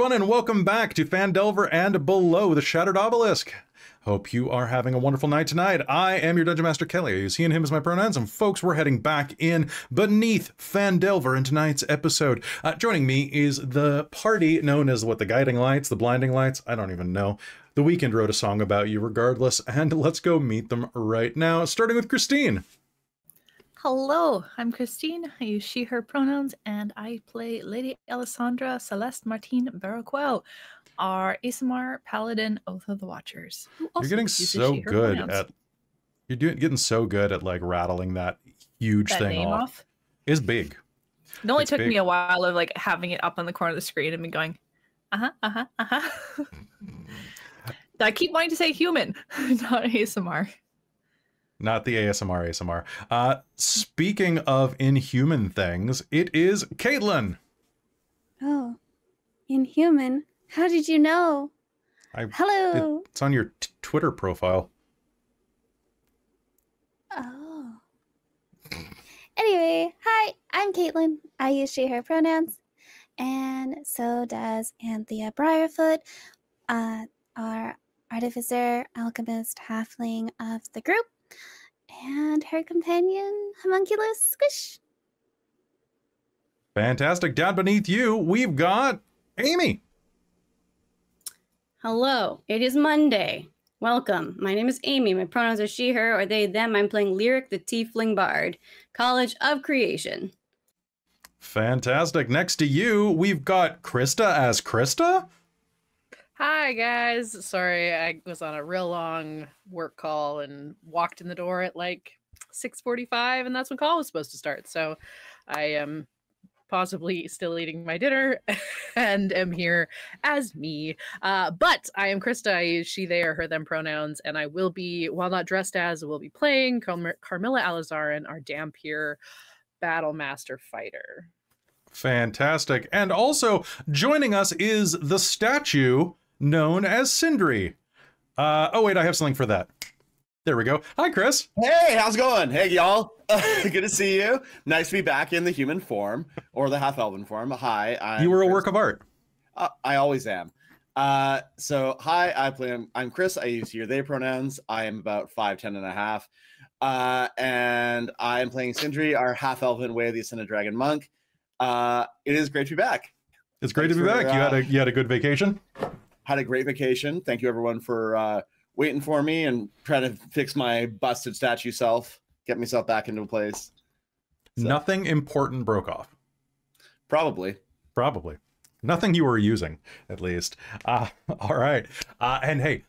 everyone, and welcome back to Phandelver and Below the Shattered Obelisk. Hope you are having a wonderful night tonight. I am your Dungeon Master Kelly. I use he and him as my pronouns, and folks, we're heading back in beneath Phandelver in tonight's episode. Joining me is the party known as, the Guiding Lights, the Blinding Lights? I don't even know. The Weeknd wrote a song about you regardless, and let's go meet them right now, starting with Christine. Hello, I'm Christine. I use she, her pronouns, and I play Lady Alessandra Celeste Martine Barraquel, our ASMR Paladin Oath of the Watchers. You're getting so good at getting so good at like rattling that huge thing off. It's big. It only took me a while of like having it up on the corner of the screen and me going, I keep wanting to say human, not ASMR. Not the ASMR. Speaking of inhuman things, it is Caitlan. Oh, inhuman? How did you know? Hello. It's on your Twitter profile. Oh. Anyway, hi, I'm Caitlan. I use she, her pronouns. And so does Anthea Briarfoot, our artificer, alchemist, halfling of the group. And her companion, Homunculus Squish. Fantastic. Down beneath you, we've got Amy. Hello, it is Monday. Welcome. My name is Amy. My pronouns are she, her, or they, them. I'm playing Lyric the Tiefling Bard, College of Creation. Fantastic. Next to you, we've got Christa as Christa. Hi guys, sorry I was on a real long work call and walked in the door at like 6:45 and that's when call was supposed to start. So I am possibly still eating my dinner and am here as me. But I am Christa. I use she, they, or her, them pronouns, and I will be, while not dressed as, will be playing Carmilla Alizarin, our Dampier Battle Master Fighter. Fantastic. And also joining us is the statue known as Sindri. Oh wait, I have something for that. There we go. Hi, Chris. Hey, how's it going? Hey, y'all. Good to see you. Nice to be back in the human form, or the half-elven form. Hi. You were Chris. A work of art. I always am. So, hi, I'm Chris. I use he or they pronouns. I am about 5'10" and a half. And I am playing Sindri, our half-elven Way of the Ascended Dragon monk. It is great to be back. It's great to be back. You had a good vacation? Had a great vacation. Thank you, everyone, for waiting for me and trying to fix my busted statue self, get myself back into place. So. Nothing important broke off. Probably. Nothing you were using, at least. All right. And hey,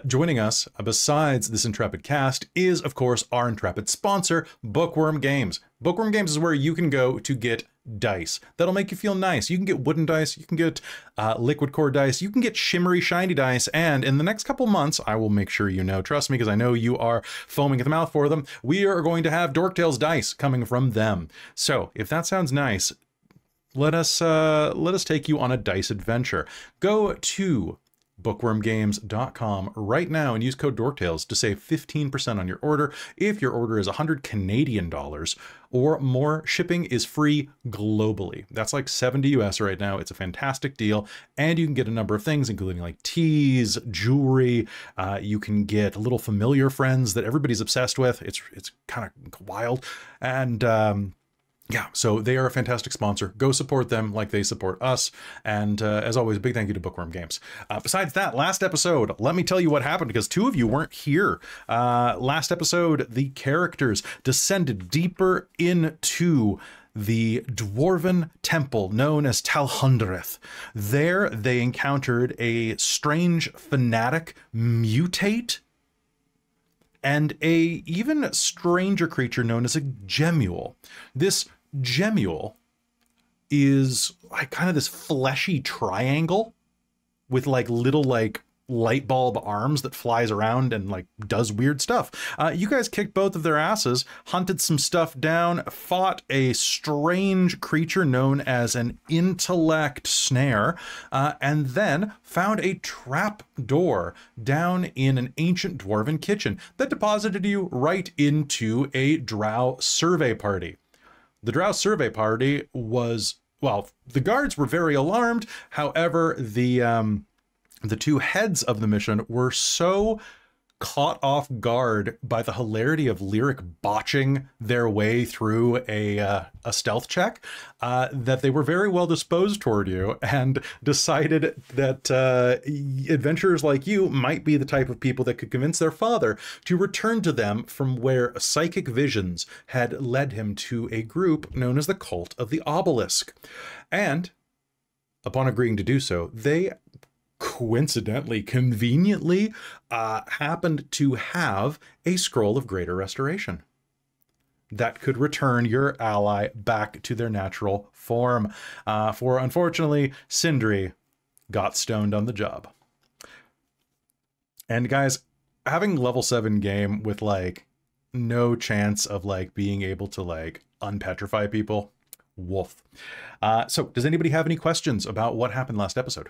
joining us, besides this Intrepid cast, is, of course, our Intrepid sponsor, Bookwyrm Games. Bookwyrm Games is where you can go to get dice. That'll make you feel nice. You can get wooden dice, you can get liquid core dice, you can get shimmery, shiny dice, and in the next couple months, I will make sure you know, trust me, because I know you are foaming at the mouth for them, we are going to have Dorktales dice coming from them. So, if that sounds nice, let us take you on a dice adventure. Go to bookwyrmgames.com right now and use code DORKTALES to save 15% on your order. If your order is 100 Canadian dollars or more, shipping is free globally. That's like 70 US right now. It's a fantastic deal, and you can get a number of things, including like teas, jewelry. You can get little familiar friends that everybody's obsessed with. It's kind of wild, and yeah, so they are a fantastic sponsor. Go support them like they support us. And as always, big thank you to Bookwyrm Games. Besides that, last episode, let me tell you what happened, because two of you weren't here. Last episode, the characters descended deeper into the dwarven temple known as Talhundreth. There, they encountered a strange fanatic mutate and a even stranger creature known as a gemule. This gemule is like kind of this fleshy triangle with like little like light bulb arms that flies around and like does weird stuff. You guys kicked both of their asses, hunted some stuff down, fought a strange creature known as an intellect snare, and then found a trap door down in an ancient dwarven kitchen that deposited you right into a drow survey party. The drow survey party was well, the guards were very alarmed. However, the two heads of the mission were so caught off guard by the hilarity of Lyric botching their way through a stealth check that they were very well disposed toward you and decided that adventurers like you might be the type of people that could convince their father to return to them from where psychic visions had led him to a group known as the Cult of the Obelisk. And upon agreeing to do so, they coincidentally, conveniently, happened to have a scroll of greater restoration that could return your ally back to their natural form. For unfortunately, Sindri got stoned on the job. And guys, having level 7 game with like no chance of like being able to like unpetrify people, woof. So does anybody have any questions about what happened last episode?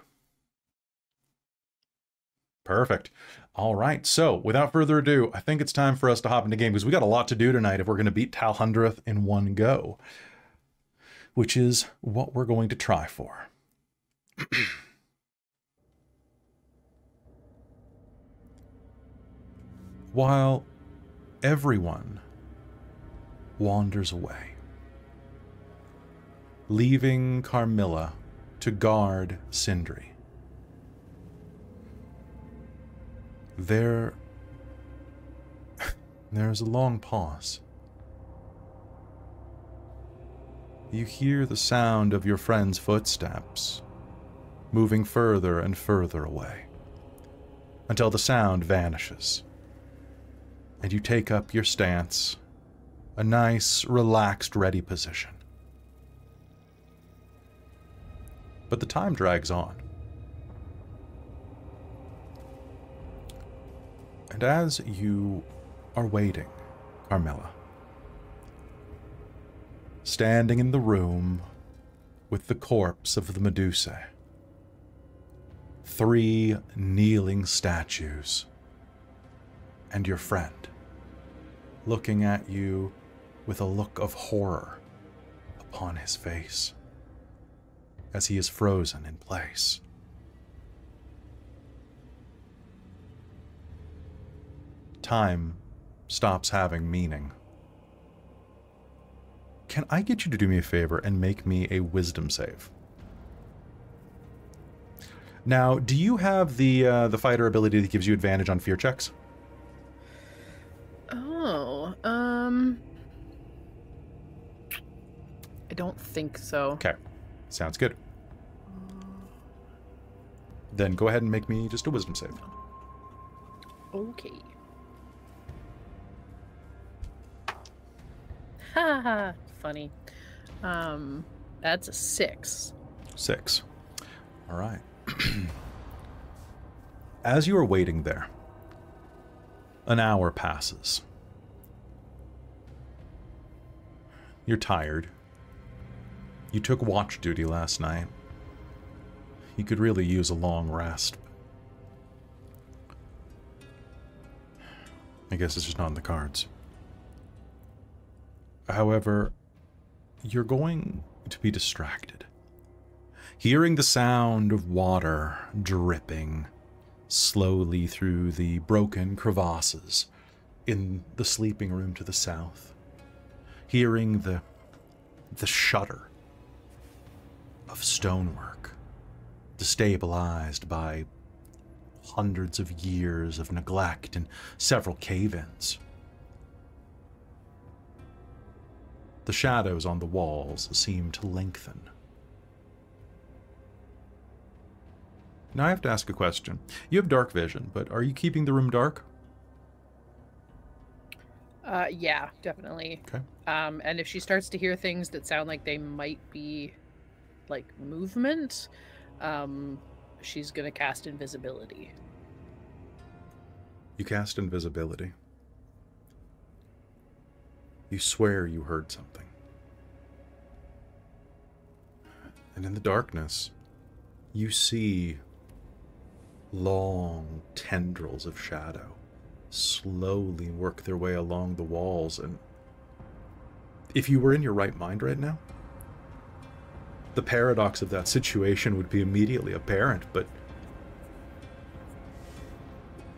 Perfect. All right. So without further ado, I think it's time for us to hop into game because we got a lot to do tonight if we're going to beat Talhundreth in one go, which is what we're going to try for. While everyone wanders away, leaving Carmilla to guard Sindri, there's a long pause. You hear the sound of your friend's footsteps moving further and further away until the sound vanishes, and you take up your stance, a nice, relaxed, ready position. But the time drags on. And as you are waiting, Carmilla, standing in the room with the corpse of the Medusa, 3 kneeling statues, and your friend looking at you with a look of horror upon his face as he is frozen in place. Time stops having meaning. Can I get you to do me a favor and make me a wisdom save? Now, do you have the fighter ability that gives you advantage on fear checks? Oh, I don't think so. Okay, sounds good. Then go ahead and make me just a wisdom save. Okay. Haha, funny. That's a 6. 6. All right. As you are waiting there, an hour passes. You're tired. You took watch duty last night. You could really use a long rest. I guess it's just not in the cards. However, you're going to be distracted. Hearing the sound of water dripping slowly through the broken crevasses in the sleeping room to the south. Hearing the shudder of stonework, destabilized by hundreds of years of neglect and several cave-ins. The shadows on the walls seem to lengthen. Now I have to ask a question. You have dark vision, but are you keeping the room dark? Yeah, definitely. Okay. And if she starts to hear things that sound like they might be like movement, she's gonna cast invisibility. You cast invisibility. You swear you heard something. And in the darkness, you see long tendrils of shadow slowly work their way along the walls. And if you were in your right mind right now, the paradox of that situation would be immediately apparent, but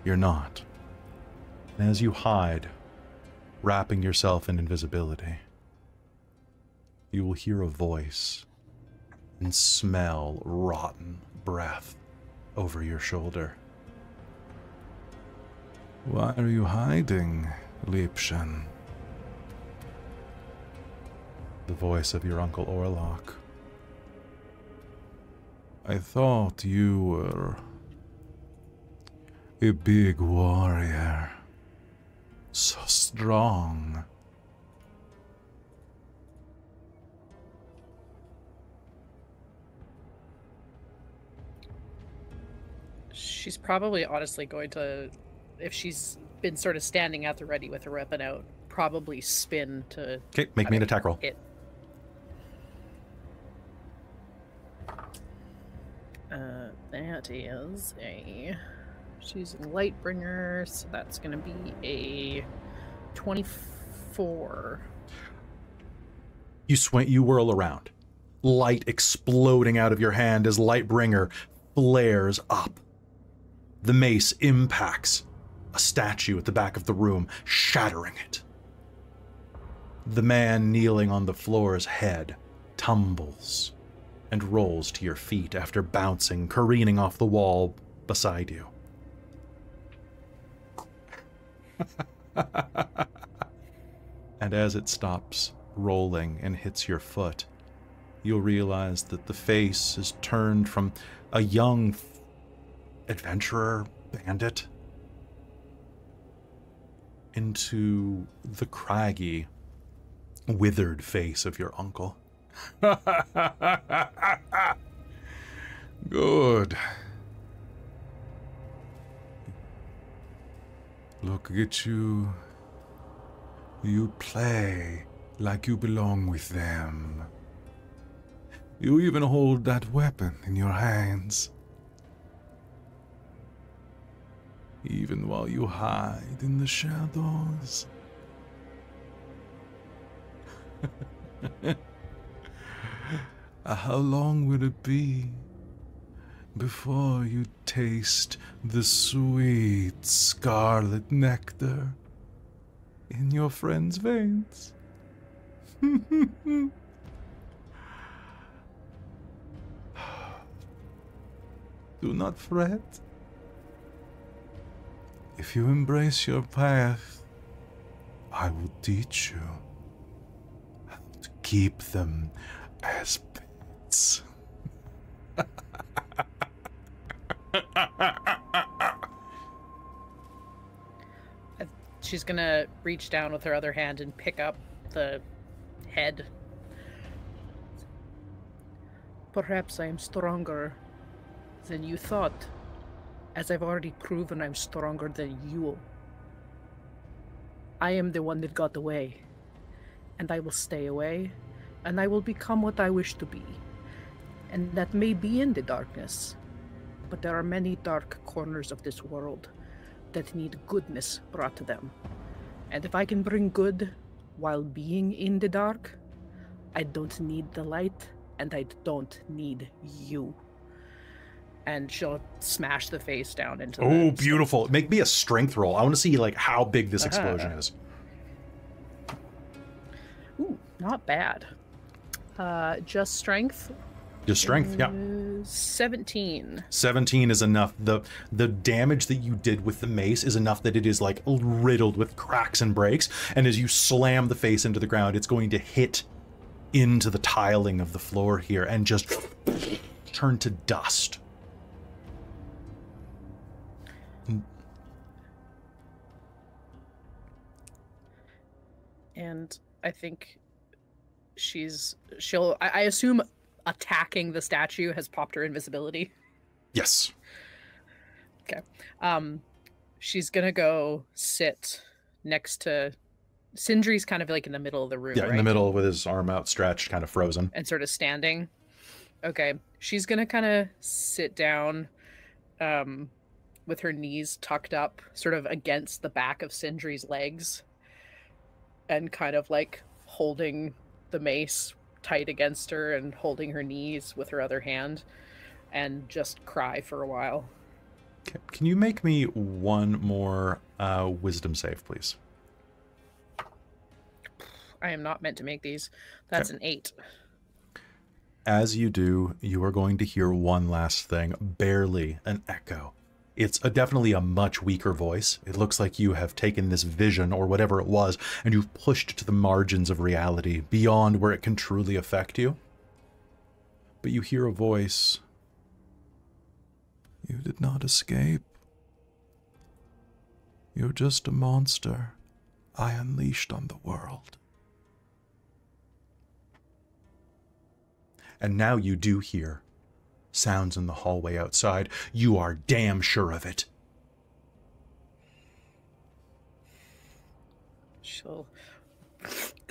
you're not. And as you hide, wrapping yourself in invisibility, you will hear a voice and smell rotten breath over your shoulder. Why are you hiding, Liebchen? The voice of your Uncle Orlok. I thought you were a big warrior. So strong. She's probably honestly going to, if she's been sort of standing at the ready with her weapon out, probably spin to... Okay, make me an attack roll. Hit. That is a... She's a Lightbringer, so that's going to be a 24. You whirl around. Light exploding out of your hand as Lightbringer flares up. The mace impacts a statue at the back of the room, shattering it. The man kneeling on the floor's head tumbles and rolls to your feet after bouncing, careening off the wall beside you. And as it stops rolling and hits your foot, you'll realize that the face is turned from a young adventurer, bandit, into the craggy, withered face of your uncle. Good. Look at you. You play like you belong with them. You even hold that weapon in your hands. Even while you hide in the shadows. How long will it be before you taste the sweet scarlet nectar in your friend's veins? Do not fret. If you embrace your path, I will teach you how to keep them as pets. She's gonna reach down with her other hand and pick up the head. Perhaps I am stronger than you thought, as I've already proven I'm stronger than you. I am the one that got away, and I will stay away, and I will become what I wish to be. And that may be in the darkness, but there are many dark corners of this world that need goodness brought to them. And if I can bring good while being in the dark, I don't need the light, and I don't need you. And she'll smash the face down into Oh, beautiful. Make me a strength roll. I want to see like how big this explosion is. Ooh, not bad. Just strength. Just strength, yeah. 17. 17 is enough. The damage that you did with the mace is enough that it is like riddled with cracks and breaks. And as you slam the face into the ground, it's going to hit into the tiling of the floor here and just turn to dust. And I think I assume attacking the statue has popped her invisibility. Yes. Okay. She's gonna go sit next to Sindri's, kind of like in the middle of the room. Yeah, right? in the middle with his arm outstretched, kind of frozen. And sort of standing. Okay. She's gonna kind of sit down with her knees tucked up, sort of against the back of Sindri's legs, and kind of like holding the mace tight against her and holding her knees with her other hand and just cry for a while. Okay. Can you make me one more wisdom save, please? I am not meant to make these. That's an 8. As you do, you are going to hear one last thing, barely an echo. It's definitely a much weaker voice. It looks like you have taken this vision, or whatever it was, and you've pushed it to the margins of reality, beyond where it can truly affect you. But you hear a voice. You did not escape. You're just a monster I unleashed on the world. And now you do hear sounds in the hallway outside. You are damn sure of it. She'll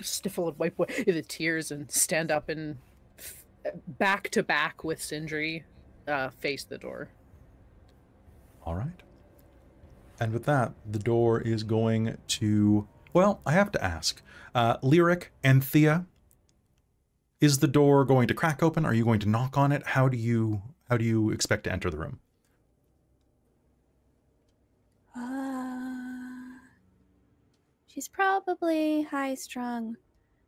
sniffle and wipe away the tears and stand up and back to back with Sindri, face the door. All right. And with that, the door is going to... Well, I have to ask. Lyric, Anthea, is the door going to crack open? Are you going to knock on it? How do you expect to enter the room? She's probably high-strung,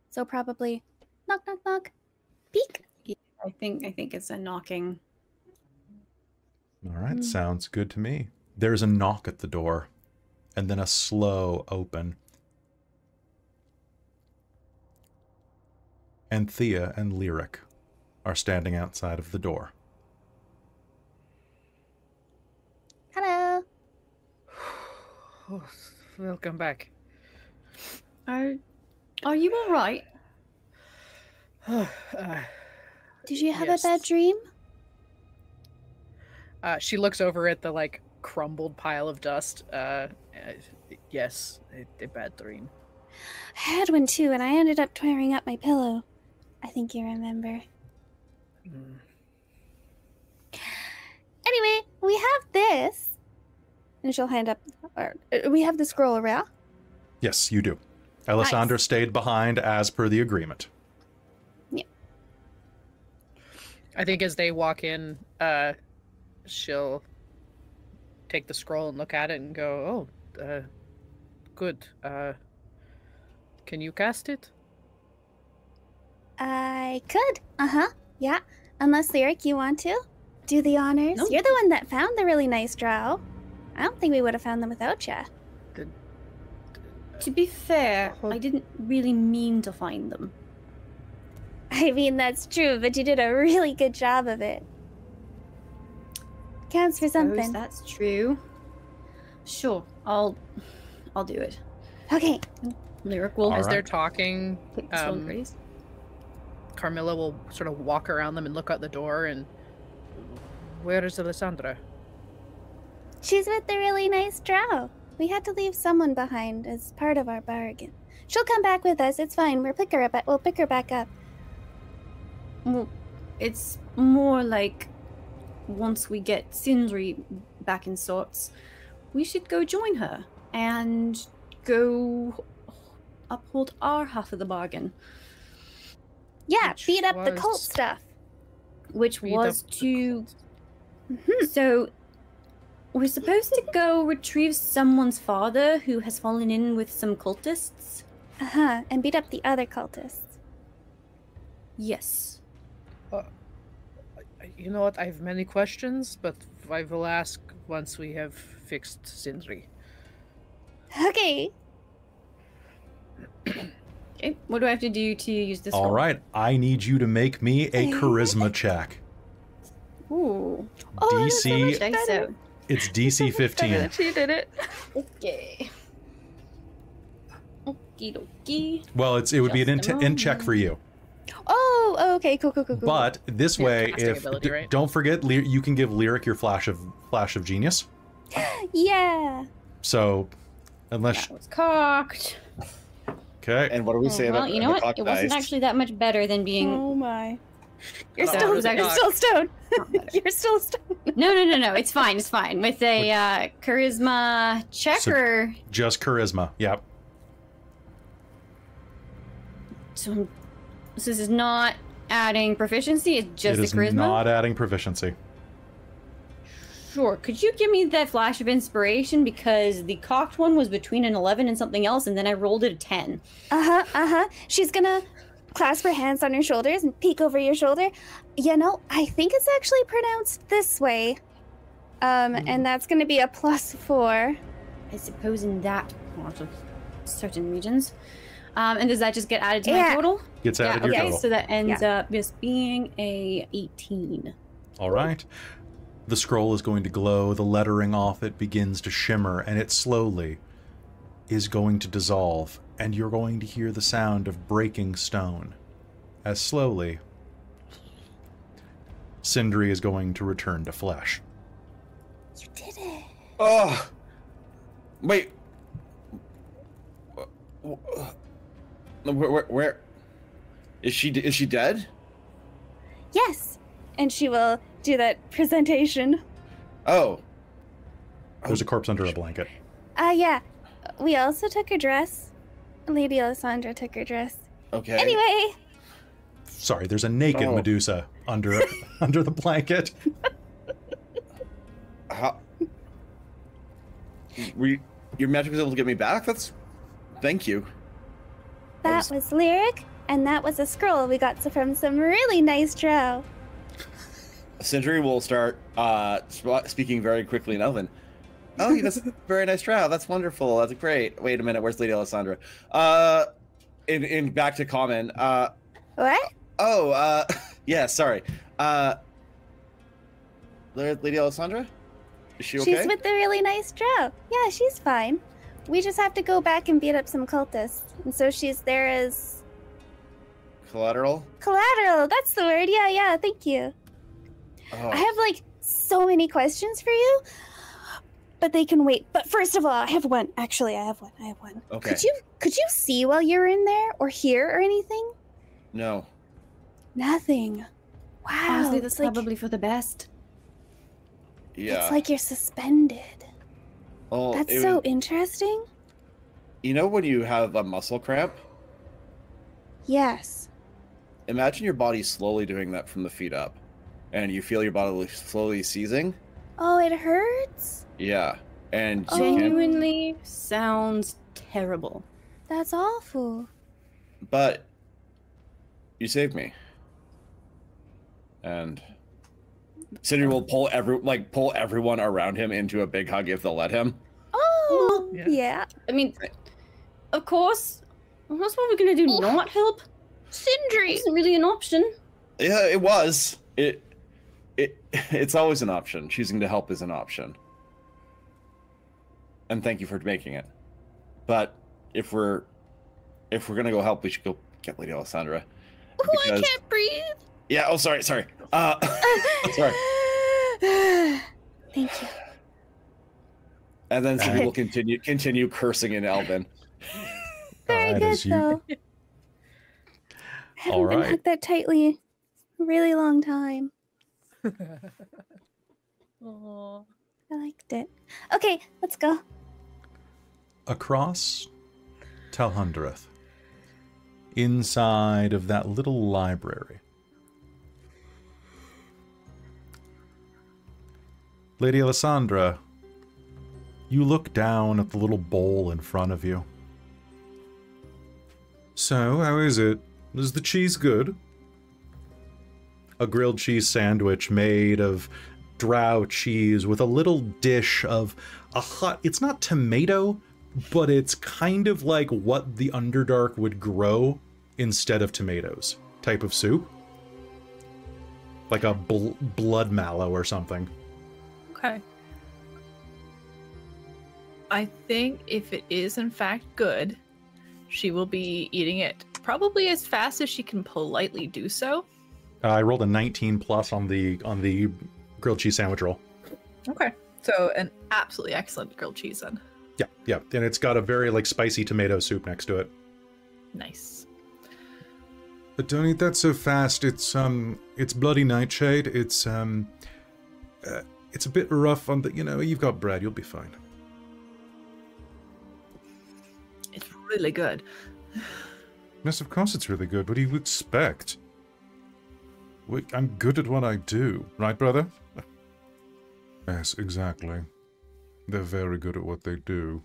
so probably knock, knock, knock, peek. Yeah, I think it's a knocking. All right, sounds good to me. There's a knock at the door, and then a slow open. Anthea and Lyric are standing outside of the door. Hello. Oh, welcome back. Are you all right? Did you have yes. a bad dream? She looks over at the crumbled pile of dust. Yes, a bad dream. I had one too, and I ended up tearing up my pillow. I think you remember. Anyway, we have this. And she'll hand up... we have the scroll around. Yes, you do. Alessandra stayed behind as per the agreement. Yeah. I think as they walk in, she'll take the scroll and look at it and go, oh, good. Can you cast it? I could. Uh-huh. Yeah. Unless, Lyric, you want to? Do the honors. No. You're the one that found the really nice drow. I don't think we would have found them without you. To be fair, I didn't really mean to find them. I mean, that's true, but you did a really good job of it. Counts for something. That's true. Sure, I'll do it. Okay. Lyric will. As they're talking, take the stone praise. Carmilla will sort of walk around them and look out the door and... Where is Alessandra? She's with the really nice drow. We had to leave someone behind as part of our bargain. She'll come back with us. It's fine. We'll pick her back up. Well, it's more like once we get Sindri back in sorts, we should go join her and go uphold our half of the bargain. Yeah, Which beat up the was- cult stuff. Which Beat was up the to... Mhm. So, we're supposed to go retrieve someone's father who has fallen in with some cultists? Uh-huh, and beat up the other cultists. Yes. You know what? I have many questions, but I will ask once we have fixed Sindri. Okay. Okay, what do I have to do to use this? All right, I need you to make me a charisma check. Ooh. Oh, that's so DC, much better. So, it's DC 15. She did it. okay. Okie dokie. Well, it would be an Just a int check for you. Oh, okay, cool. But this Yeah, way, casting if ability, right? don't forget, you can give Lyric your flash of genius. Yeah. So, unless That was cocked. okay, And what do we say Well, about you know the what? cocked It wasn't dice? actually that much better than being... Oh my. You're Oh, still, it was a you're cock. still stoned. Not better. You're still stoned. No. It's fine. It's fine. With a charisma check So- or... just charisma. Yep. So So this is not adding proficiency, it's just It is the charisma? not adding proficiency. Sure. Could you give me that flash of inspiration? Because the cocked one was between an 11 and something else, and then I rolled it a 10. She's gonna clasp her hands on your shoulders and peek over your shoulder. You know, I think it's actually pronounced this way. And that's gonna be a +4. I suppose in that part of certain regions. And does that just get added to my total? Gets added to your okay, total. so that ends up just being a 18. All right. The scroll is going to glow, the lettering off it begins to shimmer, and it slowly is going to dissolve, and you're going to hear the sound of breaking stone. As slowly, Sindri is going to return to flesh. You did it. Oh, wait. Where is she? Is she dead? Yes. And she will do that presentation. Oh. There's a corpse under a blanket. Yeah. We also took her dress. Lady Alessandra took her dress. Okay. Anyway. Sorry, there's a naked Medusa under under the blanket. How? Your magic was able to get me back? Thank you. That was lyric, and that was a scroll we got from some really nice drow. Sindri will start speaking very quickly in Elven. Oh, that's a very nice drow. That's wonderful. That's great. Wait a minute. Where's Lady Alessandra? In back to common. What? Oh, yeah. Sorry. Lady Alessandra, is she okay? She's with the really nice drow. Yeah, she's fine. We just have to go back and beat up some cultists, and so she's there as collateral. Collateral. That's the word. Yeah. Thank you. Oh. I have like so many questions for you, but they can wait. But first of all, I have one. Actually, I have one. Okay. Could you see while you were in there, or hear, or anything? No. Nothing. Wow. Honestly, that's it's like, probably for the best. Yeah. It's like you're suspended. Oh, That's so interesting. You know when you have a muscle cramp? Yes. Imagine your body slowly doing that from the feet up, and you feel your body slowly seizing. Oh, it hurts? Yeah, and you Genuinely sounds terrible. That's awful. But you saved me, and Sindri will pull everyone around him into a big hug if they'll let him. Oh, Yeah. yeah. I mean, of course. That's what we're gonna do. Not help. Sindri! Isn't really an option. Yeah, it was. It's always an option. Choosing to help is an option. And thank you for making it. But if we're gonna go help, we should go get Lady Alessandra. Oh, I can't breathe! Yeah. Oh, sorry. Sorry. Sorry. Thank you. And then Sindri will continue cursing in Elven. Very good, though. I haven't been hugged that tightly a really long time. Aww. I liked it. Okay, let's go. Across Talhundereth, inside of that little library, Lady Alessandra, you look down at the little bowl in front of you. So, how is it? Is the cheese good? A grilled cheese sandwich made of drow cheese with a little dish of a hot... It's not tomato, but it's kind of like what the Underdark would grow instead of tomatoes type of soup. Like a blood mallow or something. Okay. I think if it is in fact good, she will be eating it probably as fast as she can politely do so. I rolled a 19 plus on the grilled cheese sandwich roll. Okay. So an absolutely excellent grilled cheese then. Yeah, and it's got a very like spicy tomato soup next to it. Nice. But don't eat that so fast. It's bloody nightshade. It's a bit rough on the, you've got bread, you'll be fine. It's really good. Yes, of course it's really good. What do you expect? I'm good at what I do. Right, brother? Yes, exactly. They're very good at what they do.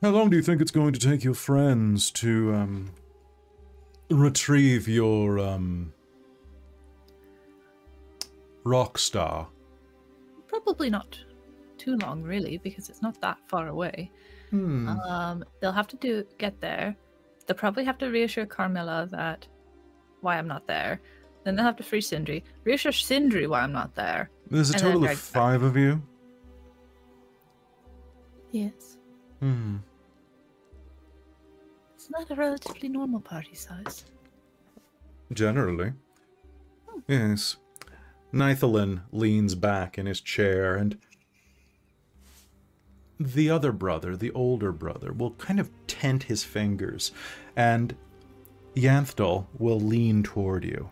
How long do you think it's going to take your friends to, retrieve your, rock star? Probably not too long, really, because it's not that far away. They'll have to get there. They'll probably have to reassure Carmilla that why I'm not there. Then they'll have to free Sindri. Reassure Sindri why I'm not there. There's a And then total of drag 5 of you? Yes. Hmm. Isn't that a relatively normal party size? Generally. Yes. Caitlan leans back in his chair, and the other brother, the older brother, will kind of tent his fingers, and Yanthdal will lean toward you.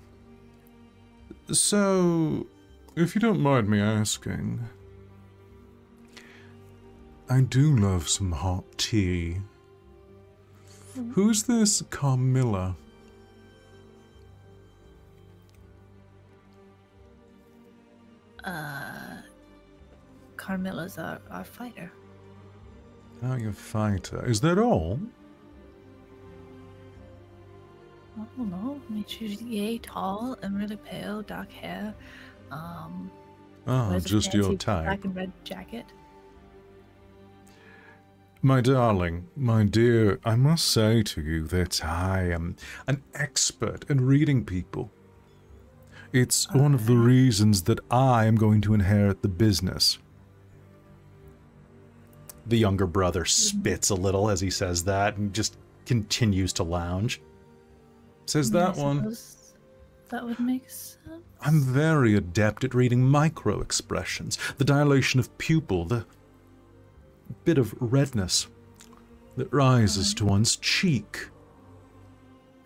So, if you don't mind me asking, I do love some hot tea. Who's this Carmilla? Carmilla's our fighter. Oh, your fighter. Is that all? I don't know. I mean, she's yay tall and really pale, dark hair. Oh, Wears a just your fancy type. black and red jacket. My darling, my dear, I must say to you that I am an expert in reading people. It's one of the reasons that I am going to inherit the business. The younger brother spits a little as he says that and just continues to lounge. Says that one. Suppose that would make sense. I'm very adept at reading micro-expressions, the dilation of pupil, the bit of redness that rises to one's cheek.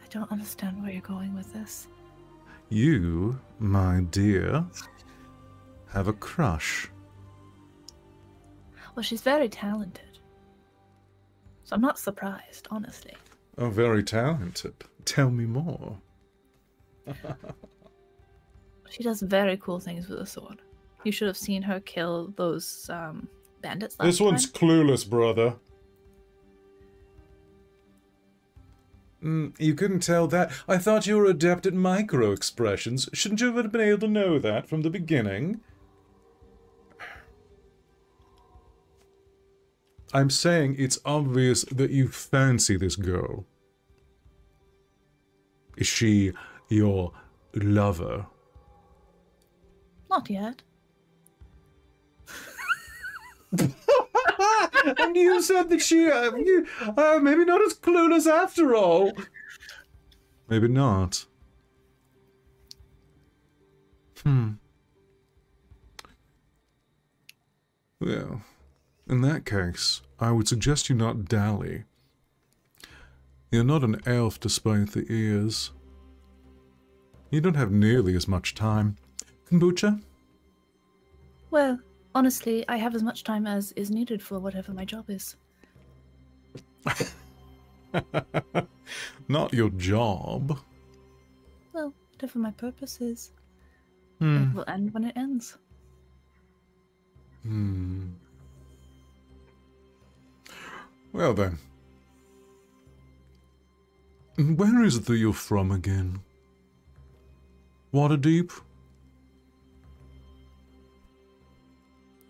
I don't understand where you're going with this. You, my dear, have a crush. Well, she's very talented. So I'm not surprised, honestly. Oh, very talented. Tell me more. She does very cool things with a sword. You should have seen her kill those bandits last This one's time. clueless, brother. You couldn't tell that. I thought you were adept at micro-expressions. Shouldn't you have been able to know that from the beginning? I'm saying it's obvious that you fancy this girl. Is she your lover? Not yet. And you said that she, maybe not as clueless after all. Maybe not. Well, in that case, I would suggest you not dally. You're not an elf despite the ears. You don't have nearly as much time. Kombucha? Well, honestly, I have as much time as is needed for whatever my job is. Not your job. Well, whatever my purpose is. It will end when it ends. Well then. Where is it that you're from again? Waterdeep?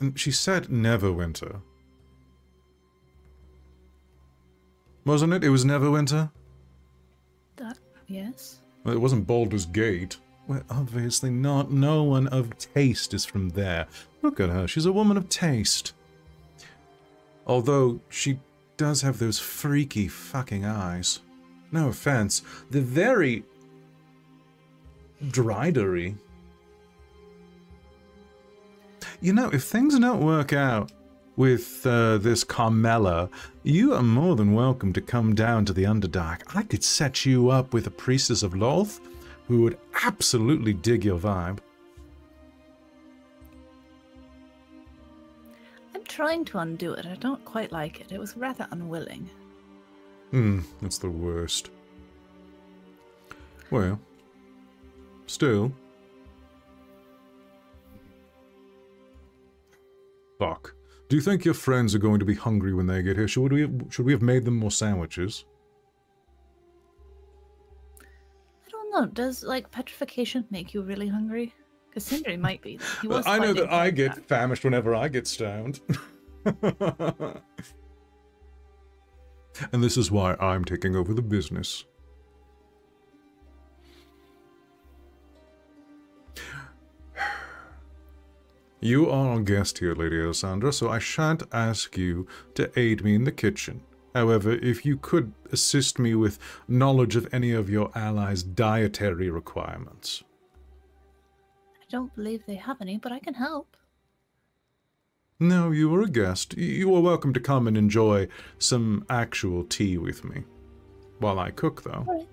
And she said Neverwinter. Wasn't it? It was Neverwinter? That, yes. Well, it wasn't Baldur's Gate. Well, obviously not. No one of taste is from there. Look at her. She's a woman of taste. Although, she does have those freaky fucking eyes. No offense. They're very... dridery. You know, if things don't work out with this Carmilla, you are more than welcome to come down to the Underdark. I could set you up with a priestess of Lolth who would absolutely dig your vibe. I'm trying to undo it. I don't quite like it. It was rather unwilling. That's the worst. Well, still. Fuck. Do you think your friends are going to be hungry when they get here? Should we have made them more sandwiches? I don't know. Does, like, petrification make you really hungry? Because Sindri might be. He was I know that I fighting get famished whenever I get stoned. And this is why I'm taking over the business. You are a guest here, Lady Alizarin, so I shan't ask you to aid me in the kitchen. However, if you could assist me with knowledge of any of your allies' dietary requirements. I don't believe they have any, but I can help. No, you are a guest. You are welcome to come and enjoy some actual tea with me. While I cook, though. All right.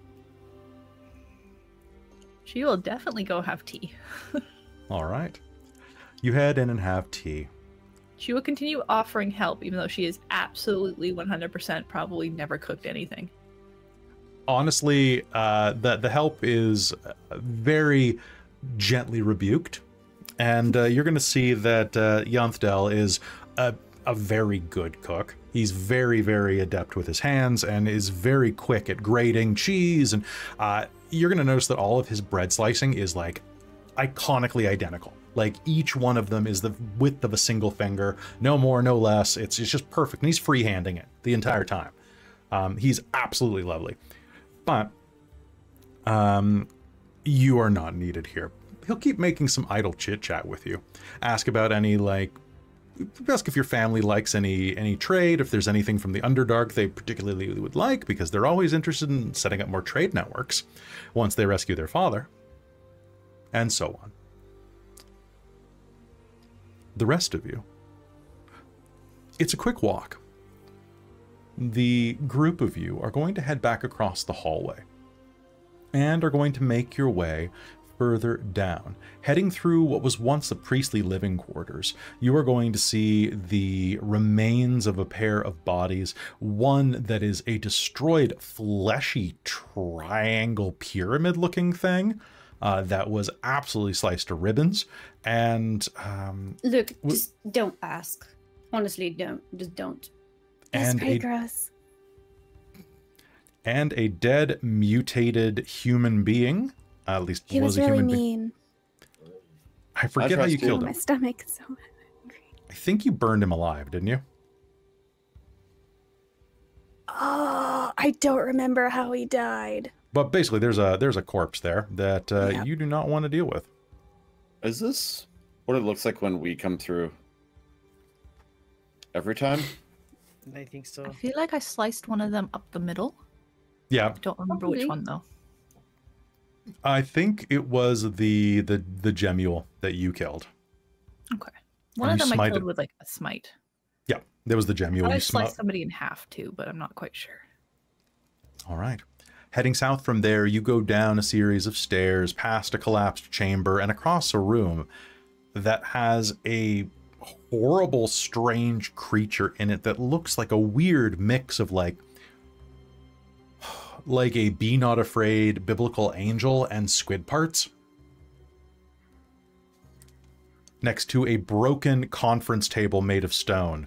She will definitely go have tea. All right. You head in and have tea. She will continue offering help, even though she is absolutely 100% probably never cooked anything. Honestly, the help is very gently rebuked. And you're going to see that Yanthdel is a very good cook. He's very, very adept with his hands and is very quick at grating cheese. And you're going to notice that all of his bread slicing is, like, iconically identical. Like, each one of them is the width of a single finger. No more, no less. It's just perfect. And he's freehanding it the entire time. He's absolutely lovely. But you are not needed here. He'll keep making some idle chit-chat with you. Ask about any, like, ask if your family likes any trade, if there's anything from the Underdark they particularly would like, because they're always interested in setting up more trade networks once they rescue their father, and so on. The rest of you, it's a quick walk. The group of you are going to head back across the hallway and are going to make your way further down. Heading through what was once the priestly living quarters, you are going to see the remains of a pair of bodies, one that is a destroyed fleshy triangle pyramid looking thing that was absolutely sliced to ribbons, and look, just don't ask. Honestly, just don't. That's pretty gross. And a dead, mutated human being. At least he was a really human mean. I forget how you killed him. My stomach is so hungry. I think you burned him alive, didn't you? Oh, I don't remember how he died. But basically, there's a corpse there that you do not want to deal with. Is this what it looks like when we come through? Every time? I think so. I feel like I sliced one of them up the middle. Yeah. I don't remember which one, though. I think it was the Gemule that you killed. Okay. One of them I killed with, like, a smite. Yeah, there was the Gemule. I sliced somebody in half, too, but I'm not quite sure. All right. Heading south from there, you go down a series of stairs, past a collapsed chamber, and across a room that has a horrible, strange creature in it that looks like a weird mix of, like a Be Not Afraid biblical angel and squid parts. Next to a broken conference table made of stone.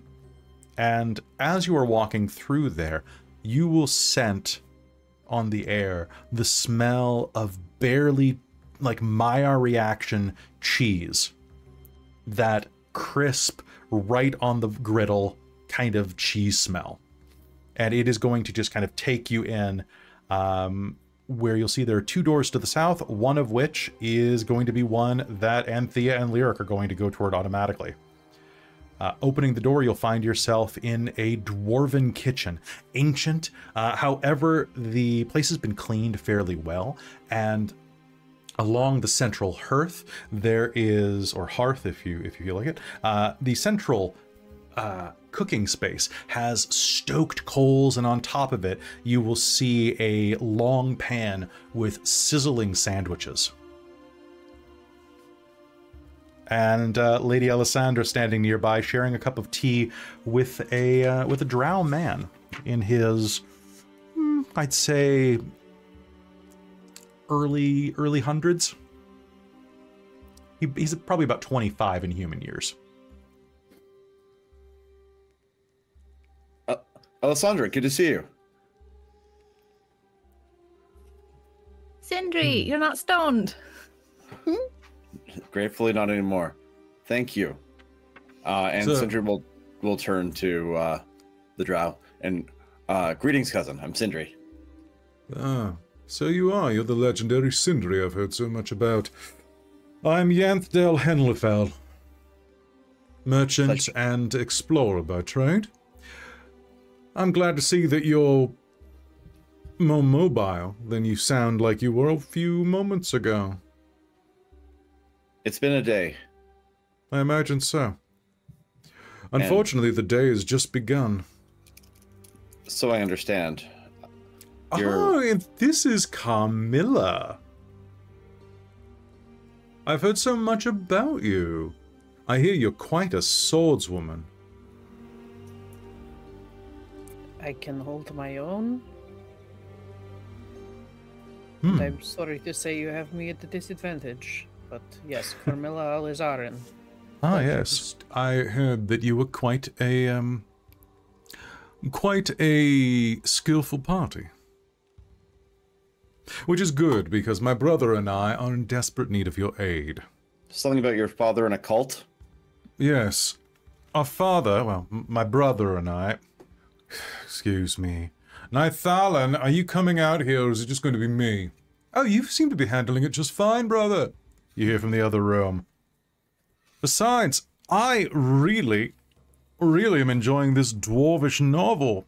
And as you are walking through there, you will scent on the air the smell of barely, like, Maya reaction cheese. That crisp, right on the griddle kind of cheese smell. And it is going to just kind of take you in, where you'll see there are two doors to the south, one of which is going to be one that Anthea and Lyric are going to go toward automatically. Opening the door, you'll find yourself in a dwarven kitchen. Ancient, however, the place has been cleaned fairly well, and along the central hearth, there is, or hearth if you feel like it, the central cooking space has stoked coals, and on top of it, you will see a long pan with sizzling sandwiches. And Lady Alessandra standing nearby, sharing a cup of tea with a drow man in his I'd say early hundreds. He's probably about 25 in human years. Alessandra, good to see you. Sindri, you're not stoned. Gratefully not anymore. Thank you. And So- Sindri will turn to the drow. And greetings, cousin. I'm Sindri. Ah, so you are. You're the legendary Sindri I've heard so much about. I'm Yanthdel Henlefel, merchant Pleasure. and explorer by trade. I'm glad to see that you're more mobile than you sound like you were a few moments ago. It's been a day. I imagine so. Unfortunately, the day has just begun. So I understand. Oh, and this is Carmilla. I've heard so much about you. I hear you're quite a swordswoman. I can hold my own. Hmm. I'm sorry to say you have me at a disadvantage. But yes, Carmilla Alizarin. Ah, yes. I heard that you were quite a skillful party. Which is good, because my brother and I are in desperate need of your aid. Something about your father in a cult? Yes. Our father, well, my brother and I... Excuse me. Caitlan, are you coming out here, or is it just going to be me? Oh, you seem to be handling it just fine, brother. You hear from the other room. Besides, I really am enjoying this dwarvish novel.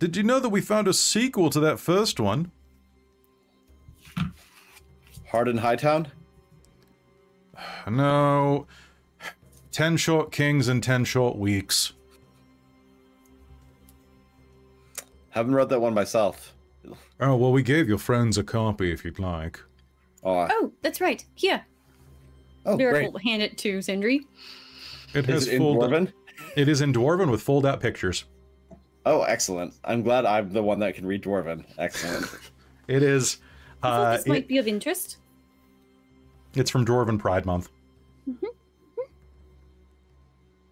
Did you know that we found a sequel to that first one? Hard in Hightown? No. 10 short kings and 10 short weeks. Haven't read that one myself. Oh, well, we gave your friends a copy if you'd like. Oh, that's right. Here. Oh, Lyric great. will hand it to Sindri. It has Is it in fold- Dwarven? It is in Dwarven with fold-out pictures. Oh, excellent. I'm glad I'm the one that can read Dwarven. Excellent. It is. I thought this might be of interest. It's from Dwarven Pride Month.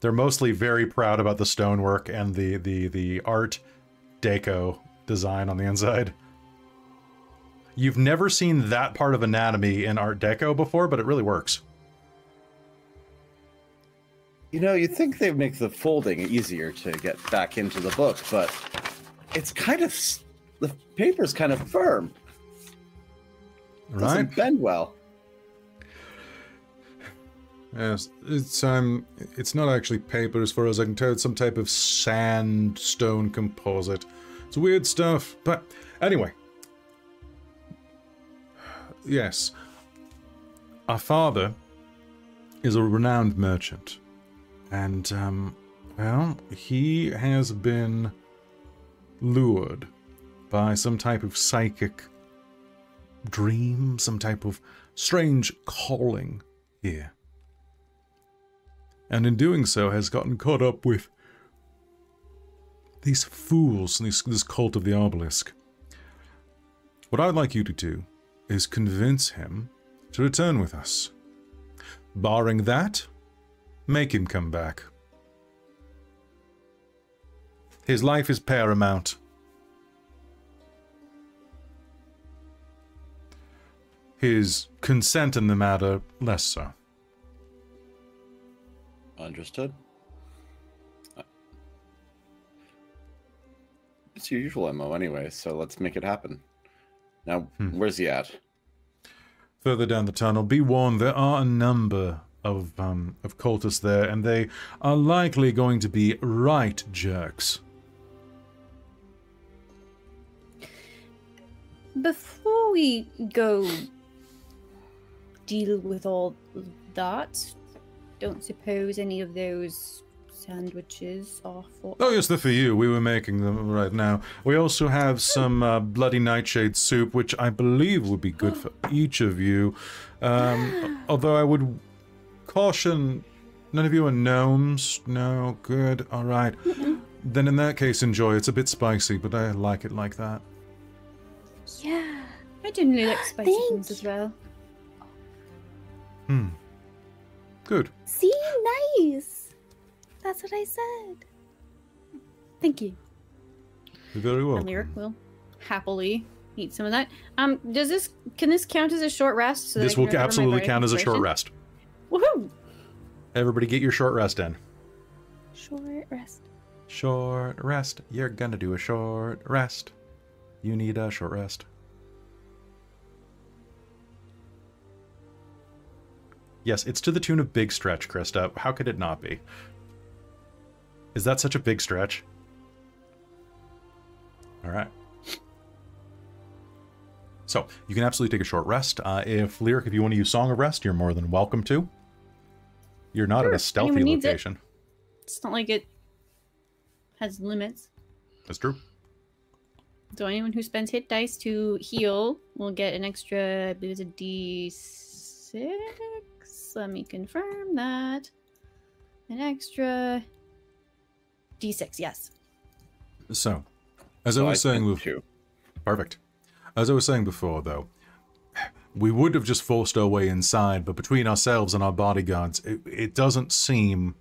They're mostly very proud about the stonework and the art deco design on the inside. You've never seen that part of anatomy in art deco before, but it really works. You know, you'd think they'd make the folding easier to get back into the book, but it's kind of... the paper's kind of firm. It Right? doesn't bend well. Yes, it's not actually paper as far as I can tell. It's some type of sandstone composite. It's weird stuff, but anyway. Yes. Our father is a renowned merchant. And, well, he has been lured by some type of psychic dream, some type of strange calling here. And in doing so has gotten caught up with these fools, this cult of the Obelisk. What I'd like you to do is convince him to return with us. Barring that, make him come back. His life is paramount. His consent in the matter, less so. Understood. It's your usual MO anyway, so let's make it happen. Now, where's he at? Further down the tunnel, be warned, there are a number of cultists there, and they are likely going to be right jerks. Before we go deal with all that, don't suppose any of those sandwiches are for... Oh yes, they're for you. We were making them right now. We also have some bloody nightshade soup, which I believe would be good for each of you. Although I would caution, none of you are gnomes. No, good, all right. Then in that case, enjoy. It's a bit spicy, but I like it like that. Yeah. I generally like spicy Thank things as well. Good. See? Nice. That's what I said. Thank you. You're very welcome. And Lyric will happily eat some of that. Can this count as a short rest? So that I This can will recover my absolutely bardic count as a short inspiration? rest. Woohoo! Everybody get your short rest in. Short rest. Short rest. You're gonna do a short rest. You need a short rest. Yes, it's to the tune of Big Stretch, Christa. How could it not be? Is that such a big stretch? All right. So, you can absolutely take a short rest. If you want to use Song of Rest, you're more than welcome to. You're not Sure, at a stealthy anyone needs it. location. It's not like it has limits. That's true. So anyone who spends hit dice to heal will get an extra, I believe it's a D6. Let me confirm that. An extra D6, yes. So, as I was saying before, perfect. As I was saying before, though, we would have just forced our way inside, but between ourselves and our bodyguards, it doesn't seem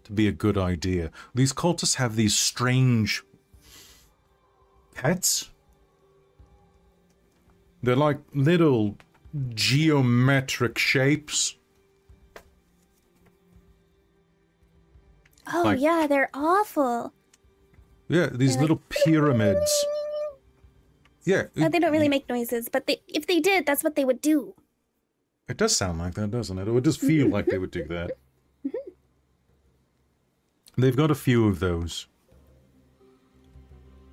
to be a good idea. These cultists have these strange pets. They're like little geometric shapes. Oh, Like- yeah, they're awful. Yeah, these They're little pyramids. Yeah, They don't really make noises, but if they did, that's what they would do. it does sound like that, doesn't it? It would just feel like they would do that. They've got a few of those.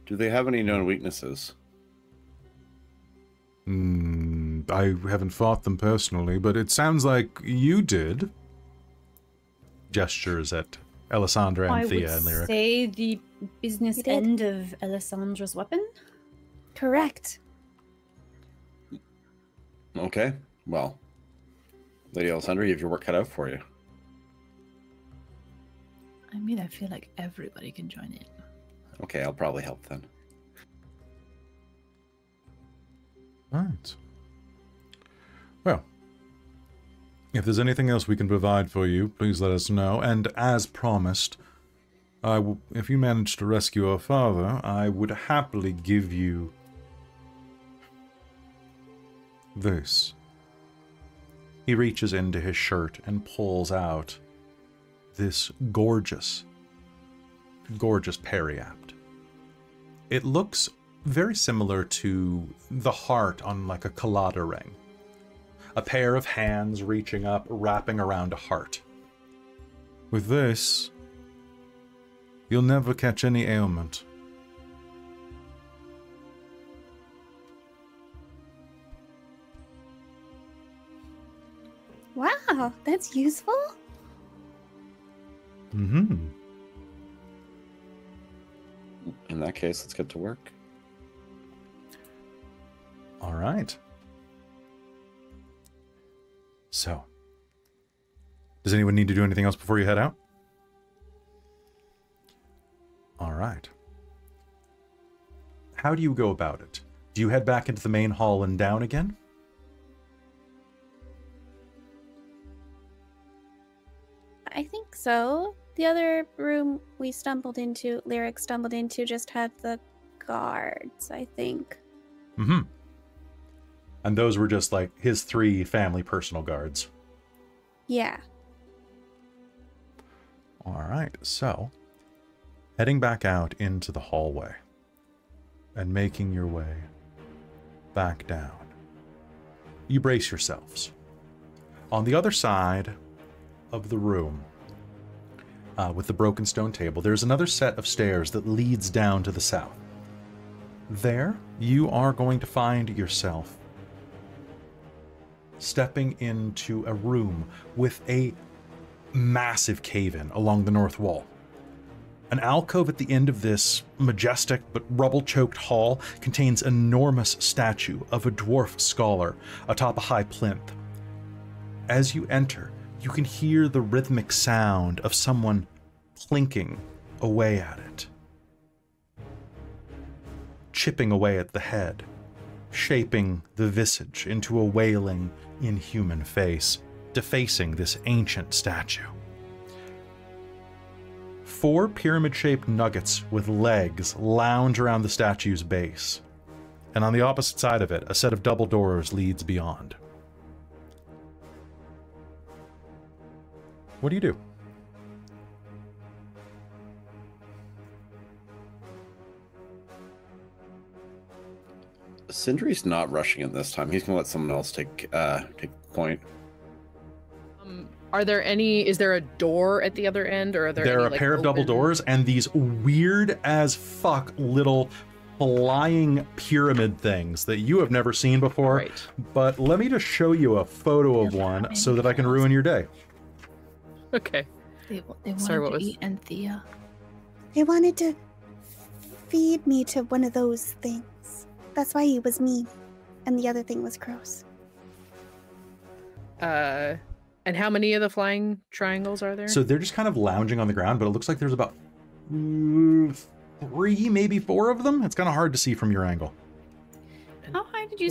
Do they have any known weaknesses? I haven't fought them personally, but it sounds like you did. Gestures at Alessandra, Anthea, and I would Lyric. say the business You did. end of Alessandra's weapon. Correct. Okay, well, Lady Alessandra, you have your work cut out for you. I mean, I feel like everybody can join in. Okay, I'll probably help then. Right. Well, if there's anything else we can provide for you, please let us know. And as promised, if you manage to rescue our father, I would happily give you this. He reaches into his shirt and pulls out this gorgeous periapt. It looks very similar to the heart on like a colada ring. A pair of hands reaching up, wrapping around a heart. With this, you'll never catch any ailment. Wow, that's useful. Mm-hmm. In that case, let's get to work. All right. So, does anyone need to do anything else before you head out? All right. How do you go about it? Do you head back into the main hall and down again? I think so. The other room we stumbled into, Lyric stumbled into, just had the guards, I think. Mm-hmm. And those were just like his 3 family personal guards. Yeah. All right, so heading back out into the hallway and making your way back down. You brace yourselves. On the other side of the room, with the broken stone table, there's another set of stairs that leads down to the south. There, you are going to find yourself stepping into a room with a massive cave-in along the north wall. An alcove at the end of this majestic but rubble-choked hall contains an enormous statue of a dwarf scholar atop a high plinth. As you enter, you can hear the rhythmic sound of someone clinking away at it, chipping away at the head, shaping the visage into a wailing, inhuman face, defacing this ancient statue. 4 pyramid-shaped nuggets with legs lounge around the statue's base, and on the opposite side of it, a set of double doors leads beyond. What do you do? Sindri's not rushing in this time. He's gonna let someone else take point. Are there any? Is there a door at the other end, or are there? There any, are a like, pair of double open- doors and these weird as fuck little flying pyramid things that you have never seen before. Right. But let me just show you a photo of one so that I can ruin your day. Okay. They wanted Sorry, what to was- eat Anthea. They wanted to feed me to one of those things. That's why he was mean. And the other thing was gross. And how many of the flying triangles are there? So they're just kind of lounging on the ground, but it looks like there's about 3, maybe 4 of them. It's kind of hard to see from your angle. How high did you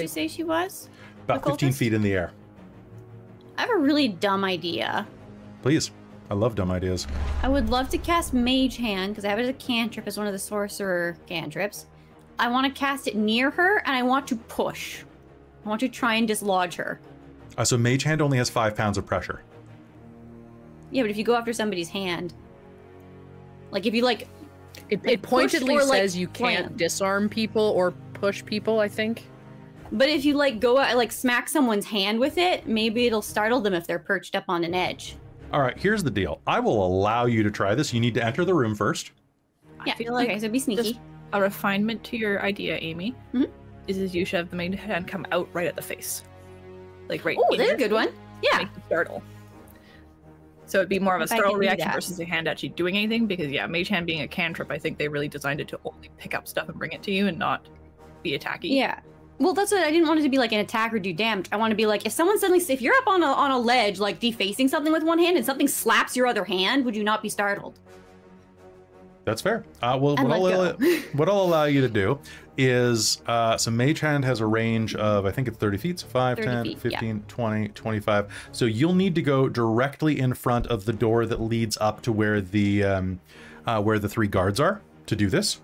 say she was? About The 15 cultist? feet in the air. I have a really dumb idea. Please. I love dumb ideas. I would love to cast Mage Hand because I have it as a cantrip as one of the sorcerer cantrips. I want to cast it near her and I want to push. I want to try and dislodge her. So Mage Hand only has 5 pounds of pressure. Yeah, but if you go after somebody's hand, like if you like, it push pointedly or, like, says you can't slam. disarm people or push people, I think. but if you like go like smack someone's hand with it, maybe it'll startle them if they're perched up on an edge. All right, here's the deal. I will allow you to try this. You need to enter the room first. I Yeah, feel like okay, so be sneaky. a refinement to your idea, Amy, Mhm. is you should have the main hand come out right at the face. Like right Oh, in there's a your good one. face, Yeah. make you startle. So it'd be more of a If I startle can do reaction that. versus a hand actually doing anything, because yeah, Mage Hand being a cantrip, I think they really designed it to only pick up stuff and bring it to you and not be attacky. Yeah. Well, that's what I didn't want it to be like an attack or do damage. I want to be like, if someone suddenly, if you're up on a ledge, like defacing something with one hand and something slaps your other hand, would you not be startled? That's fair. Well, And what let go. what I'll allow you to do is, so Mage Hand has a range of, I think it's 30 feet, so 5, 30 10, feet, 15, 20, 25. So you'll need to go directly in front of the door that leads up to where the 3 guards are to do this.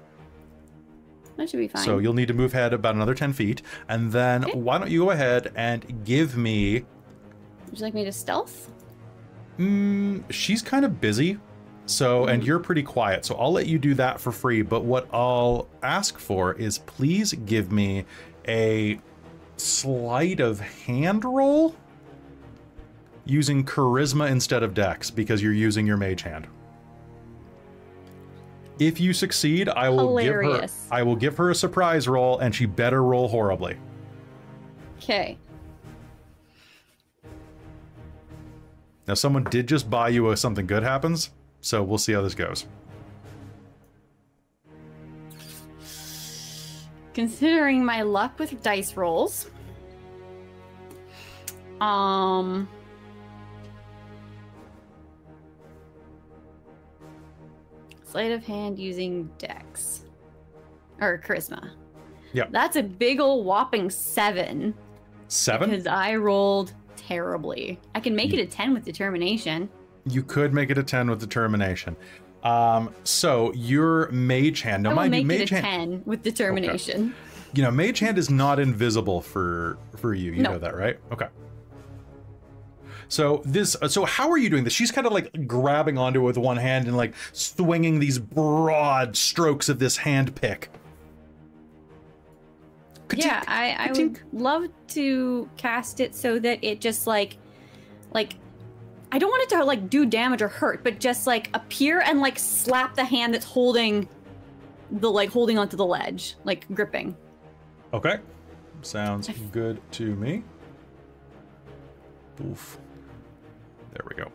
That should be fine. So you'll need to move ahead about another 10 feet. And then Okay. why don't you go ahead and give me... Would you like me to stealth? She's kind of busy. So, and you're pretty quiet, so I'll let you do that for free. But what I'll ask for is please give me a sleight of hand roll using charisma instead of dex because you're using your mage hand. If you succeed, I will Hilarious. give her a surprise roll, and she better roll horribly. Okay. Now, someone did just buy you a something good happens, so we'll see how this goes. Considering my luck with dice rolls, sleight of hand using dex or charisma. Yeah. That's a big ol' whopping 7 7? because I rolled terribly. I can make it a 10 with determination. You could make it a 10 with determination. So your mage hand. Now, I will mind you, make mage it a hand. 10 with determination. You know, mage hand is not invisible for you. You No. know that, right? Okay. So this. So how are you doing this? She's kind of like grabbing onto it with one hand and like swinging these broad strokes of this hand pick. Yeah, I would love to cast it so that it just like I don't want it to like do damage or hurt, but just like appear and like slap the hand that's holding onto the ledge, like gripping. Okay. Sounds good to me. Oof. There we go.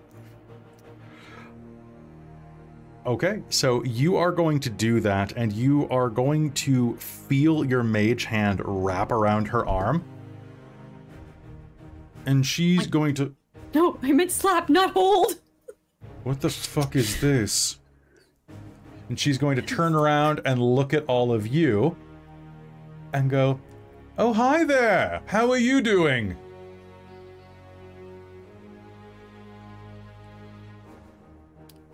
Okay, so you are going to do that, and you are going to feel your mage hand wrap around her arm. And she's going to... No, I meant slap, not hold. What the fuck is this? and she's going to turn around and look at all of you and go, "Oh, hi there! How are you doing?"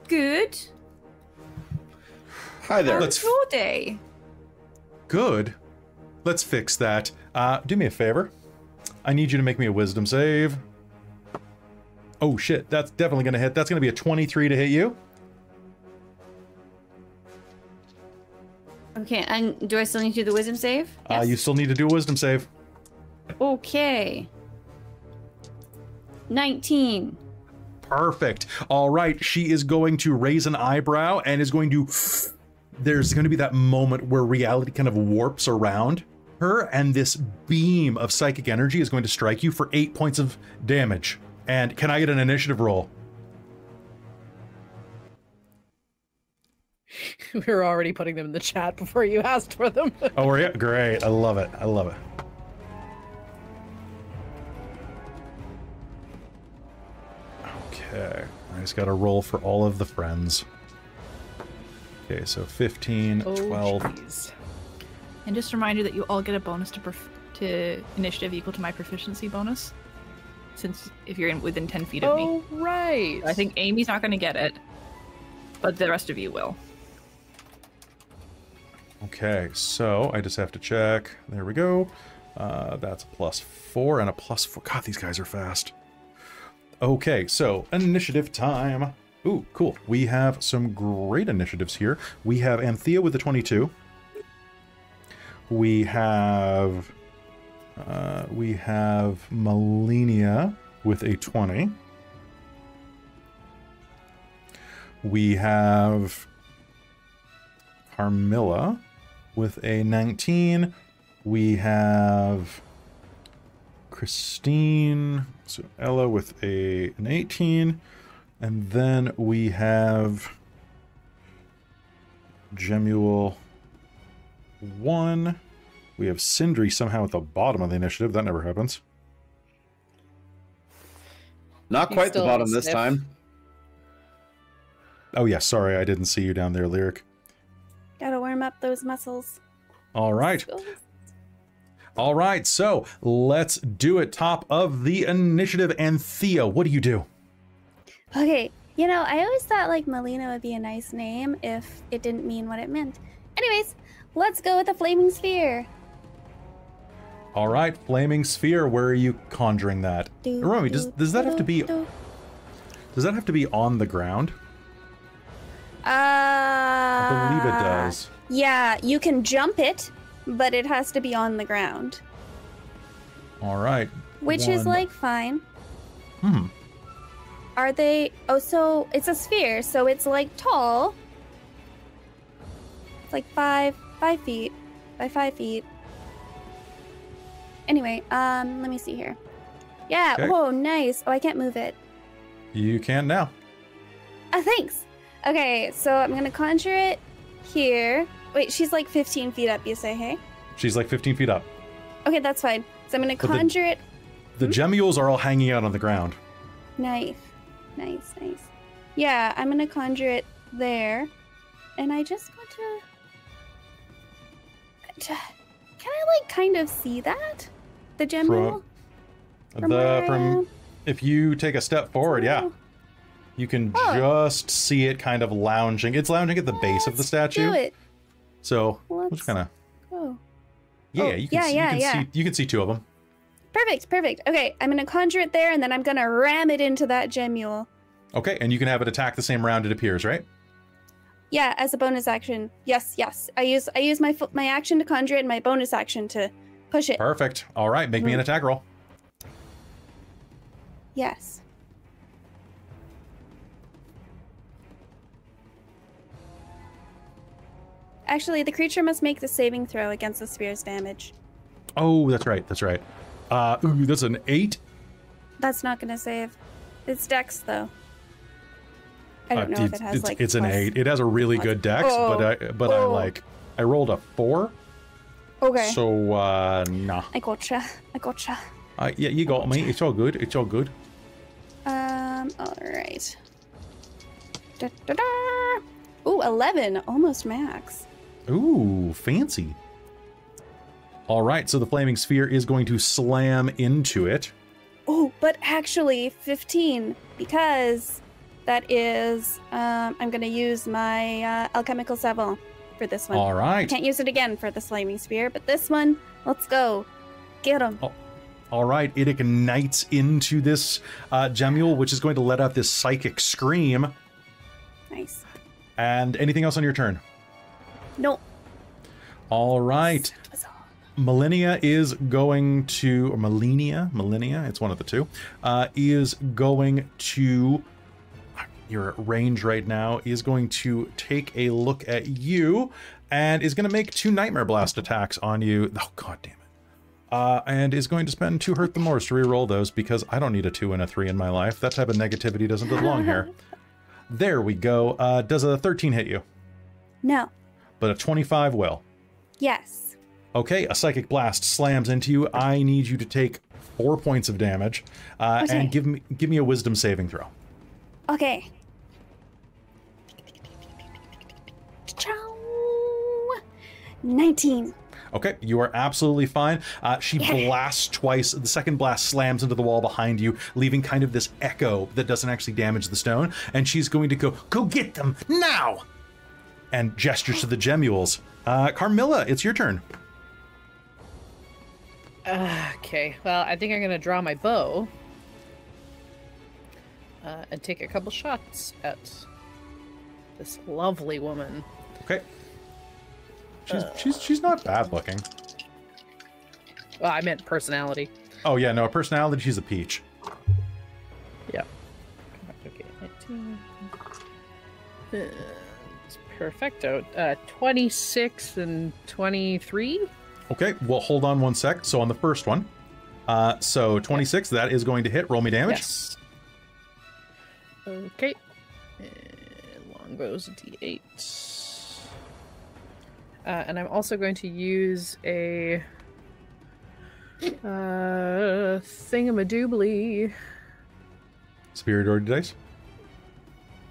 Good. Hi there. How was your day? Good. Let's fix that. Do me a favor. I need you to make me a wisdom save. Oh shit, that's definitely gonna hit. That's gonna be a 23 to hit you. Okay, and do I still need to do the wisdom save? Yes. You still need to do a wisdom save. Okay. 19. Perfect. All right, she is going to raise an eyebrow and is going to... There's going to be that moment where reality kind of warps around her, and this beam of psychic energy is going to strike you for 8 points of damage. And can I get an initiative roll? We were already putting them in the chat before you asked for them. Oh, are you? Great. I love it. I love it. Okay. I just got to roll for all of the friends. Okay, so 15, 12. Geez. And just a reminder that you all get a bonus to initiative equal to my proficiency bonus. Since if you're within 10 feet of me. Oh, right. I think Amy's not going to get it, but the rest of you will. Okay, so I just have to check. There we go. That's a +4 and a +4. God, these guys are fast. Okay, so initiative time. Ooh, cool. We have some great initiatives here. We have Anthea with the 22. We have Melania with a 20. We have Carmilla with a 19. We have Christine, so Ella with an 18. And then we have Jemuel 1. We have Sindri somehow at the bottom of the initiative. That never happens. Not He's quite the still bottom on this sniff. time. Oh yeah, sorry, I didn't see you down there, Lyric. Gotta warm up those muscles. All right. All right, so let's do it. Top of the initiative. Anthea, what do you do? Okay, you know, I always thought like Melina would be a nice name if it didn't mean what it meant. Anyways, let's go with the flaming sphere. All right, flaming sphere. Where are you conjuring that? Remind me, does that have to be? Does that have to be on the ground? I believe it does. Yeah, you can jump it, but it has to be on the ground. All right. Which is like fine. Hmm. Are they? Oh, so it's a sphere, so it's like tall. It's like 5 feet by 5 feet. Anyway, let me see here. Yeah. Okay. Whoa, nice. Oh, I can't move it. You can now. Thanks. Okay, so I'm gonna conjure it here. Wait, she's like 15 feet up, you say, hey? She's like 15 feet up. Okay, that's fine. So I'm gonna But conjure it. The gemmules are all hanging out on the ground. Nice. Yeah, I'm gonna conjure it there. And I just want to... Can I, like, kind of see that? The gemmule? From if you take a step forward, yeah. You can just see it kind of lounging. It's lounging at the base of the statue. Do it. So we'll just kind of... Go. Yeah, you can you can see two of them. Perfect. Okay, I'm gonna conjure it there, and then I'm gonna ram it into that gemmule. Okay, and you can have it attack the same round it appears, right? Yeah, as a bonus action. Yes. I use my action to conjure it and my bonus action to push it. Perfect. All right, make me an attack roll. Yes. Actually, the creature must make the saving throw against the spear's damage. Oh, that's right. Ooh, that's an 8. That's not gonna save. It's dex though. I don't know if it has like. It's an 8. It has a really good dex, I rolled a 4. Okay. So nah. I gotcha. Yeah, you got me. It's all good. All right. Da-da-da. Ooh, 11, almost max. Ooh, fancy. All right, so the flaming sphere is going to slam into it. Oh, but actually 15, because that is, I'm going to use my alchemical savant for this one. All right. Can't use it again for the flaming spear, but this one, let's go. Get him. Oh, all right, it ignites into this gemule, which is going to let out this psychic scream. Nice. And anything else on your turn? Nope. All right. Millennia is going to, or Millennia, it's one of the two, is going to, you're at range right now, is going to take a look at you and is going to make 2 Nightmare Blast attacks on you. Oh, god damn it. And is going to spend 2 Hurt the Mores to reroll those because I don't need a 2 and a 3 in my life. That type of negativity doesn't belong here. There we go. Does a 13 hit you? No. But a 25 will. Yes. Okay, a Psychic Blast slams into you. I need you to take 4 points of damage, Okay. and give me a Wisdom saving throw. Okay. Ciao. 19. Okay, you are absolutely fine. She blasts twice. The second blast slams into the wall behind you, leaving kind of this echo that doesn't actually damage the stone. And she's going to go get them now, and gestures to the gemules. Carmilla, it's your turn. Okay, well, I think I'm gonna draw my bow and take a couple shots at this lovely woman. Okay. She's not bad looking. Well, I meant personality. Oh yeah, no, personality. She's a peach. Yeah. Okay. 19. It's perfecto. 26 and 23. Okay, well, hold on one sec. So on the first one, so 26, that is going to hit. Roll me damage. Yes. Okay. And longbow's a d8. And I'm also going to use a thingamadoobly. Superiority dice?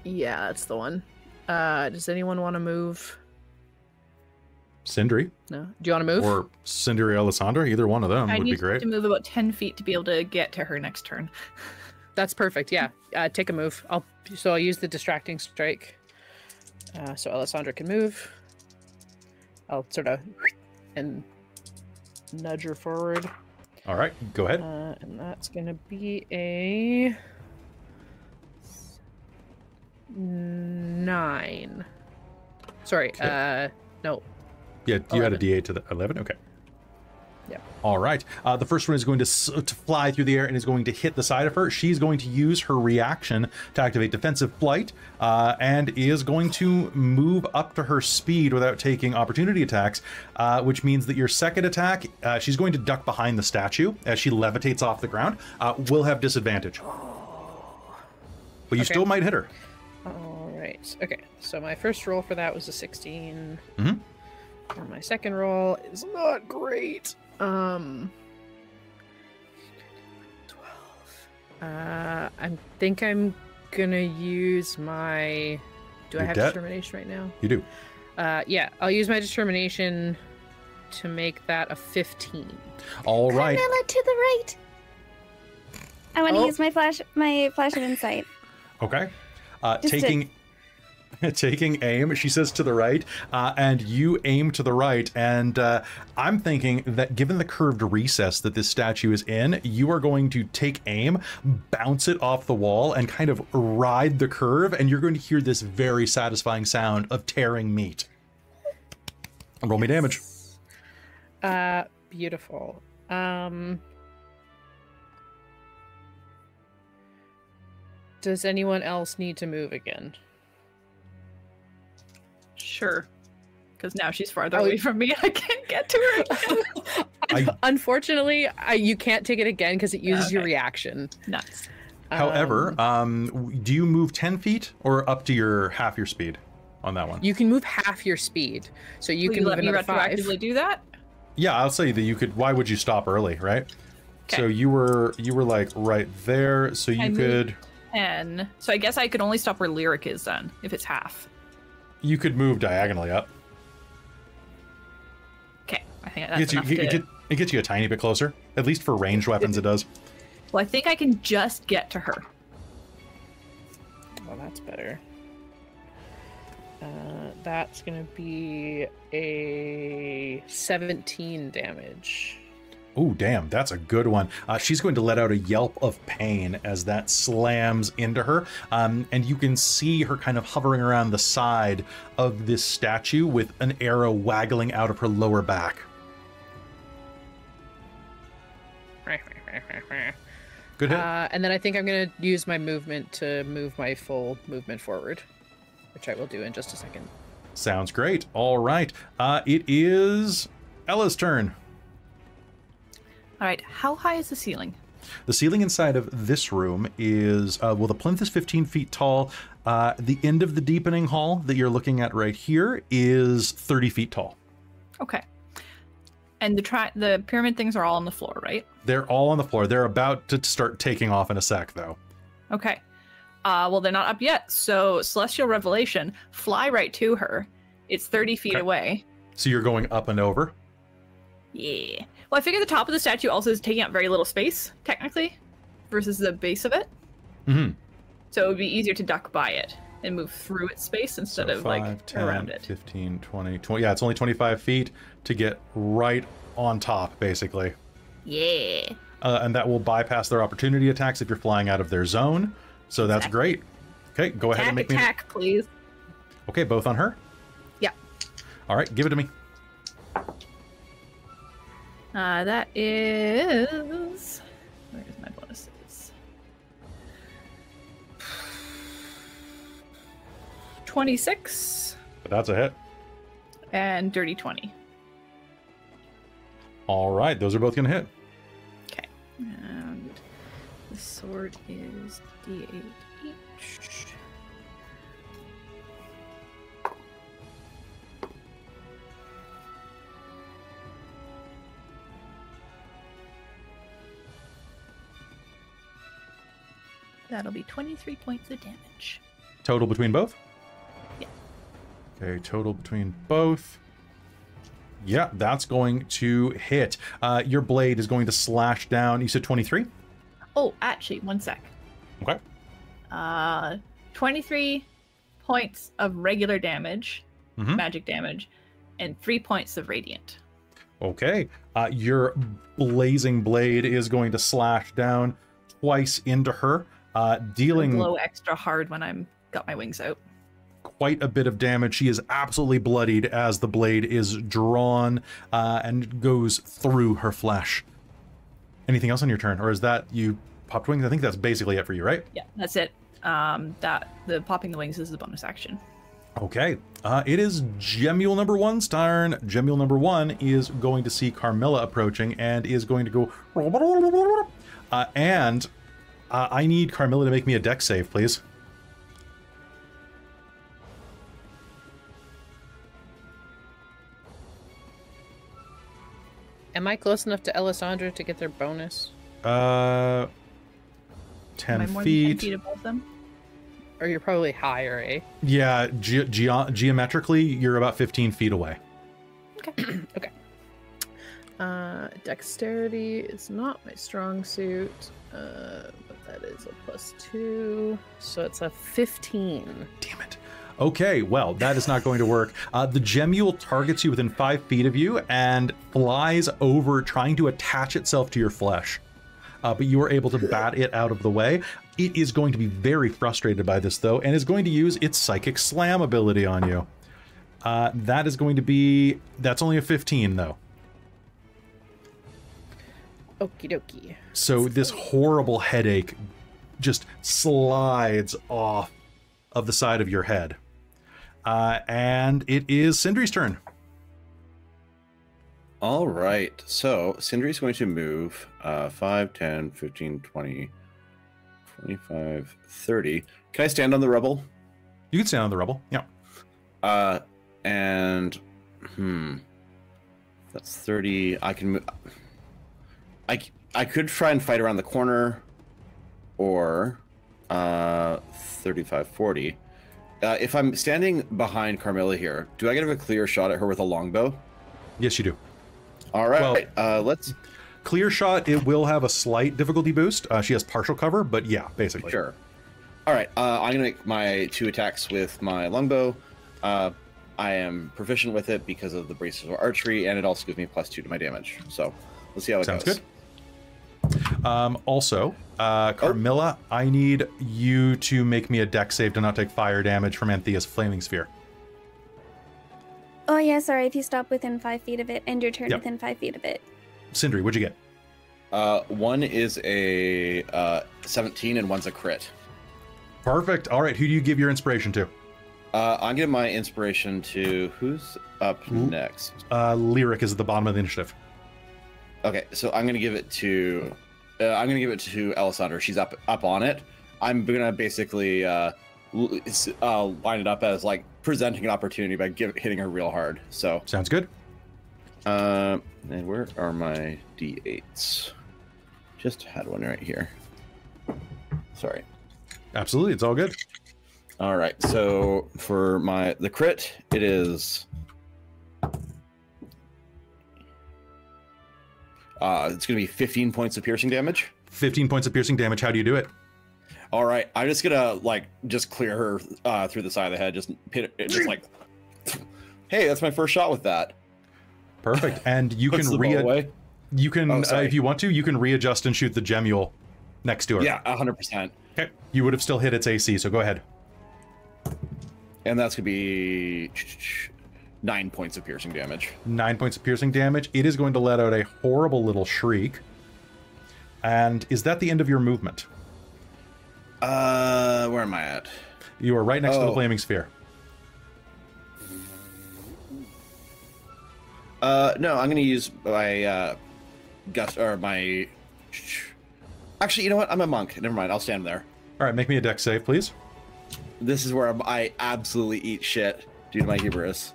Yeah, that's the one. Does anyone want to move? Sindri? No. Do you want to move? Or Sindri Alessandra? Either one of them I would be need great. to move about 10 feet to be able to get to her next turn. That's perfect. Yeah. Take a move. I'll use the distracting strike. So Alessandra can move. I'll sort of and nudge her forward. All right, go ahead. And that's gonna be a 9. Sorry. Okay. No. Yeah, you 11. had a D8 to the 11. Okay. Yeah. All right. The first one is going to fly through the air and is going to hit the side of her. She's going to use her reaction to activate defensive flight and is going to move up to her speed without taking opportunity attacks, which means that your second attack, she's going to duck behind the statue as she levitates off the ground, will have disadvantage. But you still might hit her. All right. Okay. So my first roll for that was a 16. Mm-hmm. And my second roll is not great. 12. I think I'm gonna use my. Do I have determination right now? You do. Yeah, I'll use my determination to make that a 15. All right. Carmilla, to the right. I want to use my flash of insight. Okay. Taking aim, she says to the right, and you aim to the right, and I'm thinking that given the curved recess that this statue is in, you are going to take aim, bounce it off the wall, and kind of ride the curve, and you're going to hear this very satisfying sound of tearing meat. Roll me damage. Beautiful. Does anyone else need to move again? Sure. Because now she's farther away from me. I can't get to her again. Unfortunately, you can't take it again because it uses your reaction. Nuts. However, do you move 10 feet or up to half your speed on that one? You can move half your speed. So you can move another 5. Retroactively do that? Yeah, I'll say that you could. Why would you stop early, right? Okay. So you were like right there, so you could. 10. So I guess I could only stop where Lyric is then, if it's half. You could move diagonally up. Okay, I think that's enough to... It gets you a tiny bit closer. At least for ranged weapons, it does. Well, I think I can just get to her. Well, that's better. That's gonna be a 17 damage. Oh, damn, that's a good one. She's going to let out a yelp of pain as that slams into her. And you can see her kind of hovering around the side of this statue with an arrow waggling out of her lower back. Good hit. And then I think I'm going to use my movement to move my full movement forward, which I will do in just a second. Sounds great. All right. It is Ella's turn. All right, how high is the ceiling? The ceiling inside of this room is, well, the plinth is 15 feet tall. The end of the deepening hall that you're looking at right here is 30 feet tall. Okay. And the pyramid things are all on the floor, right? They're all on the floor. They're about to start taking off in a sec, though. Okay. Well, they're not up yet. So Celestial Revelation, fly right to her. It's 30 feet away. So you're going up and over? Yeah. Well, I figure the top of the statue also is taking up very little space, technically, versus the base of it. Mm-hmm. So it would be easier to duck by it and move through its space instead of 5, 10, around it. 15, 20. Yeah, it's only 25 feet to get right on top, basically. Yeah. And that will bypass their opportunity attacks if you're flying out of their zone. So that's great. Okay, go ahead and make attack, please. Okay, both on her? Yeah. All right, give it to me. That is... Where is my bonuses? 26. But that's a hit. And dirty 20. All right, those are both going to hit. Okay. And the sword is D8 each. That'll be 23 points of damage. Total between both? Yeah. Okay, total between both. Yeah, that's going to hit. Your blade is going to slash down. You said 23? Oh, actually, one sec. Okay. 23 points of regular damage, magic damage, and 3 points of radiant. Okay. Your blazing blade is going to slash down twice into her, dealing... Blow extra hard when I'm got my wings out. Quite a bit of damage. She is absolutely bloodied as the blade is drawn and goes through her flesh. Anything else on your turn? Or is that you popped wings? I think that's basically it for you, right? Yeah, that's it. The popping the wings is the bonus action. Okay. It is Gemule number 1's turn. Gemule number 1 is going to see Carmilla approaching and is going to go... I need Carmilla to make me a dex save, please. Am I close enough to Ellasandra to get their bonus? 10 Am I more than 10 feet. feet above them? Or you're probably higher, eh? Yeah, geometrically, you're about 15 feet away. Okay. Okay. Dexterity is not my strong suit, but that is a +2, so it's a 15. Damn it. Okay, well, that is not going to work. The Gemule targets you within 5 feet of you and flies over, trying to attach itself to your flesh. But you are able to bat it out of the way. It is going to be very frustrated by this, though, and is going to use its Psychic Slam ability on you. That is going to be... That's only a 15, though. Okie dokie. So this horrible headache just slides off of the side of your head. And it is Sindri's turn. All right. So Sindri's going to move 5, 10, 15, 20, 25, 30. Can I stand on the rubble? You can stand on the rubble. Yeah. And that's 30. I can move. I could try and fight around the corner, or 35, 40. If I'm standing behind Carmilla here, do I get a clear shot at her with a longbow? Yes, you do. All right. Well, let's... Clear shot, it will have a slight difficulty boost. She has partial cover, but yeah, basically. Sure. All right. I'm going to make my 2 attacks with my longbow. I am proficient with it because of the braces of archery, and it also gives me +2 to my damage. So let's see how it Sounds goes. Good. Also, Carmilla, I need you to make me a dex save to not take fire damage from Anthea's flaming sphere. Oh yeah, sorry. If you stop within 5 feet of it, end your turn within 5 feet of it. Sindri, what'd you get? One is a 17 and one's a crit. Perfect. All right, who do you give your inspiration to? I'm giving my inspiration to... Who's up next? Lyric is at the bottom of the initiative. Okay, so I'm gonna give it to Ellasandra. She's up on it. I'm gonna basically line it up as like presenting an opportunity by hitting her real hard. So sounds good. And where are my d8s? Just had one right here. Sorry. Absolutely, it's all good. All right, so for the crit, it is... it's going to be 15 points of piercing damage. 15 points of piercing damage. How do you do it? All right, I'm just going to just clear her through the side of the head. Just hit it, just like, hey, that's my first shot with that. Perfect. And you can if you want to, you can readjust and shoot the gemule next to her. Yeah, 100%. Okay. You would have still hit its AC, so go ahead. And that's going to be 9 points of piercing damage. 9 points of piercing damage. It is going to let out a horrible little shriek. And is that the end of your movement? Where am I at? You are right next to the flaming sphere. No, I'm going to use my Actually, you know what? I'm a monk. Never mind. I'll stand there. All right, make me a dex save, please. This is where I absolutely eat shit due to my hubris.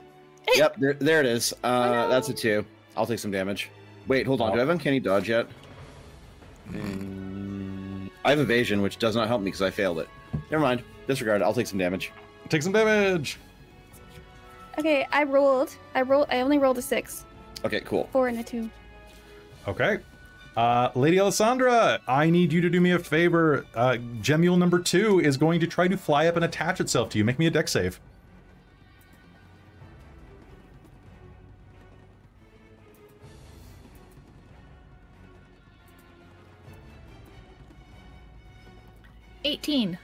Yep, there it is. That's a 2. I'll take some damage. Wait, hold on. Do I have uncanny dodge yet? I have evasion, which does not help me because I failed it. Never mind. Disregard. I'll take some damage. Take some damage. Okay, I only rolled a 6. Okay, cool. 4 and a 2. Okay. Lady Alessandra, I need you to do me a favor. Gemule number 2 is going to try to fly up and attach itself to you. Make me a dex save. $18.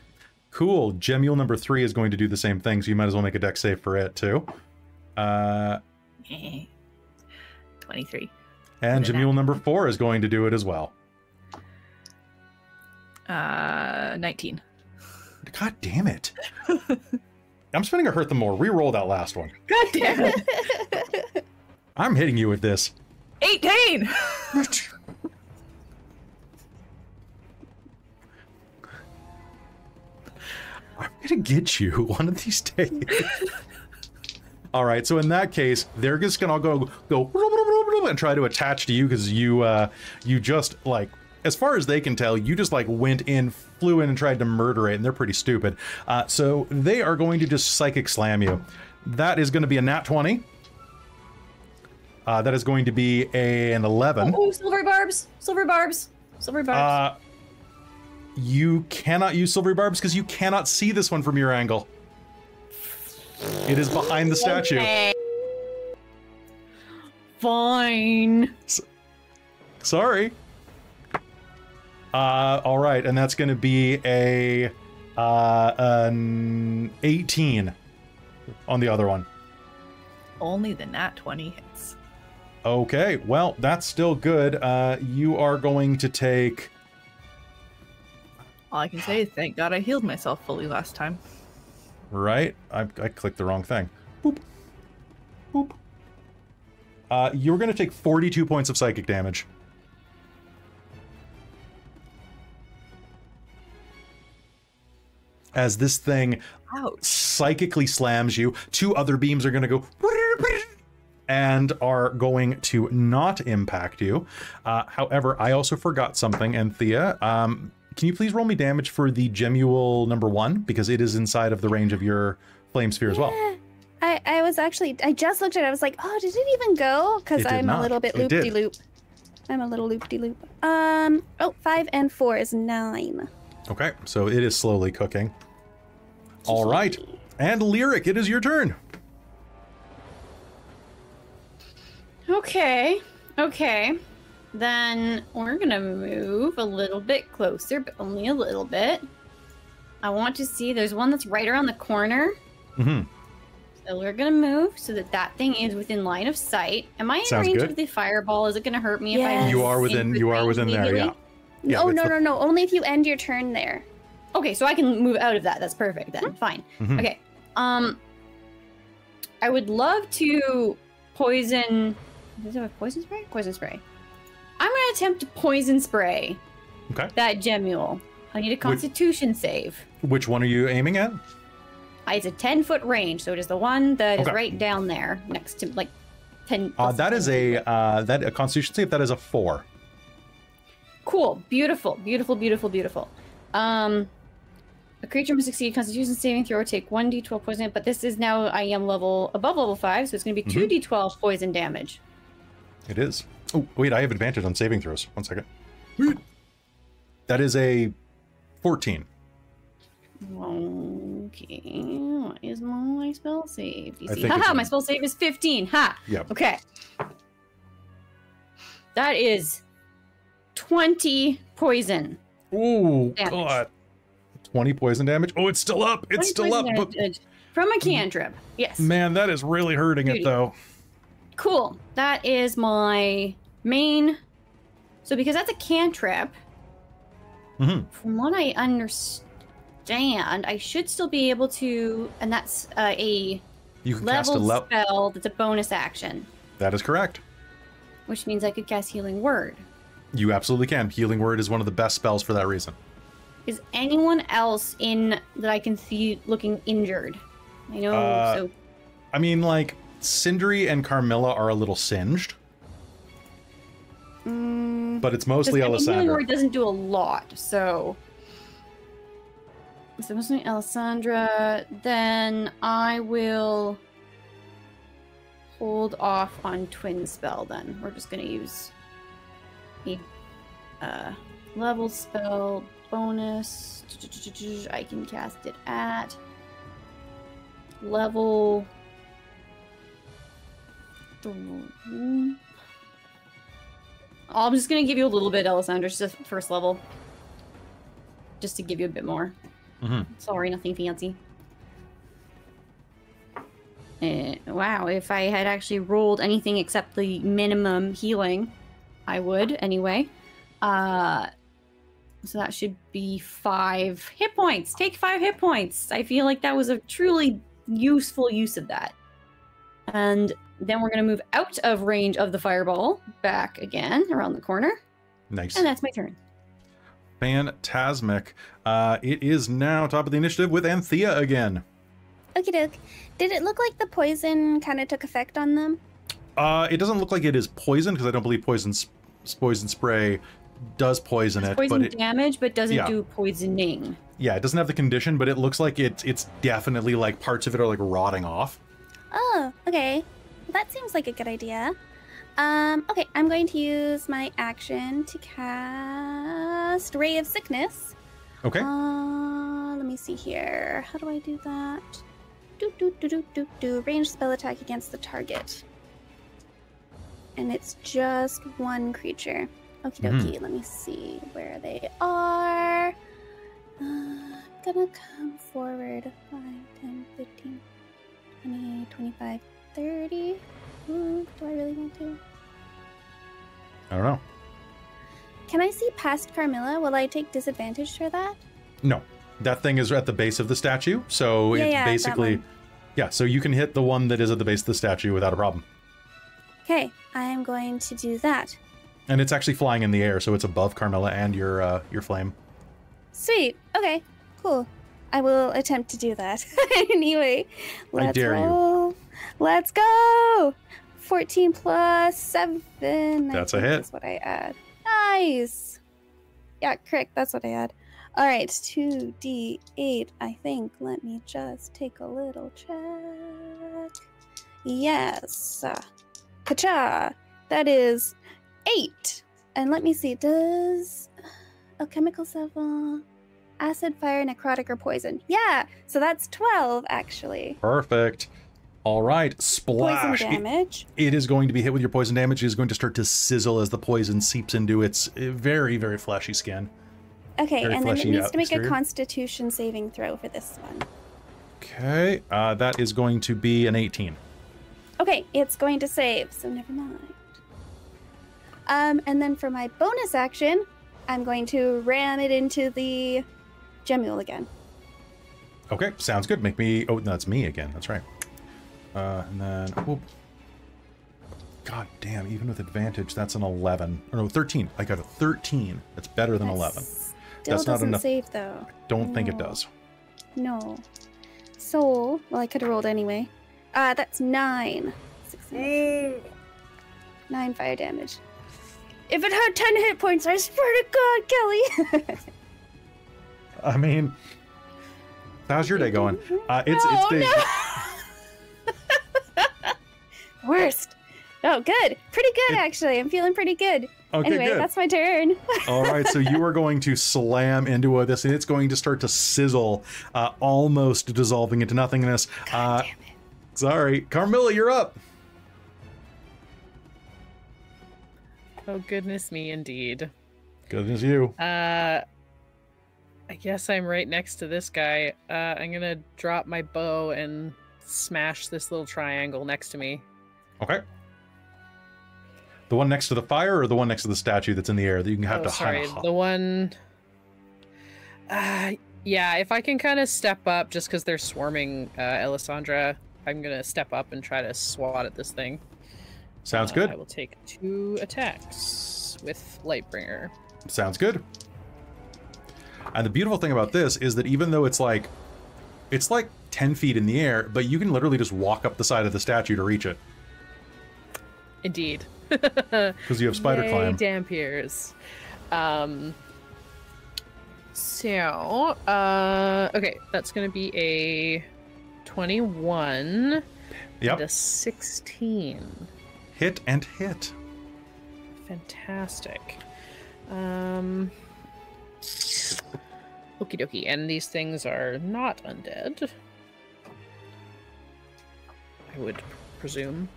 Cool. Gemule number 3 is going to do the same thing, so you might as well make a dex save for it, too. 23. And Gemule number 4 is going to do it as well. 19. God damn it. I'm spending a hurt them more. Reroll that last one. God damn it. I'm hitting you with this. 18. I'm gonna get you one of these days. All right, so in that case, they're just gonna go and try to attach to you because you just like, as far as they can tell, you just like went in, flew in, and tried to murder it, and they're pretty stupid. So they are going to just psychic slam you. That is going to be a nat 20. That is going to be an 11. Oh, silver barbs! Silver barbs! Silver barbs. You cannot use silver barbs because you cannot see this one from your angle. It is behind the statue. Okay. Fine. Sorry. All right, and that's going to be an 18 on the other one. Only the nat 20 hits. Okay, well, that's still good. You are going to take... All I can say is thank God I healed myself fully last time. Right? I clicked the wrong thing. Boop. Boop. You're going to take 42 points of psychic damage. As this thing psychically slams you, 2 other beams are going to go and are going to not impact you. However, I also forgot something, Anthea. can you please roll me damage for the gemule number 1? Because it is inside of the range of your flame sphere as well. I was actually, I just looked at it. I was like, oh, did it even go? Because I'm a little bit loop-de-loop. I'm a little loop-de-loop. 5 and 4 is 9. Okay, so it is slowly cooking. All right. And Lyric, it is your turn. Okay. Then we're gonna move a little bit closer, but only a little bit. I want to see, there's one that's right around the corner. Mm-hmm. So we're gonna move so that that thing is within line of sight. Am I in Sounds range good. of the fireball? Is it gonna hurt me if Yes. I You are within there, yeah. Oh, it's no. Only if you end your turn there. Okay, so I can move out of that. That's perfect then. Fine. Mhm. Okay. I would love to poison. Is it a poison spray? Poison spray. I'm gonna attempt to poison spray Okay. that gemule. I need a Constitution save. Which one are you aiming at? It's a 10-foot range, so it is the one that is Okay. right down there next to like 10. That is a Constitution save. That is a 4. Cool. Beautiful. A creature must succeed Constitution saving throw or take 1d12 poison, but this is now I am above level 5, so it's going to be 2d12 poison damage. It is. Oh, wait, I have advantage on saving throws. 1 second. That is a 14. Okay, what is my spell save? I think Haha, it's- my spell save is 15. Ha! Yep. Okay. That is 20 poison. Ooh, Damage. God. 20 poison damage. Oh, it's still up. 20 It's still up. poison But damage from a cantrip. Yes. man, that is really hurting it, Beauty. though. Cool. That is my main. So because that's a cantrip, Mm-hmm. from what I understand, I should still be able to, and that's a You can cast a leveled spell that's a bonus action, That is correct. which means I could cast Healing Word. You absolutely can. Healing Word is one of the best spells for that reason. Is anyone else in that I can see looking injured? I know. So I mean, like, Sindri and Carmilla are a little singed, but it's mostly Healing Alessandra. Word doesn't do a lot, so. So mostly Alessandra. Then I will hold off on Twin Spell. Then we're just gonna use a level spell bonus. I can cast it at level 3. I'm just gonna give you a little bit, Alessandra, just first level, just to give you a bit more. Sorry, nothing fancy. Wow, if I had actually rolled anything except the minimum healing, I would anyway. So that should be 5 hit points. Take 5 hit points. I feel like that was a truly useful use of that. And then we're going to move out of range of the fireball, back again around the corner. Nice. And that's my turn. Phantasmic. It is now top of the initiative with Anthea again. Okie doke. Did it look like the poison kind of took effect on them? It doesn't look like it is poison, because I don't believe poison spray does poison it. Poison But damage, but doesn't yeah. do poisoning. yeah, it doesn't have the condition, but it looks like it's definitely like parts of it are like rotting off. Oh, okay. That seems like a good idea. Okay, I'm going to use my action to cast Ray of Sickness. Okay. Let me see here. How do I do that? Ranged spell attack against the target. And it's just one creature. Okie dokie, let me see where they are. I'm gonna come forward 5, 10, 15, 20, 25, 30. Do I really want to? I don't know. Can I see past Carmilla? Will I take disadvantage for that? No, that thing is at the base of the statue, so Yeah, it's yeah, that basically one. yeah. So you can hit the one that is at the base of the statue without a problem, Okay, I am going to do that. and it's actually flying in the air, so it's above Carmilla and your flame. Sweet. Okay, cool. I will attempt to do that. Anyway, let's dare you. roll. Let's go! 14 plus 7. That's a I think hit. That's what I add. Nice. Yeah, correct. That's what I had. All right, 2d8, I think. Let me just take a little check. Yes. Kacha. That is 8. And let me see. Does alchemical savant, acid, fire, necrotic, or poison? Yeah. So that's 12, actually. Perfect. All right, splash. Poison damage. It is going to be hit with your poison damage. It is going to start to sizzle as the poison seeps into its very, very fleshy skin. Okay, Very and then it fleshy needs to make exterior. a constitution saving throw for this one. Okay, that is going to be an 18. Okay, it's going to save, so never mind. And then for my bonus action, I'm going to ram it into the gemule again. Okay, sounds good. Make me... Oh, no, it's me again. That's right. And then... Whoop. God damn, even with advantage, that's an 11. Or no, 13. I got a 13. That's better than 11. Still That's not doesn't enough. save, though. Don't think it No. does. No. So, well, I could have rolled anyway. That's 9. 9 fire damage. If it had 10 hit points, I swear to God, Kelly! I mean... How's your day going? It's Oh, day... no. Worst. Oh, good. Pretty good, actually. I'm feeling pretty good. Okay, Anyway, good. that's my turn. All right, so you are going to slam into this, and it's going to start to sizzle, almost dissolving into nothingness. God damn it. Sorry. Carmilla, you're up. Oh, goodness me, indeed. Goodness you. I guess I'm right next to this guy. I'm gonna drop my bow and smash this little triangle next to me. Okay. The one next to the fire, or the one next to the statue that's in the air that you can have Oh, to sorry, hide? the one... yeah, if I can kind of step up, just because they're swarming Alessandra, I'm gonna step up and try to swat at this thing. Sounds good. I will take 2 attacks with Lightbringer. Sounds good. And the beautiful thing about this is that even though it's like 10 feet in the air, but you can literally just walk up the side of the statue to reach it. Indeed. Because you have spider Yay, climb. Dampiers. Okay, that's gonna be a 21 Yep. and a 16. Hit and hit. Fantastic. Okie dokie, and these things are not undead, I would presume.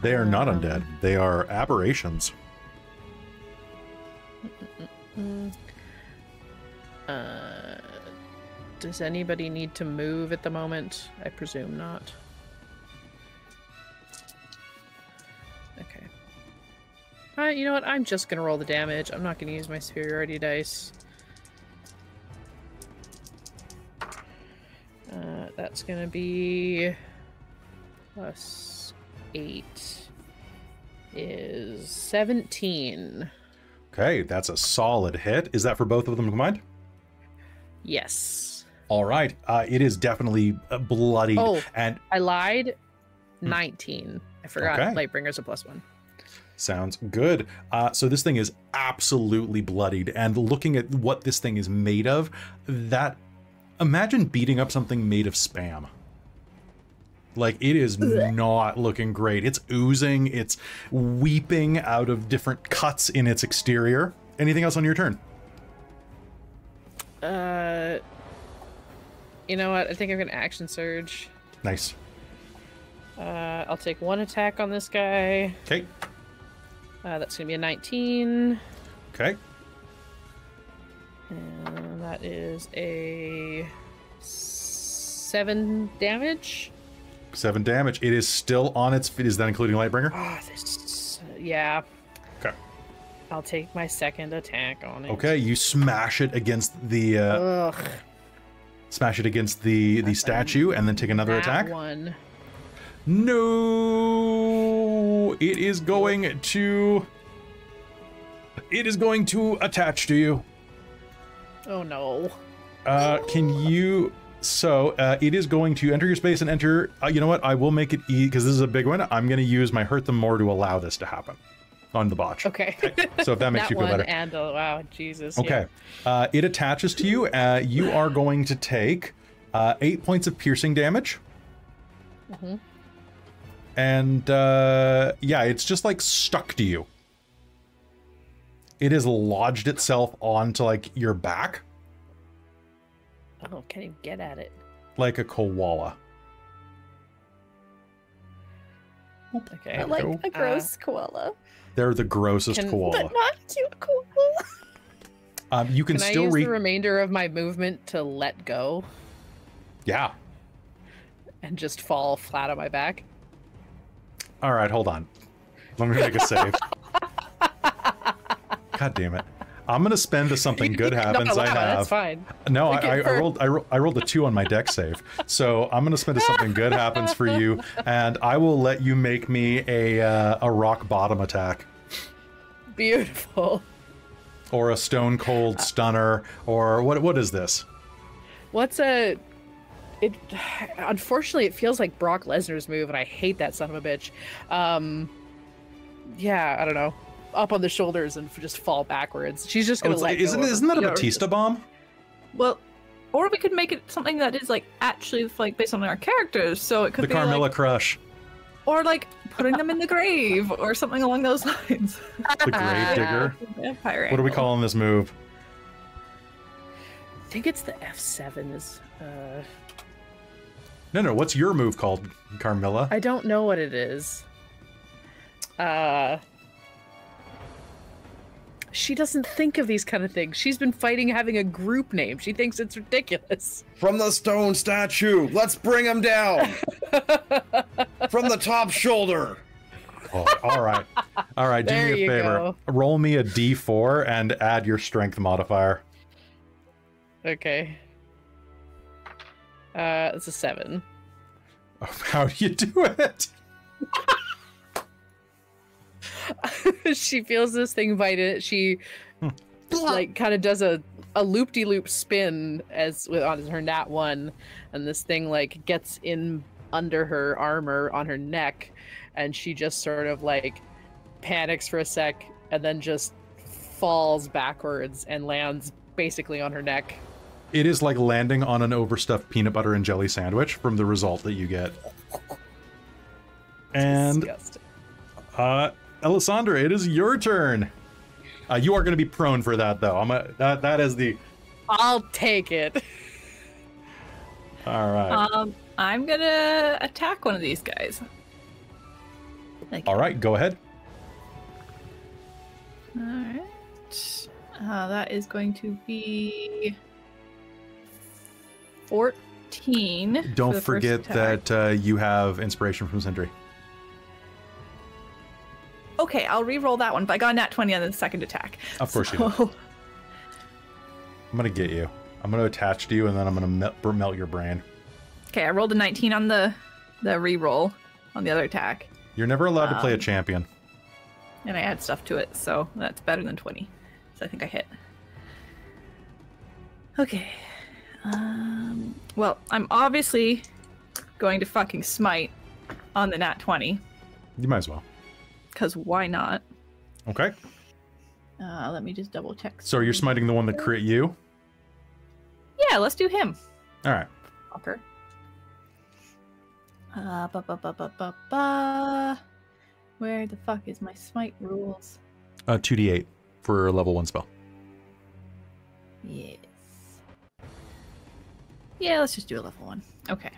They are not undead. They are aberrations. Does anybody need to move at the moment? I presume not. Okay. You know what? I'm just gonna roll the damage. I'm not gonna use my superiority dice. That's gonna be plus 8 is 17. Okay, that's a solid hit. Is that for both of them combined? Yes. All right. It is definitely bloodied. Oh, and I lied. 19. I forgot. Okay. Lightbringer's a +1. sounds good. So this thing is absolutely bloodied. And looking at what this thing is made of, imagine beating up something made of Spam. Like, it is not looking great. It's oozing. It's weeping out of different cuts in its exterior. Anything else on your turn? You know what? I think I'm gonna action surge. Nice. I'll take 1 attack on this guy. Okay. That's gonna be a 19. Okay. And that is a 7 damage. 7 damage. It is still on its feet. Is that including Lightbringer? Ah, this. Yeah. Okay. I'll take my 2nd attack on it. Okay, you smash it against the Ugh. smash it against the statue, and then take another That attack. one. No, it is going to attach to you. Oh no. Can you? So it is going to enter your space and enter. You know what? I will make it because this is a big one. I'm going to use my hurt them more to allow this to happen. on the botch. Okay. So if that makes That you feel one better. and wow, Jesus. Okay. It attaches to you. You are going to take 8 points of piercing damage. Mm-hmm. And yeah, it's just like stuck to you. It has lodged itself onto like your back Oh, can't even get at it. like a koala. Okay. But like go. a gross koala. They're the grossest Can- koala. But not a cute koala. You can Can I still use reach. the remainder of my movement to let go Yeah. and just fall flat on my back? All right, hold on. Let me make a save. God damn it! I'm gonna spend to something good happens. No, I have. That's fine. No, Okay, I rolled a 2 on my deck save, so I'm gonna spend to something good happens for you, and I will let you make me a rock bottom attack, Beautiful. or a stone cold stunner, or what is this? What's a... It unfortunately, it feels like Brock Lesnar's move, and I hate that son of a bitch. Yeah, I don't know. Up on the shoulders and just fall backwards. She's just gonna let go. Isn't that a Yeah. Batista bomb? Well, or we could make it something that is like actually like based on our characters. So it could The be Carmilla like, Crush, or like putting them in the grave or something along those lines. the Grave Digger. Vampire What are we angle. calling this move? I think it's the F7 is... No, what's your move called, Carmilla? I don't know what it is. She doesn't think of these kind of things. She's been fighting having a group name. She thinks it's ridiculous. From the stone statue, let's bring him down. From the top shoulder. Oh, all right. All right, do There me a you favor. go. Roll me a d4 and add your strength modifier. Okay. It's a 7. How do you do it? She feels this thing bite it. She like kind of does a loop-de-loop spin on her nat 1, and this thing like gets in under her armor on her neck, and she just sort of like panics for a sec and then just falls backwards and lands basically on her neck. It is like landing on an overstuffed peanut butter and jelly sandwich from the result that you get. And Disgusting. Alessandra, it is your turn. You are going to be prone for that, though. That is the. I'll take it. All right. I'm gonna attack one of these guys. All right, go ahead. All right. That is going to be 14. for Don't the first forget attack. that you have inspiration from Sindri. Okay, I'll re-roll that one, but I got a nat 20 on the second attack. Of course you do. So- I'm going to get you. I'm going to attach to you, and then I'm going to melt your brain. Okay, I rolled a 19 on the re-roll on the other attack, You're never allowed to play a champion. and I add stuff to it, so that's better than 20. So I think I hit. Okay. Well, I'm obviously going to fucking smite on the nat 20, You might as well. because why not? Okay. Let me just double check. So you're smiting the one that crit you? Yeah, let's do him. All right. Fucker. Where the fuck is my smite rules? 2d8 for a level 1 spell. Yes. Yeah, let's just do a level 1. Okay.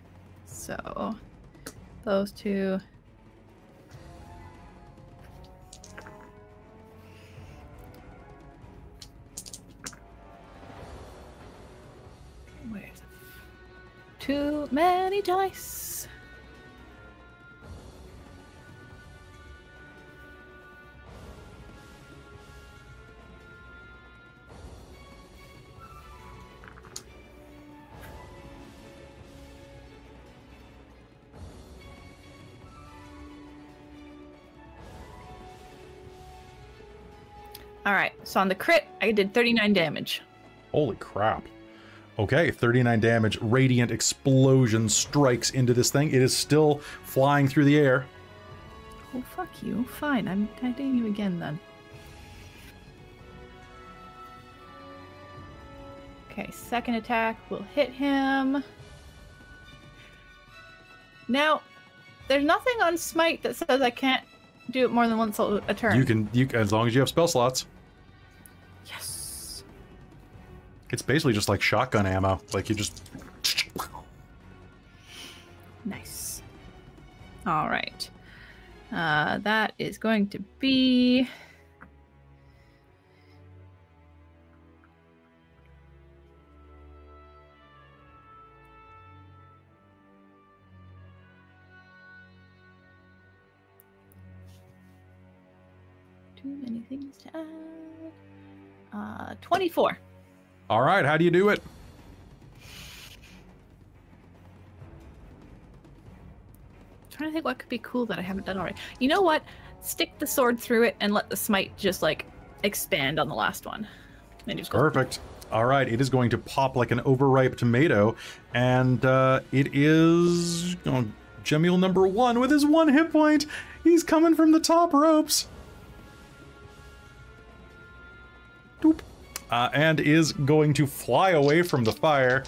So, those two. Where's it? Too many dice. All right, so on the crit, I did 39 damage. Holy crap. Okay, 39 damage. Radiant explosion strikes into this thing. It is still flying through the air. Oh, fuck you. Fine, I'm hitting you again then. Okay, second attack will hit him. Now, there's nothing on Smite that says I can't do it more than once a turn. You can, as long as you have spell slots. Yes. It's basically just like shotgun ammo. Like you just. Nice. All right. That is going to be. Too many things to add. 24. All right, how do you do it? Trying to think what could be cool that I haven't done already. You know what? Stick the sword through it and let the smite just like expand on the last one. And just go. Perfect. All right, it is going to pop like an overripe tomato, and it is Jemiel number 1 with his 1 hit point. He's coming from the top ropes. Doop. And is going to fly away from the fire,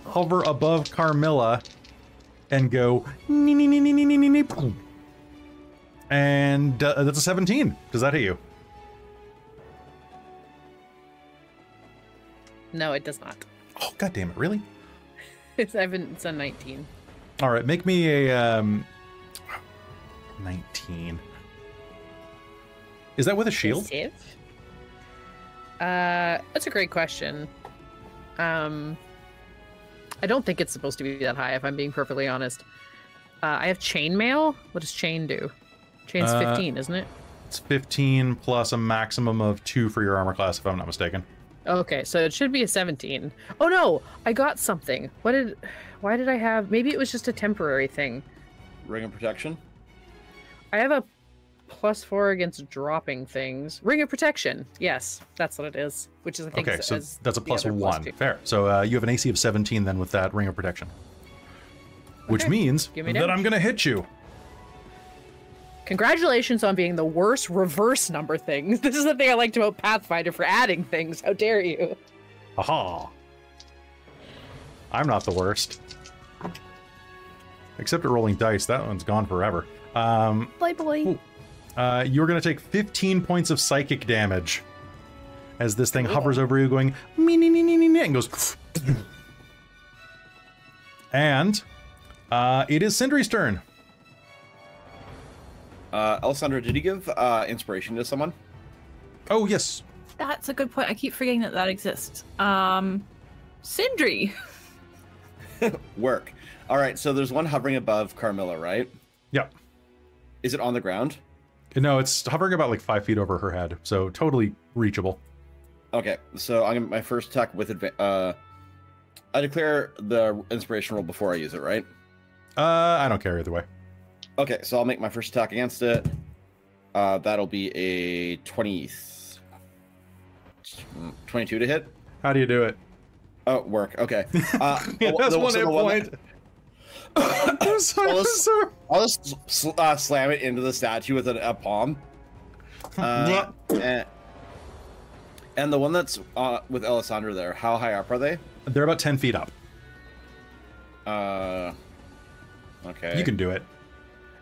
hover above Carmilla, and go. And that's a 17. Does that hit you? No, it does not. Oh, god damn it! Really? It's a 19. All right, make me a 19. Is that with a shield? Save? That's a great question. I don't think it's supposed to be that high, if I'm being perfectly honest. I have chainmail. What does chain do? Chain's 15, isn't it? It's 15 plus a maximum of 2 for your armor class, if I'm not mistaken. Okay, so it should be a 17. Oh no, I got something. Why did I have? Maybe it was just a temporary thing. Ring of protection. I have a +4 against dropping things. Ring of protection. Yes, that's what it is. Which is I think. Okay, so that's a +1. Fair. So you have an AC of 17 then with that ring of protection, which means that I'm gonna hit you. Congratulations on being the worst reverse number thing. This is the thing I liked about Pathfinder for adding things. How dare you? Aha. I'm not the worst. Except at rolling dice, that one's gone forever. Boy. You're going to take 15 points of psychic damage as this thing hovers over you going and goes. And it is Sindri's turn. Alessandra, did you give inspiration to someone? Oh, yes. That's a good point. I keep forgetting that exists. Sindri. Work. All right, so there's one hovering above Carmilla, right? Yep. Is it on the ground? No, it's hovering about like 5 feet over her head, so totally reachable. Okay, so I'm gonna my first attack with I declare the inspiration roll before I use it, right? I don't care either way. Okay, so I'll make my first attack against it. That'll be a 22 to hit. How do you do it? Oh, work. Okay. That's 1 hit point. I'll just slam it into the statue with a palm. And the one that's with Alessandra there, how high up are they? They're about 10 feet up. Okay. You can do it.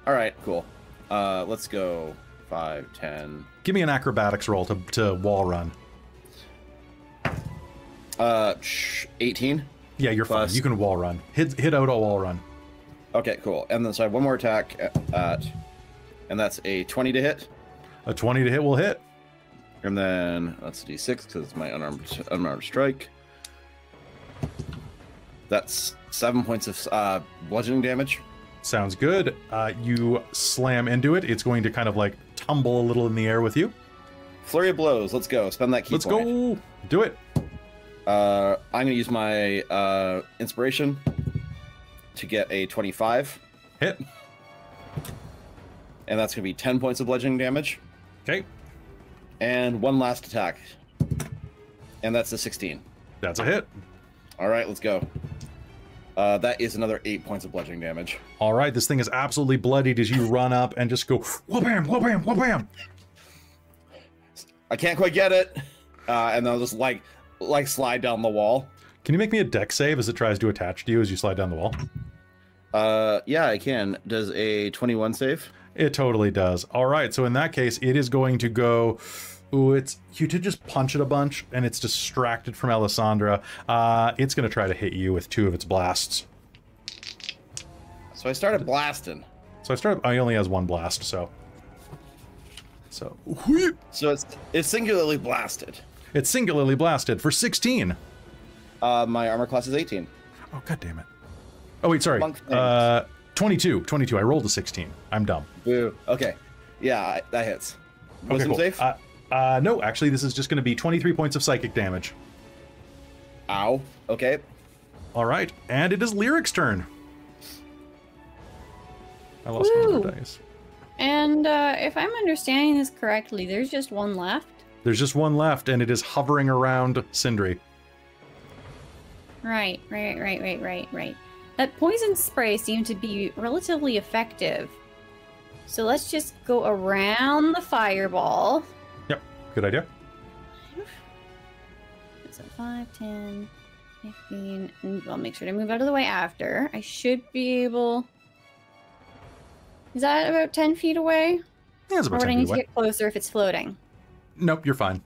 All right, cool. Let's go 5, 10. Give me an acrobatics roll to wall run. 18. Yeah, you're fine. You can wall run. Hit out a wall run. Okay, cool. And then so I have one more attack and that's a 20 to hit. A 20 to hit will hit. And then that's a d6 because it's my unarmed strike. That's 7 points of bludgeoning damage. Sounds good. You slam into it. It's going to kind of like tumble a little in the air with you. Flurry of blows. Let's go. Spend that key point. Let's go. Do it. I'm going to use my inspiration to get a 25. Hit. And that's going to be 10 points of bludgeoning damage. Okay. And one last attack. And that's a 16. That's a hit. All right, let's go. That is another 8 points of bludgeoning damage. All right, this thing is absolutely bloodied as you run up and just go wha-bam, wha-bam, wha-bam. I can't quite get it, and I'll just like slide down the wall. Can you make me a dex save as it tries to attach to you as you slide down the wall? Yeah, I can. Does a 21 save? It totally does. All right, so in that case, it is going to go... Ooh, you did just punch it a bunch, and it's distracted from Alessandra. It's going to try to hit you with 2 of its blasts. So I started blasting. I only has 1 blast, so... So it's singularly blasted. It's singularly blasted for 16. My armor class is 18. Oh, god damn it. Oh, wait, sorry. 22. I rolled a 16. I'm dumb. Boo. Okay. Yeah, that hits. Okay, cool. Safe? No, actually, this is just going to be 23 points of psychic damage. Ow. Okay. All right, and it is Lyric's turn. I lost one of the dice. And if I'm understanding this correctly, there's just one left? There's just one left, and it is hovering around Sindri. Right. That poison spray seemed to be relatively effective. So let's just go around the fireball. Yep, good idea. So 5, 10, 15, and I'll make sure to move out of the way after. I should be able... Is that about 10 feet away? Yeah, it's about 10 feet away. Or would I need to get closer if it's floating? Nope, you're fine.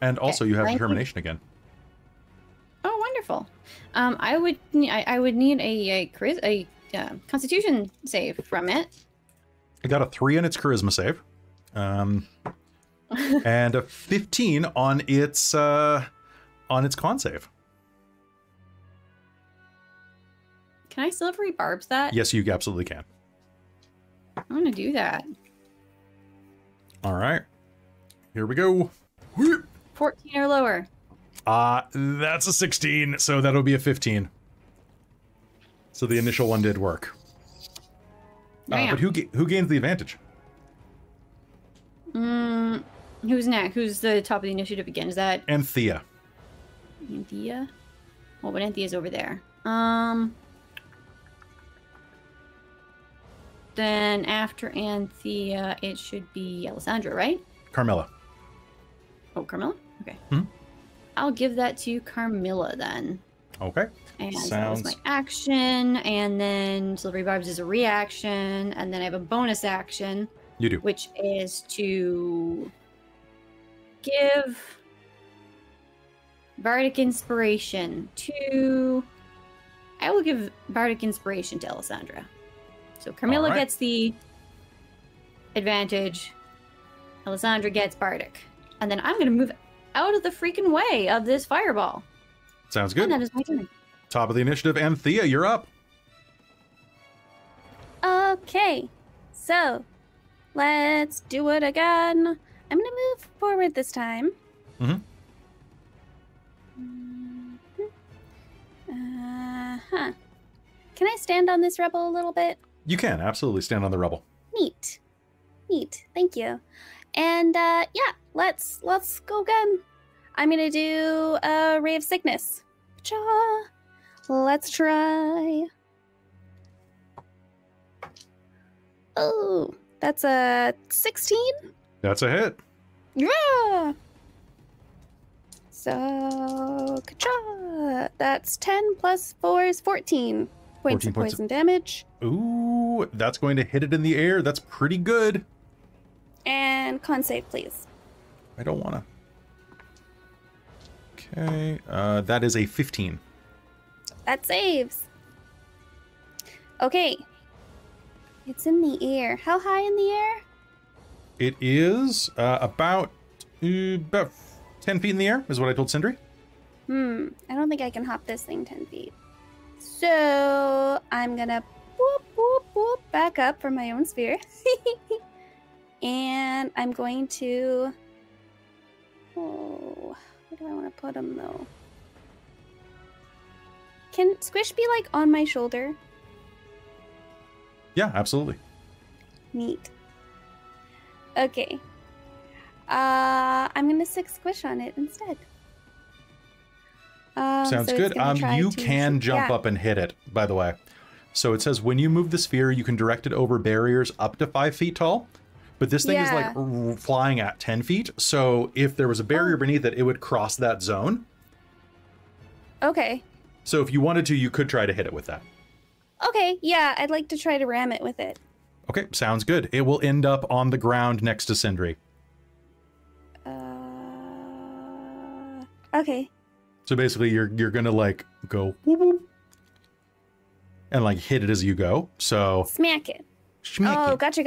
And also, you have determination again. Oh, wonderful. I would need a Constitution save from it. I got a 3 on its charisma save, and a 15 on its con save. Can I silvery barbs that? Yes, you absolutely can. I'm gonna do that. All right, here we go. 14 or lower. That's a 16, so that'll be a 15. So the initial one did work. But who gains the advantage? Who's next? Who's the top of the initiative again? Is that Anthea? Anthea? Oh, but Anthea's over there. Then after Anthea, it should be Alizandra, right? Carmilla. Oh, Carmilla? Okay. Hmm? I'll give that to Carmilla then. Okay. And that was my action, and then Silvery Barbs is a reaction, and then I have a bonus action. You do. Which is to give Bardic Inspiration to... I will give Bardic Inspiration to Alessandra. So Carmilla gets the advantage, Alessandra gets Bardic. And then I'm going to move out of the freaking way of this fireball. Sounds good. And that is my turn. Top of the initiative, Anthea, you're up. Okay, so let's do it again. I'm gonna move forward this time. Mm-hmm. Can I stand on this rebel a little bit? You can absolutely stand on the rubble. Neat. Thank you. And yeah, let's go again. I'm gonna do a Ray of Sickness. Cha. Let's try. Oh, that's a 16. That's a hit. Yeah. So, ka-cha. That's 10 plus 4 is 14 points of poison damage. Ooh, that's going to hit it in the air. That's pretty good. And con save, please. I don't want to. Okay, that is a 15. That saves. Okay. It's in the air. How high in the air? It is about 10 feet in the air, is what I told Sindri. I don't think I can hop this thing 10 feet. So I'm gonna whoop, whoop, whoop back up from my own sphere. And I'm going to... Oh, where do I want to put him, though? Can Squish be, like, on my shoulder? Yeah, absolutely. Neat. Okay. I'm gonna stick Squish on it instead. Sounds so good. it's gonna try You to can shoot- jump yeah. up and hit it, by the way. So it says when you move the sphere, you can direct it over barriers up to 5 feet tall. But this thing is like flying at 10 feet. So if there was a barrier beneath it, it would cross that zone. Okay. So if you wanted to, you could try to hit it with that. Okay, yeah, I'd like to try to ram it with it. Okay, sounds good. It will end up on the ground next to Sindri. Okay. So basically, you're gonna like go whoop, whoop, and like hit it as you go. So Smack it. schmack Oh, it. gotcha.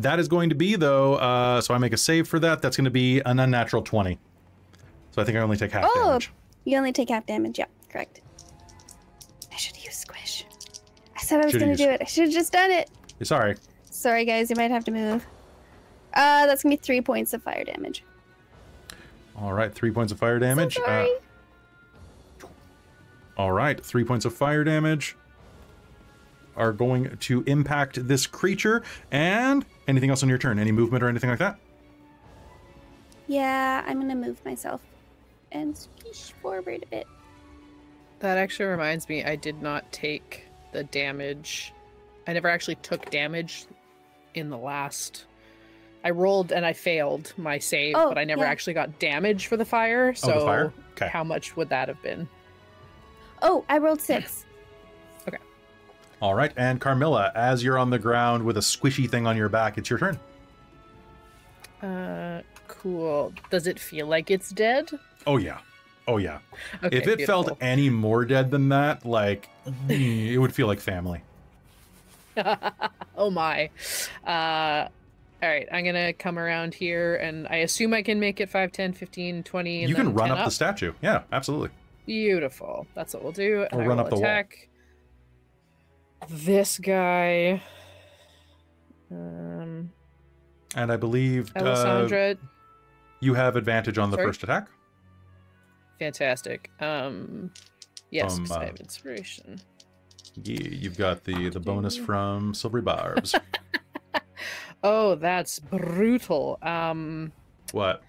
That is going to be though. So I make a save for that. That's going to be an unnatural 20. So I think I only take half damage. You only take half damage. Yeah, correct. I should use squish. I said I was Should've gonna do it. I should have just done it. Sorry. Sorry, guys. You might have to move. That's gonna be 3 points of fire damage. All right, 3 points of fire damage. So sorry. All right, 3 points of fire damage are going to impact this creature. And anything else on your turn? Any movement or anything like that? Yeah, I'm gonna move myself and squish forward a bit. That actually reminds me, I did not take the damage. I never actually took damage in the last... I rolled and I failed my save, but I never actually got damage for the fire. So the fire? Okay. How much would that have been? Oh, I rolled 6. Okay. All right, and Carmilla, as you're on the ground with a squishy thing on your back, it's your turn. Cool. Does it feel like it's dead? Oh, yeah. Oh, yeah. Okay, if it beautiful. felt any more dead than that, like, it would feel like family. Oh my. All right, I'm gonna come around here, and I assume I can make it 5, 10, 15, 20, and You then can run 10 up the statue. Yeah, absolutely. Beautiful. That's what we'll do. And Or I run will up the wall. attack this guy. And I believe Alessandra. you have advantage on the Sorry? first attack. Fantastic. Yes, 'cause I have inspiration. Yeah, you've got the bonus from Silvery Barbs. Oh, that's brutal. What?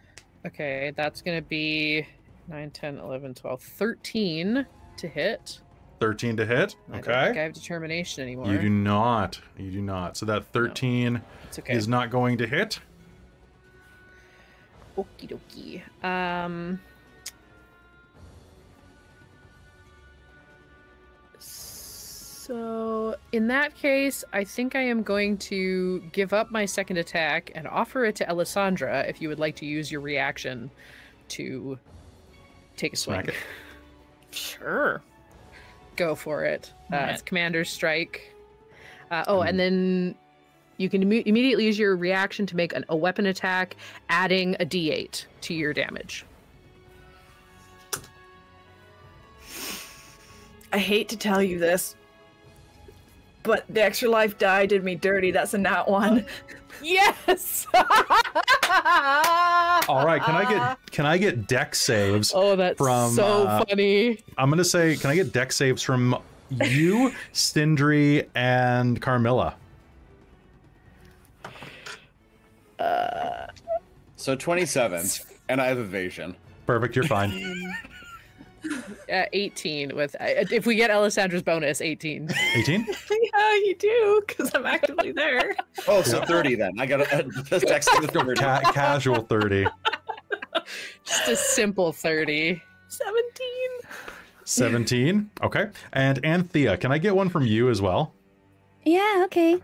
Okay, that's gonna be 9, 10, 11, 12, 13 to hit. 13 to hit. I don't think Okay. I have determination anymore. You do not. You do not. So that 13 It's okay. is not going to hit. Okie dokie. So in that case, I think I am going to give up my second attack and offer it to Alessandra if you would like to use your reaction to take a swing. Smack it. Sure. Go for it. It's Commander's Strike. And then you can immediately use your reaction to make a weapon attack, adding a d8 to your damage. I hate to tell you this, but the extra life die did me dirty. That's a nat 1. Yes! All right, can I get dex saves? Oh, that's from, so funny. I'm going to say, can I get dex saves from you, Sindri, and Carmilla? So 27, and I have evasion. Perfect, you're fine. 18 with if we get Alessandra's bonus, 18. 18? Yeah, you do, because I'm actively there. Oh, so 30 then. I got a dex save of 30. Casual 30. Just a simple 30. 17. 17. Okay. And Anthea, can I get one from you as well? Yeah, okay.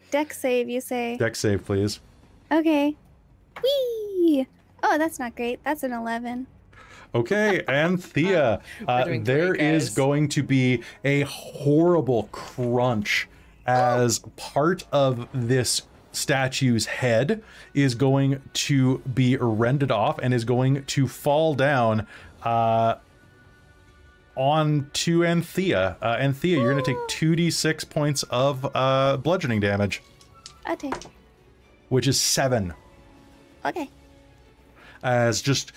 Dex save, you say. Dex save, please. Okay. Whee! Oh, that's not great. That's an 11. Okay, Anthea, doing there great, is guys. going to be a horrible crunch as part of this statue's head is going to be rended off and is going to fall down onto Anthea. Anthea, you're going to take 2d6 points of bludgeoning damage, Okay. which is 7. Okay. As just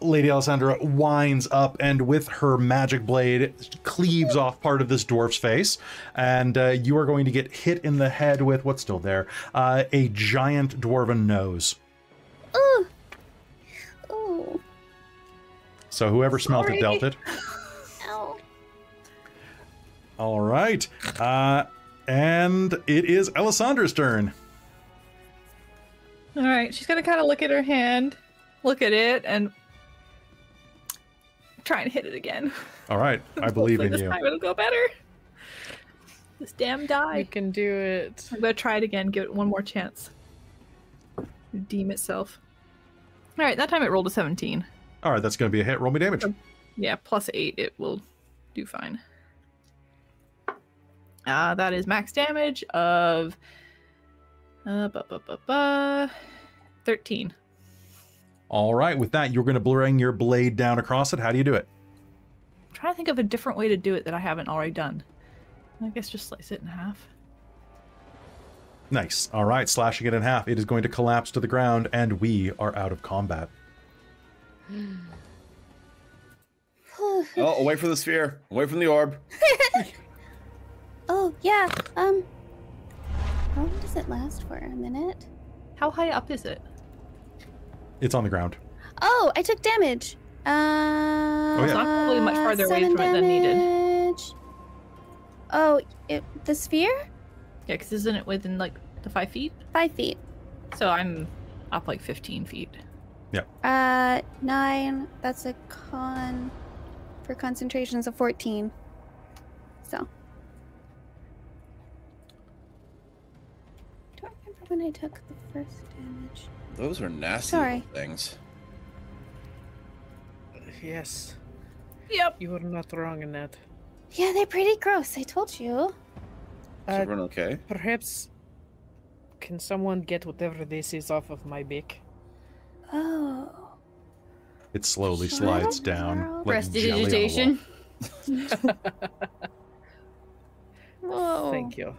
Lady Alessandra winds up and with her magic blade cleaves off part of this dwarf's face, and you are going to get hit in the head with what's still there, a giant dwarven nose. Ooh. Ooh. So whoever smelt it dealt it. Ow. All right. And it is Alessandra's turn. All right, she's gonna kind of look at her hand, look at it, and try and hit it again. All right, I believe in this you. time it'll go better. This damn die. You can do it. I'm gonna try it again. Give it one more chance. Redeem itself. All right, that time it rolled a 17. All right, that's going to be a hit. Roll me damage. Yeah, plus 8, it will do fine. That is max damage of 13. All right, with that, you're going to bring your blade down across it. How do you do it? I'm trying to think of a different way to do it that I haven't already done. I guess just slice it in half. Nice. All right, slashing it in half. It is going to collapse to the ground, and we are out of combat. Oh, away from the sphere. Away from the orb. Oh, yeah. How long does it last for? A minute? How high up is it? It's on the ground. Oh, I took damage. yeah. It's not probably much farther away 7 from it than needed. damage. Oh, the sphere? Yeah, because isn't it within like the 5 feet? 5 feet. So I'm up like 15 feet. 9. That's a con for concentrations of 14. So. Do I remember when I took the first damage? Those are nasty Sorry. little things. Yes. Yep. You were not wrong in that. Yeah, they're pretty gross. I told you. Is everyone okay? Perhaps. Can someone get whatever this is off of my beak? Oh. It slowly Sure. slides down. Like Prestidigitation. Whoa. Thank you.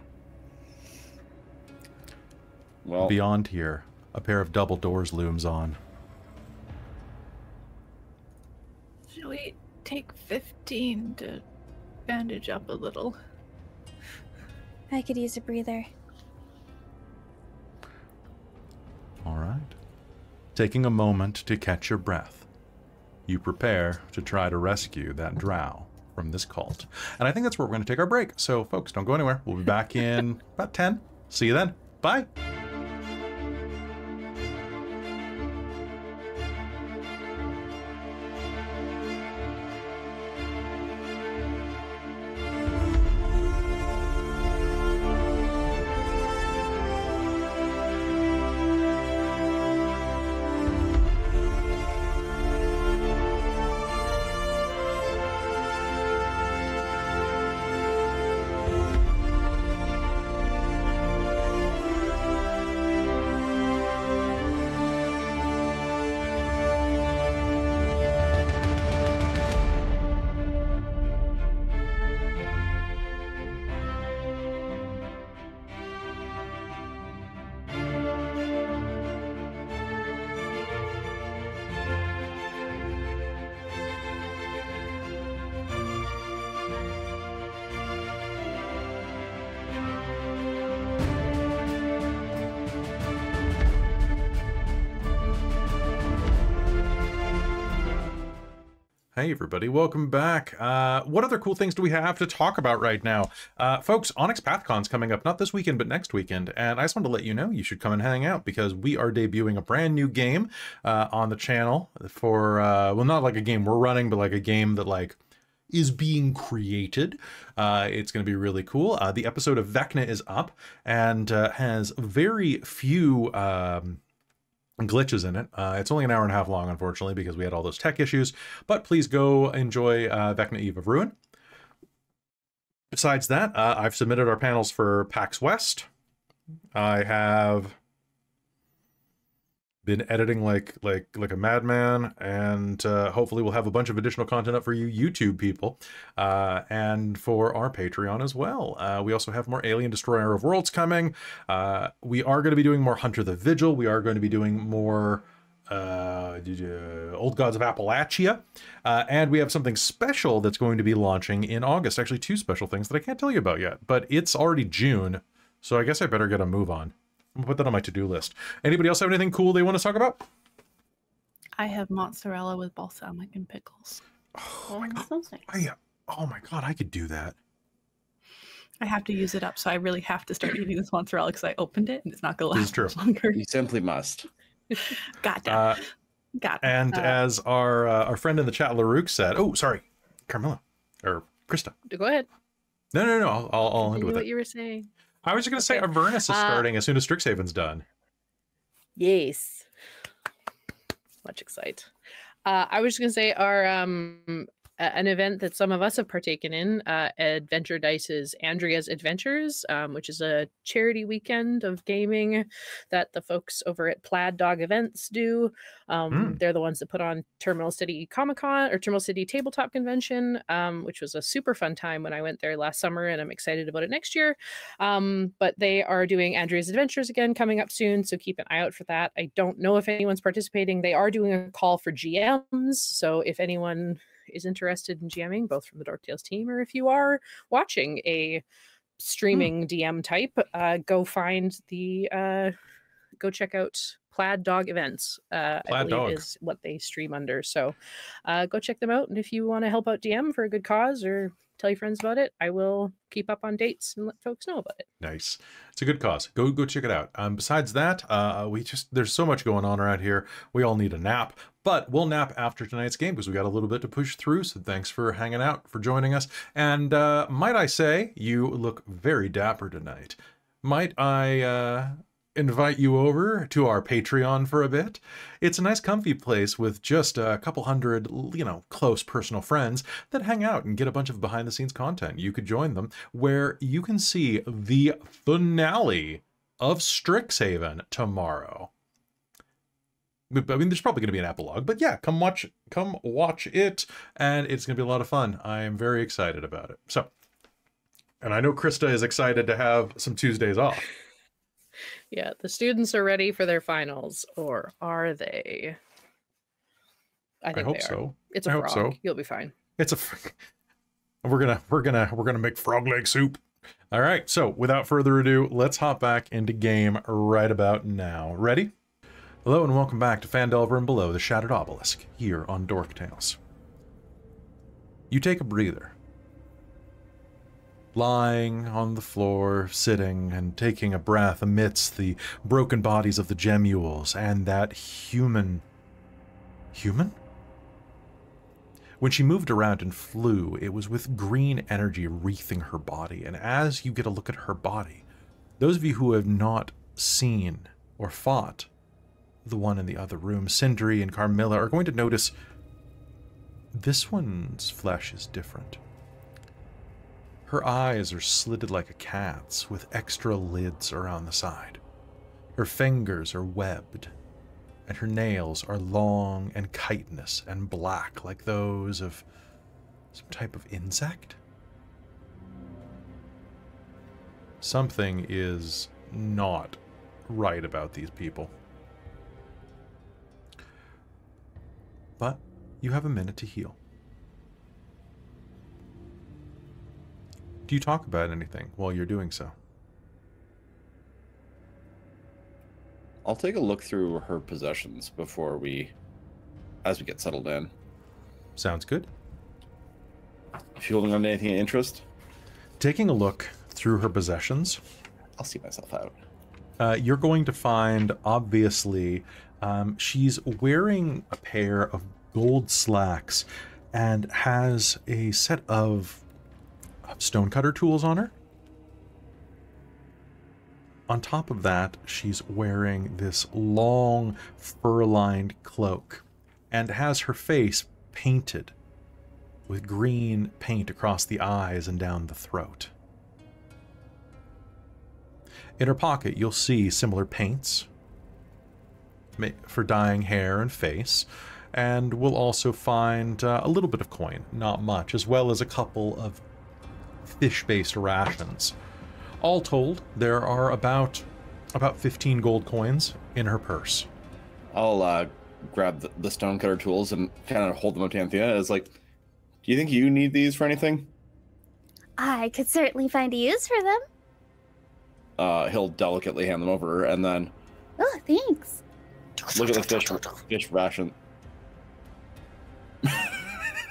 Well, Beyond here, a pair of double doors looms on. Should we take 15 to bandage up a little? I could use a breather. All right. Taking a moment to catch your breath, you prepare to try to rescue that drow from this cult. And I think that's where we're going to take our break. So, folks, don't go anywhere. We'll be back in about 10. See you then. Bye. Hey everybody, welcome back. What other cool things do we have to talk about right now? Folks, Onyx PathCon's coming up, not this weekend, but next weekend. And I just wanted to let you know you should come and hang out because we are debuting a brand new game on the channel for, well, not like a game we're running, but like a game that like is being created. It's going to be really cool. The episode of Vecna is up and has very few glitches in it. It's only an hour and a half long, unfortunately, because we had all those tech issues, but please go enjoy Vecna Eve of Ruin. Besides that, I've submitted our panels for PAX West. I have been editing like a madman, and hopefully we'll have a bunch of additional content up for you YouTube people, and for our Patreon as well. We also have more Alien Destroyer of Worlds coming. We are going to be doing more Hunter the Vigil. We are going to be doing more Old Gods of Appalachia, and we have something special that's going to be launching in August. Actually, two special things that I can't tell you about yet, but it's already June, so I guess I better get a move on. I'm gonna put that on my to-do list. Anybody else have anything cool they want to talk about? I have mozzarella with balsamic and pickles. Oh my That god. sounds nice. Oh my god, I could do that. I have to use it up, so I really have to start eating this mozzarella because I opened it and it's not going to This is last true. longer. You simply must. Gotcha. Got it. And as our friend in the chat, Larouk, said, oh, sorry, Carmilla or Christa. Go ahead. No, I'll end Continue with what it. you were saying. I was just going to say Avernus is starting as soon as Strixhaven's done. Yes. Much excite. I was just going to say our an event that some of us have partaken in, Adventure Dice's Andrea's Adventures, which is a charity weekend of gaming that the folks over at Plaid Dog Events do. They're the ones that put on Terminal City Comic-Con or Terminal City Tabletop Convention, which was a super fun time when I went there last summer, and I'm excited about it next year. But they are doing Andrea's Adventures again coming up soon, so keep an eye out for that. I don't know if anyone's participating. They are doing a call for GMs, so if anyone is interested in GMing, both from the Dork Tales team, or if you are watching a streaming DM type, go check out Plaid Dog Events. I believe is what they stream under. So go check them out. And if you want to help out DM for a good cause or tell your friends about it, I will keep up on dates and let folks know about it. Nice. It's a good cause. Go check it out. Besides that, there's so much going on around here. We all need a nap, but we'll nap after tonight's game because we got a little bit to push through. So thanks for hanging out, for joining us. And might I say, you look very dapper tonight. Might I invite you over to our Patreon for a bit? It's a nice comfy place with just a couple hundred, close personal friends that hang out and get a bunch of behind the scenes content. You could join them where you can see the finale of Strixhaven tomorrow. I mean, there's probably going to be an epilogue, but yeah, come watch it, and it's going to be a lot of fun. I am very excited about it. So, and I know Christa is excited to have some Tuesdays off. Yeah, the students are ready for their finals, or are they? I think hope they are. so. It's a I frog. hope so. You'll be fine. It's a. We're gonna make frog leg soup. All right. So without further ado, let's hop back into game right about now. Ready? Hello and welcome back to Phandelver and Below the Shattered Obelisk here on Dork Tales. You take a breather. Lying on the floor, sitting and taking a breath amidst the broken bodies of the gemules and that human... Human? When she moved around and flew, it was with green energy wreathing her body, and as you get a look at her body, those of you who have not seen or fought the one in the other room, Sindri and Carmilla, are going to notice this one's flesh is different. Her eyes are slitted like a cat's, with extra lids around the side. Her fingers are webbed, and her nails are long and chitinous and black like those of some type of insect. Something is not right about these people. But you have a minute to heal. Do you talk about anything while you're doing so? I'll take a look through her possessions as we get settled in. Sounds good. If you're holding on to anything of interest? Taking a look through her possessions, I'll see myself out. you're going to find, obviously, she's wearing a pair of gold slacks and has a set of stonecutter tools on her. On top of that, she's wearing this long fur-lined cloak and has her face painted with green paint across the eyes and down the throat. In her pocket, you'll see similar paints for dyeing hair and face, and we'll also find a little bit of coin, not much, as well as a couple of fish-based rations. All told, there are about 15 gold coins in her purse. I'll grab the stonecutter tools and kind of hold them up to Anthea as like, do you think you need these for anything? I could certainly find a use for them. He'll delicately hand them over and then Oh, thanks. look at the fish ration.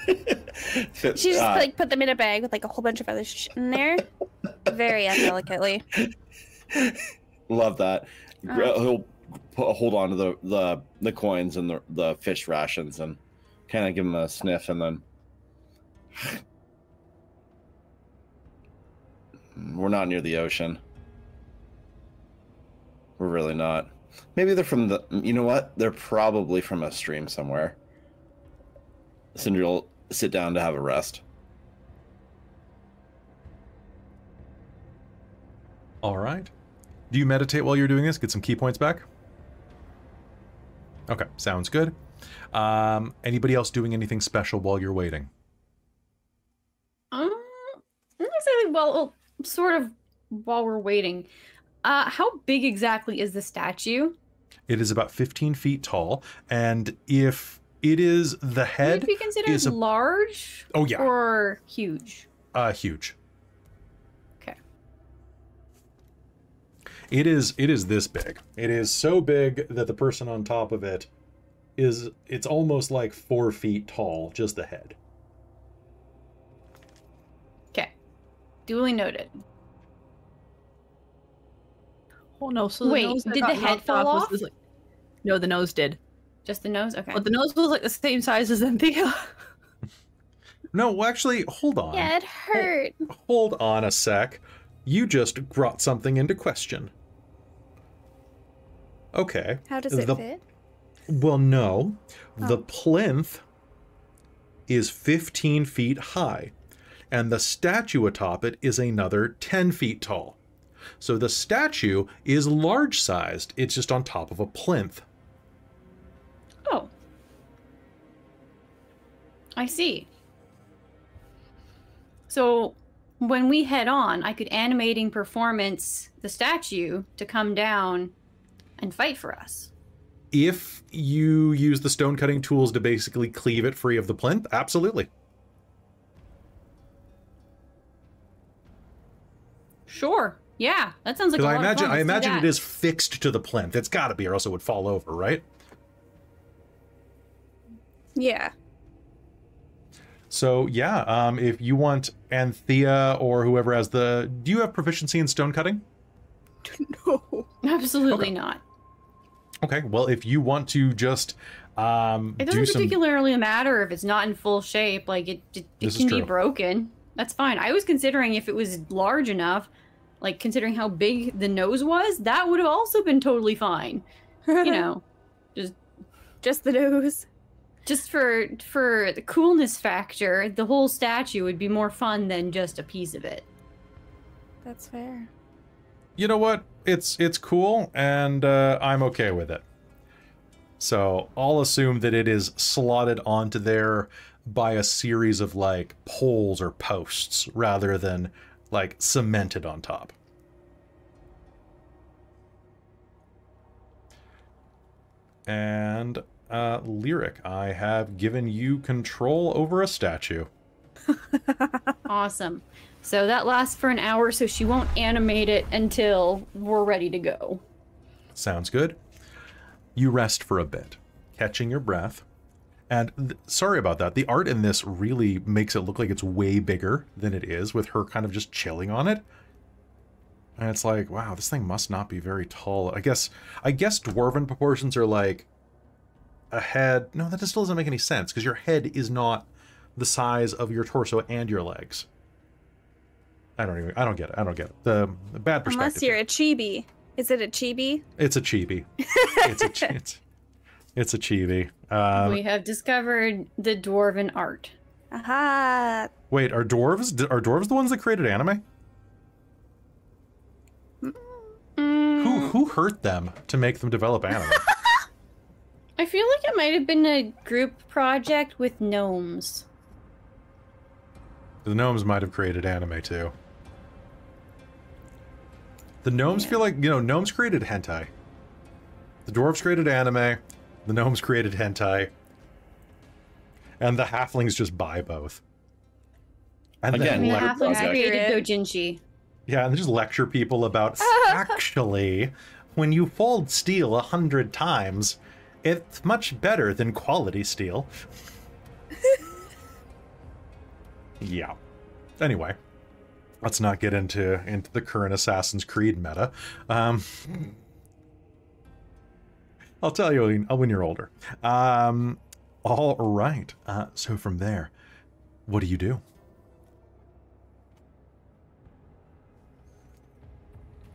She just like put them in a bag with like a whole bunch of other shit in there, very indelicately. Love that. He'll hold on to the coins and the fish rations and kind of give him a sniff, and then we're not near the ocean. We're really not. Maybe they're from the. You know what? They're probably from a stream somewhere. Sindri will sit down to have a rest. All right. Do you meditate while you're doing this? Get some key points back? Okay, sounds good. Anybody else doing anything special while you're waiting? Not exactly. Well, sort of while we're waiting. How big exactly is the statue? It is about 15 feet tall, and if it is the head, would it be considered large? Oh yeah. Or huge? Huge. Okay. It is this big. It is so big that the person on top of it it's almost like 4 feet tall, just the head. Okay. Duly noted. Oh no, so wait, the nose did the head fall off? No, the nose did. Just the nose? Okay. But the nose was like the same size as Anthea. No, well, actually, hold on. Yeah, it hurt. Hold on a sec. You just brought something into question. Okay. How does it fit? Well, no. The plinth is 15 feet high, and the statue atop it is another 10 feet tall. So the statue is large-sized. It's just on top of a plinth. Oh. I see. So when we head on, I could animating performance the statue to come down and fight for us. If you use the stone cutting tools to basically cleave it free of the plinth, absolutely. Sure. Yeah, that sounds like a lot of fun. I imagine Let's it is fixed to the plinth. It's got to be, or else it would fall over, right? Yeah. So yeah, if you want Anthea or whoever has the, do you have proficiency in stone cutting? No. Absolutely not. Okay, well, if you want to just it doesn't particularly matter if it's not in full shape. Like it can be broken. That's fine. I was considering if it was large enough, like considering how big the nose was, that would have also been totally fine. You know, just the nose. Just for the coolness factor, the whole statue would be more fun than just a piece of it. That's fair. You know what? It's cool, and I'm okay with it. So I'll assume that it is slotted onto there by a series of like poles or posts rather than like cemented on top. And Lyric, I have given you control over a statue. Awesome. So that lasts for an hour, so she won't animate it until we're ready to go. Sounds good. You rest for a bit, catching your breath. And sorry about that. The art in this really makes it look like it's way bigger than it is, with her kind of just chilling on it. And it's like, wow, this thing must not be very tall. I guess dwarven proportions are like a head. No, that still doesn't make any sense, because your head is not the size of your torso and your legs. I don't get it. The bad perspective. Unless you're a chibi. Is it a chibi? It's a chibi. It's a chibi. We have discovered the dwarven art. Aha! Wait, are dwarves the ones that created anime? Who hurt them to make them develop anime? I feel like it might have been a group project with gnomes. The gnomes might have created anime too. The gnomes feel like, gnomes created hentai. The dwarves created anime, the gnomes created hentai, and the halflings just buy both. And again, the halflings created doujinshi. Yeah, and they just lecture people about, actually, when you fold steel 100 times, it's much better than quality steel. Yeah. Anyway, let's not get into the current Assassin's Creed meta. I'll tell you when you're older. All right. So from there, what do you do?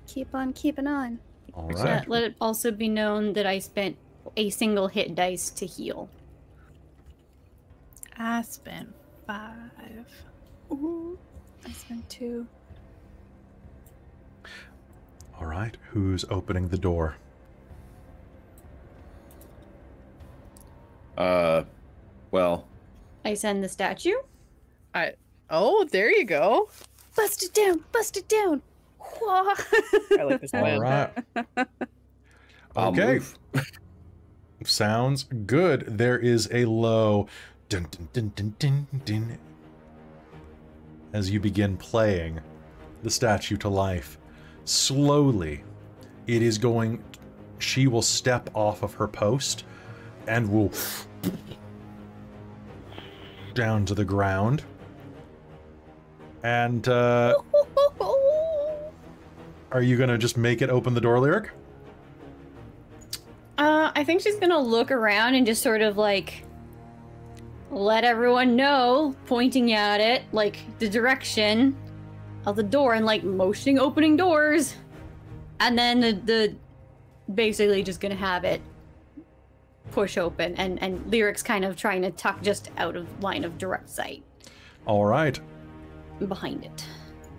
Keep on keeping on. All right. Let it also be known that I spent a single hit dice to heal. I spent 5. Ooh, I spent 2. All right. Who's opening the door? Well, I send the statue. Oh, there you go. Bust it down! Bust it down! Whoa. I like this All plan. right. I'll Okay. move. Sounds good. There is a low dun dun dun dun dun dun as you begin playing the statue to life. Slowly, it is going. She will step off of her post and will down to the ground. And are you gonna just make it open the door, Lyric? I think she's gonna look around and just sort of like let everyone know, pointing at it, like the direction of the door and like motioning opening doors. And then the basically just gonna have it push open and Lyric's kind of trying to tuck just out of line of direct sight. All right. Behind it.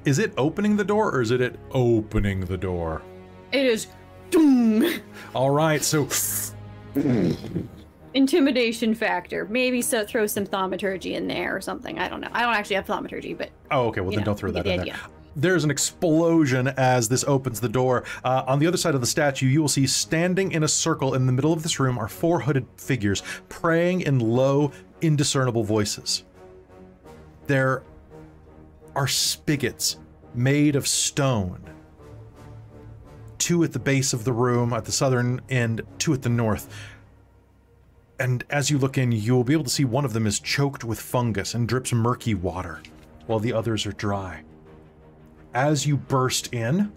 Is it opening the door or is it opening the door? It is doom. All right, so Intimidation factor. Maybe so throw some thaumaturgy in there or something. I don't know. I don't actually have thaumaturgy, but oh, okay. Well, you then know, don't throw you that get in the there. idea. There's an explosion as this opens the door. On the other side of the statue, you will see standing in a circle in the middle of this room are 4 hooded figures praying in low, indiscernible voices. There are spigots made of stone. 2 at the base of the room at the southern end, 2 at the north. And as you look in, you will be able to see one of them is choked with fungus and drips murky water, while the others are dry. As you burst in,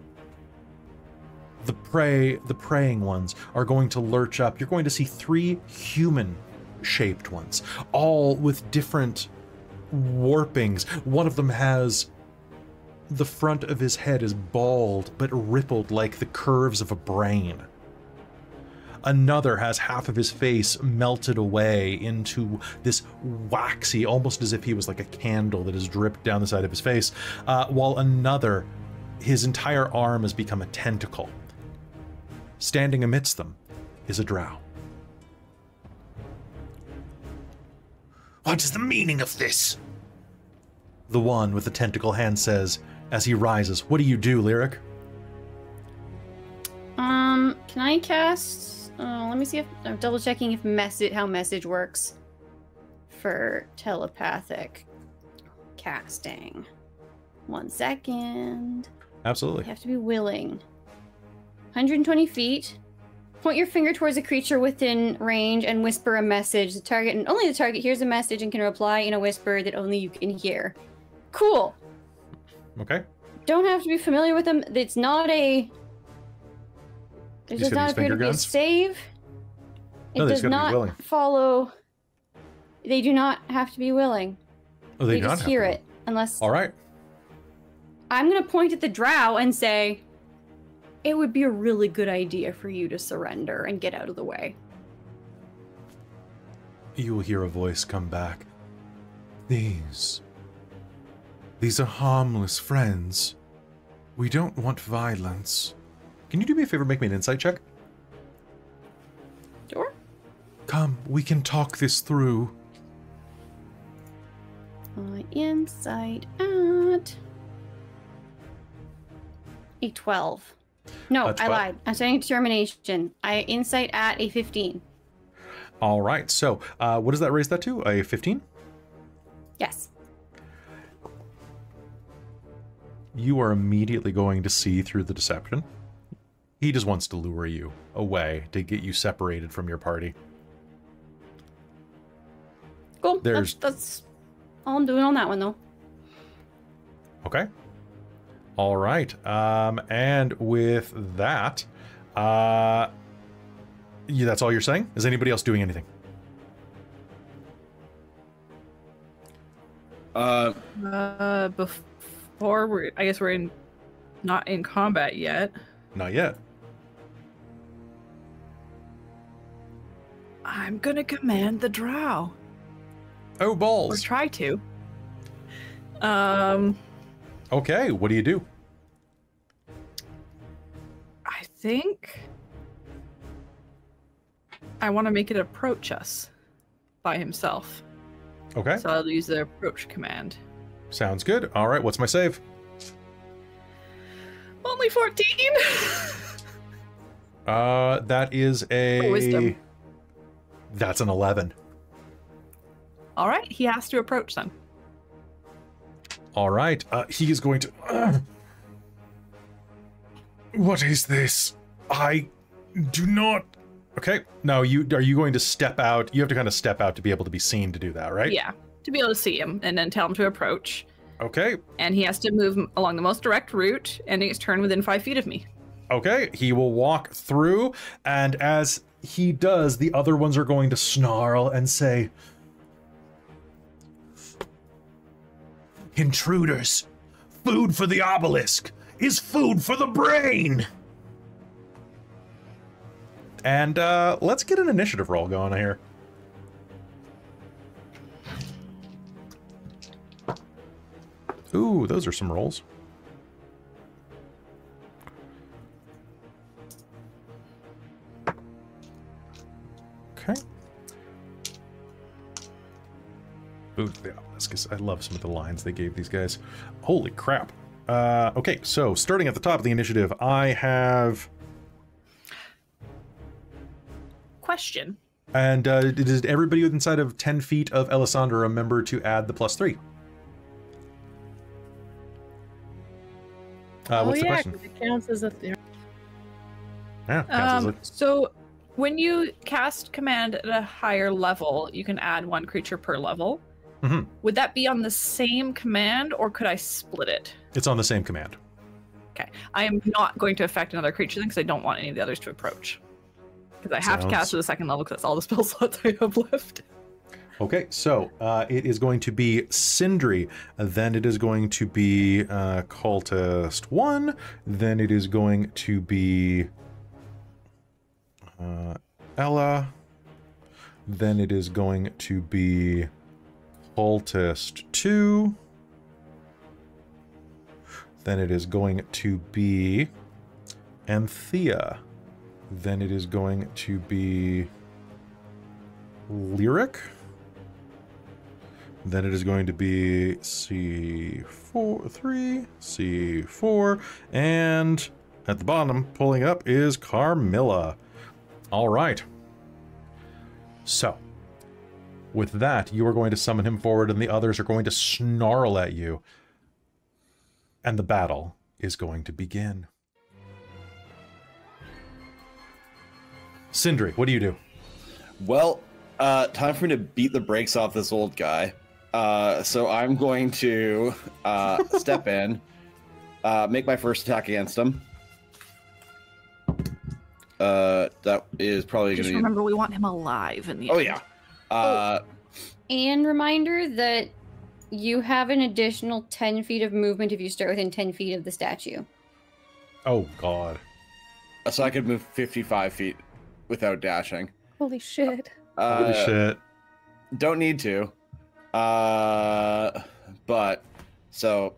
the praying ones are going to lurch up. You're going to see 3 human-shaped ones, all with different warpings. One of them has the front of his head is bald but rippled like the curves of a brain. Another has half of his face melted away into this waxy, almost as if he was like a candle that has dripped down the side of his face, while another, his entire arm has become a tentacle. Standing amidst them is a drow. What is the meaning of this? The one with the tentacle hand says as he rises. What do you do, Lyric? Can I cast? Let me see if I'm double checking if how message works for telepathic casting. 1 second. Absolutely. You have to be willing. 120 feet. Point your finger towards a creature within range and whisper a message. The target and only the target hears a message and can reply in a whisper that only you can hear. Cool. Okay. Don't have to be familiar with them. It's not a. It does not appear to be a save. It does not follow. They do not have to be willing. Oh, they just hear it unless. All right. I'm gonna point at the drow and say, it would be a really good idea for you to surrender and get out of the way. You will hear a voice come back. These are harmless friends. We don't want violence. Can you do me a favor, make me an insight check? Sure. Come, we can talk this through. Insight at a 12. No, I lied. I'm saying determination. Insight at a 15. All right, so what does that raise that to? A 15? Yes. You are immediately going to see through the deception. He just wants to lure you away to get you separated from your party. Cool. That's all I'm doing on that one, though. Okay. All right. And with that, yeah, that's all you're saying? Is anybody else doing anything? Before I guess we're not in combat yet. Not yet. I'm gonna command the drow. Oh, Or balls. try to. Okay, what do you do? I think I want to make it approach us by himself. Okay, So I'll use the approach command. sounds good. All right, what's my save? Only 14. That is a... For wisdom. That's an 11. All right, he has to approach them. All right, he is going to... What is this? I do not... Okay, now are you going to step out? You have to kind of step out to be able to be seen to do that, right? Yeah, to be able to see him and then tell him to approach. Okay, And he has to move along the most direct route, ending his turn within 5 feet of me. okay, he will walk through, and as he does, the other ones are going to snarl and say, "Intruders! Food for the obelisk is food for the brain!" And let's get an initiative roll going here. Ooh, those are some rolls. Okay. Ooh, the obelisk. I love some of the lines they gave these guys. Holy crap. Okay, so starting at the top of the initiative, I have... Question. And does everybody inside of 10 feet of Ellasandra remember to add the +3? What's the question? 'cause it counts as a Yeah, counts as So when you cast command at a higher level, you can add 1 creature per level. Mhm. Would that be on the same command, or could I split it? it's on the same command. Okay. I am not going to affect another creature then, because I don't want any of the others to approach. Because I have to cast to the second level, because that's all the spell slots I have left. Okay, so it is going to be Sindri, then it is going to be Cultist 1, then it is going to be Ella, then it is going to be Cultist 2, then it is going to be Anthea, then it is going to be Lyric, then it is going to be C4, C4, and at the bottom, pulling up, is Carmilla. All right. So, with that, you are going to summon him forward, and the others are going to snarl at you. And the battle is going to begin. Sindri, what do you do? Well, time for me to beat the brakes off this old guy. So I'm going to step in, make my first attack against him. That is probably going Just to be... remember, we want him alive in the Oh, end. yeah. And reminder that you have an additional 10 feet of movement if you start within 10 feet of the statue. Oh, God. So I could move 55 feet without dashing. Holy shit. Holy shit. Don't need to. But, so,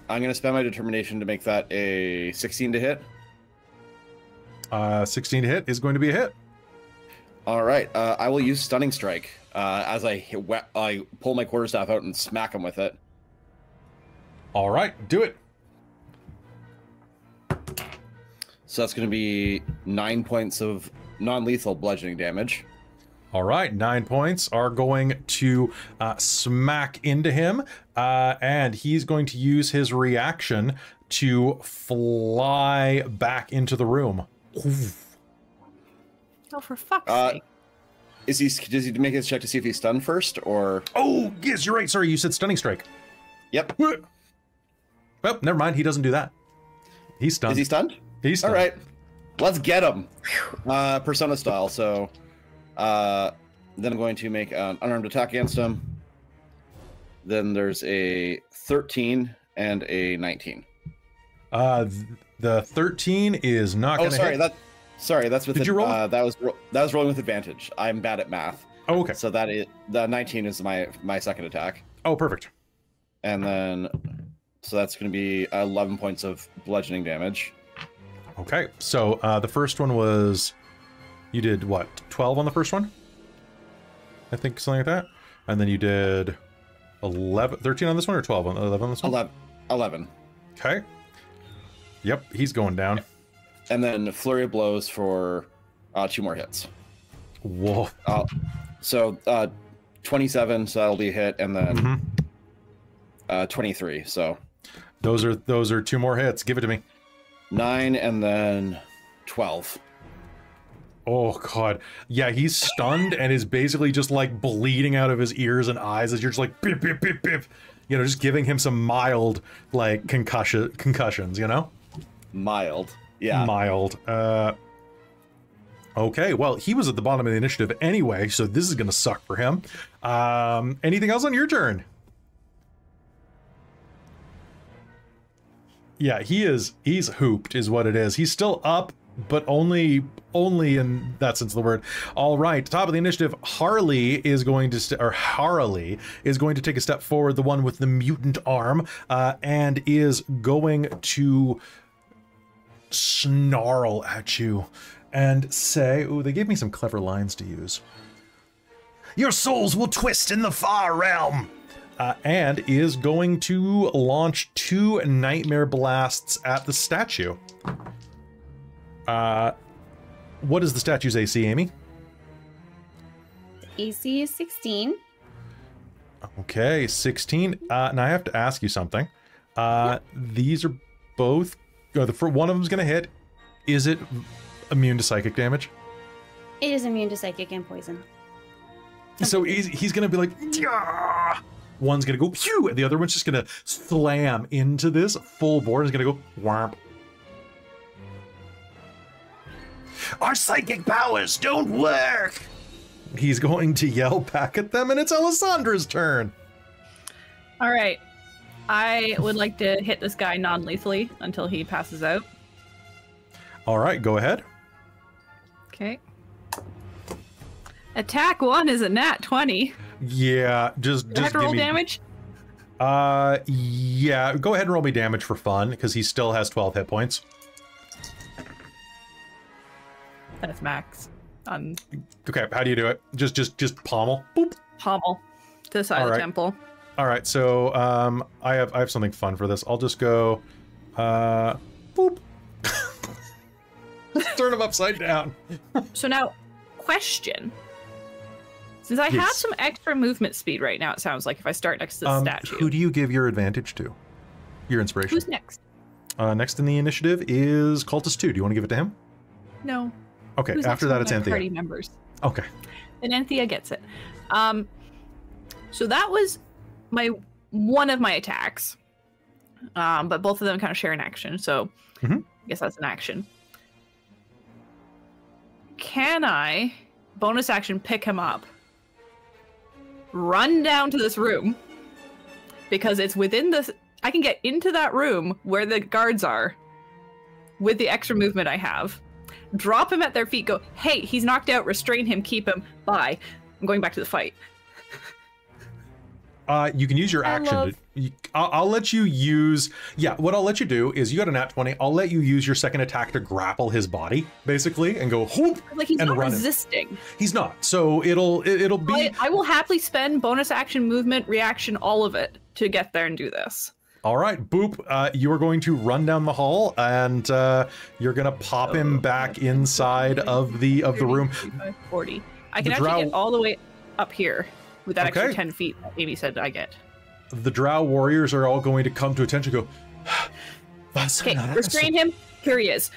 I'm going to spend my determination to make that a 16 to hit. 16 to hit is going to be a hit. All right. I will use Stunning Strike as I pull my quarterstaff out and smack him with it. All right, do it. So that's going to be 9 points of non-lethal bludgeoning damage. All right, 9 points are going to smack into him, and he's going to use his reaction to fly back into the room. Oh, for fuck's sake. Does he make his check to see if he's stunned first, or? Oh, yes, you're right. Sorry, you said Stunning Strike. Yep. Oh, never mind. He doesn't do that. He's stunned. Is he stunned? He's stunned. All right. Let's get him. Persona style. So then I'm going to make an unarmed attack against him. Then there's a 13 and a 19. The 13 is not going to hit. That's with Did you roll? That was rolling with advantage. I'm bad at math. Oh, okay. So the 19 is my second attack. Oh, perfect. And then so that's going to be 11 points of bludgeoning damage. Okay. So the first one was, you did what? 12 on the first one? I think something like that. And then you did 13 on this one, or 12 on 11 on this one? 11. Okay. Yep, he's going down. And then flurry of blows for 2 more hits. Whoa. So 27, so that'll be a hit, and then 23. So those are 2 more hits. Give it to me. 9 and then 12. Oh god. Yeah, he's stunned and is basically just like bleeding out of his ears and eyes as you're just like bip bip bip bip. You know, just giving him some mild like concussions, you know? Mild. Yeah. Mild. Okay, well, he was at the bottom of the initiative anyway, so this is gonna suck for him. Anything else on your turn? Yeah, he's hooped is what it is. He's still up, but only in that sense of the word. All right, top of the initiative, Harley is going to take a step forward, the one with the mutant arm, and is going to snarl at you and say, ooh, they gave me some clever lines to use. Your souls will twist in the far realm. And is going to launch 2 nightmare blasts at the statue. What is the statue's AC, Amy? AC is 16. Okay, 16. Now I have to ask you something. These are both... one of them's going to hit. Is it immune to psychic damage? It is immune to psychic and poison. So he's going to be like... Yah! One's going to go... Phew! And the other one's just going to slam into this full board. It's going to go... Whomp. Our psychic powers don't work! He's going to yell back at them, and it's Alisandra's turn. All right. I would like to hit this guy non-lethally until he passes out. All right, go ahead. Okay. Attack 1 is a nat 20. Yeah, just Do I have to roll damage? Yeah, go ahead and roll me damage for fun, because he still has 12 hit points. That's max. Okay, how do you do it? Just pommel. Boop. Pommel to the side of the temple. All right, so I have something fun for this. I'll just go, boop. Turn him upside down. So now, question. Since I have some extra movement speed right now, it sounds like, if I start next to the statue. Who do you give your advantage to? Your inspiration. Who's next? Next in the initiative is Cultist 2. Do you want to give it to him? No. Okay, Who's after that it's Anthea. Party members. Okay. And Anthea gets it. So that was one of my attacks. But both of them kind of share an action, so I guess that's an action. Can I bonus action pick him up? Run down to this room, because it's within this. I can get into that room where the guards are with the extra movement I have. Drop him at their feet, go, hey, he's knocked out, restrain him, keep him, bye. I'm going back to the fight. You can use your action. I'll let you use... Yeah, what I'll let you do is you got a nat 20. I'll let you use your second attack to grapple his body, basically, and go whoop, like he's and not run resisting. He's not. So it'll be... I will happily spend bonus action, movement, reaction, all of it to get there and do this. All right, Boop, you are going to run down the hall, and you're going to pop him back inside of the room. 40. I can actually get all the way up here with that extra 10 feet that Amy said I get. The Drow warriors are all going to come to attention and go, okay, restrain him. Here he is.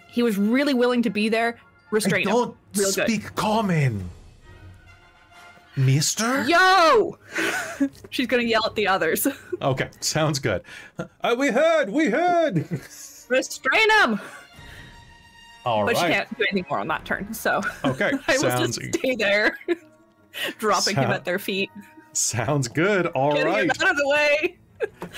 He was really willing to be there. Restrain him. Don't speak common. Mister? Yo! She's gonna yell at the others. Okay, sounds good. We heard! Restrain him! All But right. she can't do anything more on that turn, so Okay, I will sounds just stay there, dropping him at their feet. sounds good. All Getting right. him out of the way.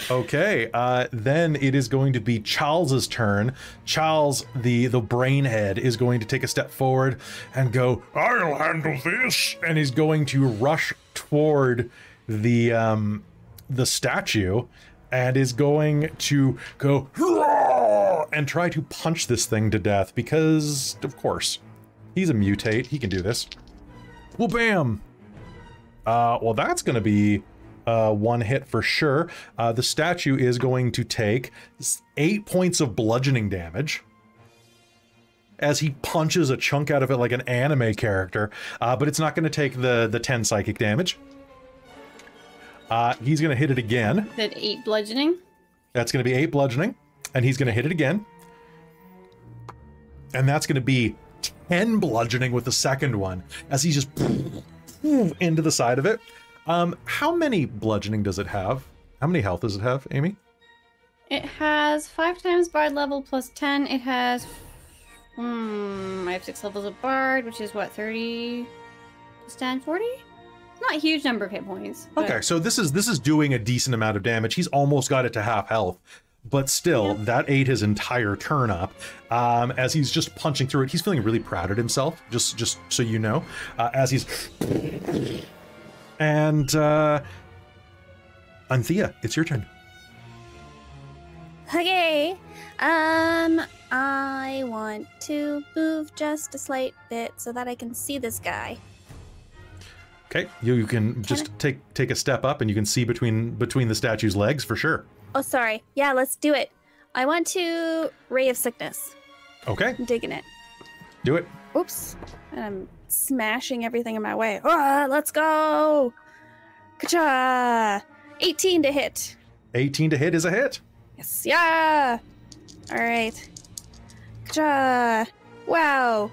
Okay, then it is going to be Charles's turn. Charles, the brainhead, is going to take a step forward and go, "I'll handle this," and he's going to rush toward the statue and is going to go and try to punch this thing to death because, of course, he's a mutate. He can do this. Well, bam. Well, that's going to be one hit for sure. The statue is going to take 8 points of bludgeoning damage as he punches a chunk out of it like an anime character, but it's not going to take the 10 psychic damage. He's going to hit it again. That 8 bludgeoning. That's going to be 8 bludgeoning, and he's going to hit it again. And that's going to be 10 bludgeoning with the second one as he just into the side of it. How many bludgeoning does it have? How many health does it have, Amy? It has 5 times bard level plus 10. It has I have 6 levels of bard, which is what, 30 plus 10, 40? It's not a huge number of hit points. But... Okay, so this is doing a decent amount of damage. He's almost got it to half health, but still, that ate his entire turn up. As he's just punching through it, he's feeling really proud of himself. Just so you know, as he's and Anthea, it's your turn. Okay. I want to move just a slight bit so that I can see this guy. Okay, you can just take a step up and you can see between the statue's legs for sure. Oh, sorry. Yeah, let's do it. I want to Ray of Sickness. Okay, I'm digging it. do it. Oops. And I'm smashing everything in my way. Let's go. Ka-cha! 18 to hit. 18 to hit is a hit. Yes. Yeah. All right. Ka-cha! Wow.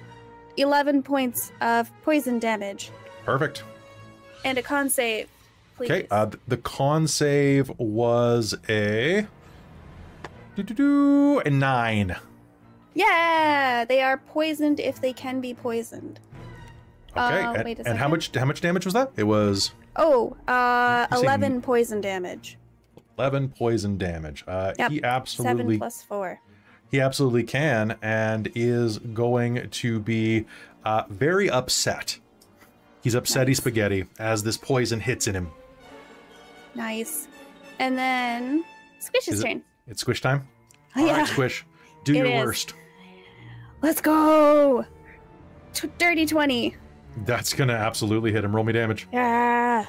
11 points of poison damage. Perfect. And a con save, please. Okay, the con save was a 9. Yeah, they are poisoned if they can be poisoned. Okay, wait a and how second. much damage was that? It was 11 poison damage. 11 poison damage. Yep, He 7 absolutely plus 4. he absolutely can and is going to be very upset. He's upsetty spaghetti as this poison hits in him. Nice. And then Squish's turn. It's Squish time? Oh, All yeah. right, Squish. Do It your is. worst. Let's go. Dirty 20. That's going to absolutely hit him. Roll me damage. Yeah.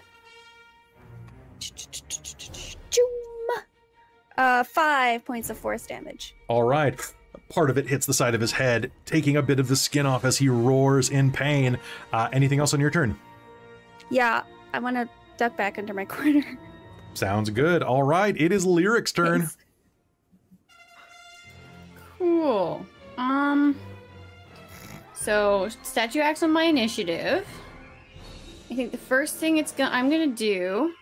5 points of force damage. All right. Part of it hits the side of his head, taking a bit of the skin off as he roars in pain. Anything else on your turn? Yeah, I want to duck back into my corner. Sounds good. All right. It is Lyric's turn. Thanks. Cool. So statue acts on my initiative. I think the first thing I'm gonna do.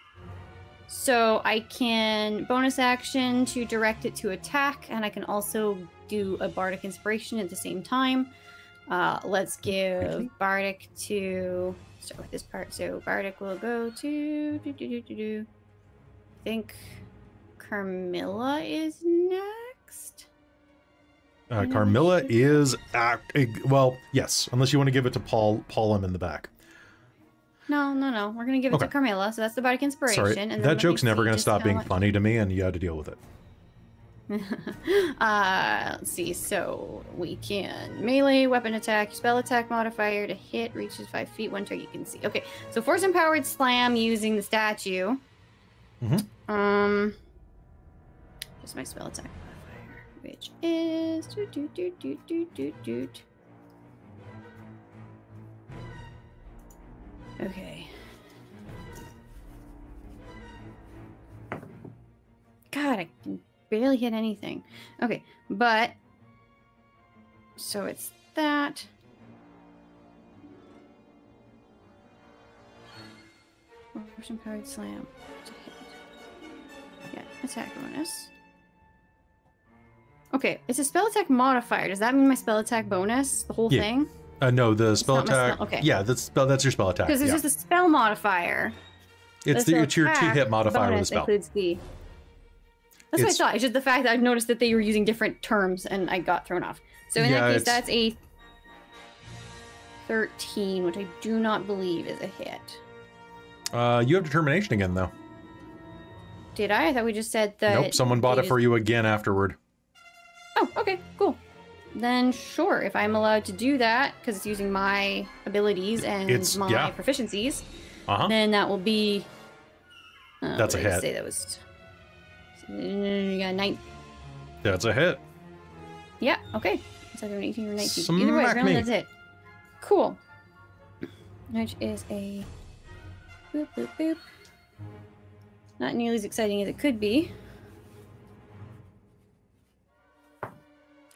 So I can bonus action to direct it to attack, and I can also do a bardic inspiration at the same time. Let's give bardic to start with this part. So bardic will go to I think Carmilla is next. Carmilla is well, yes, unless you want to give it to Paulum in the back. No. We're gonna give it to Carmilla. So that's the bardic inspiration. Sorry, And then that joke's never going to just stop how being much- funny to me, and you had to deal with it. Let's see. So we can melee, weapon attack, spell attack modifier to hit reaches 5 feet. One target you can see. Okay, so force empowered slam using the statue. Mm-hmm. Just my spell attack modifier, which is Okay. God, I can barely hit anything. Okay, but so it's that. Potion powered slam. Yeah, attack bonus. Okay, it's a spell attack modifier. Does that mean my spell attack bonus? The whole thing? No, the spell attack. Okay. Yeah, that's your spell attack. Because it's just a spell modifier. It's your 2-hit modifier of the spell. Includes the... That's what I thought. It's just the fact that I've noticed that they were using different terms and I got thrown off. So in that case, that's a 13, which I do not believe is a hit. You have determination again, though. Did I? I thought we just said that... Nope, someone bought it for you again afterward. Oh, okay, cool. Then sure, if I'm allowed to do that, because it's using my abilities and my proficiencies, then that will be... that's a hit. Say that was... Yeah, 9. That's a hit. Yeah, okay. It's either an 18 or 19. Smack Either way, apparently me. that's it. Cool. Which is a... Boop, boop, boop. Not nearly as exciting as it could be.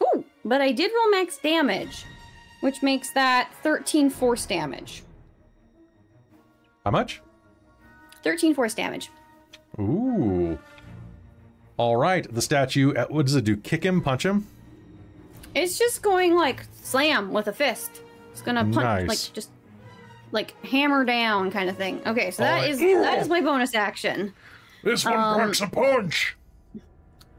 Ooh, but I did roll max damage, which makes that 13 force damage. How much? 13 force damage. Ooh. All right, the statue, what does it do? Kick him, punch him? It's just going like slam with a fist. It's gonna punch, like just like hammer down kind of thing. Okay, so that is my bonus action. This one packs a punch.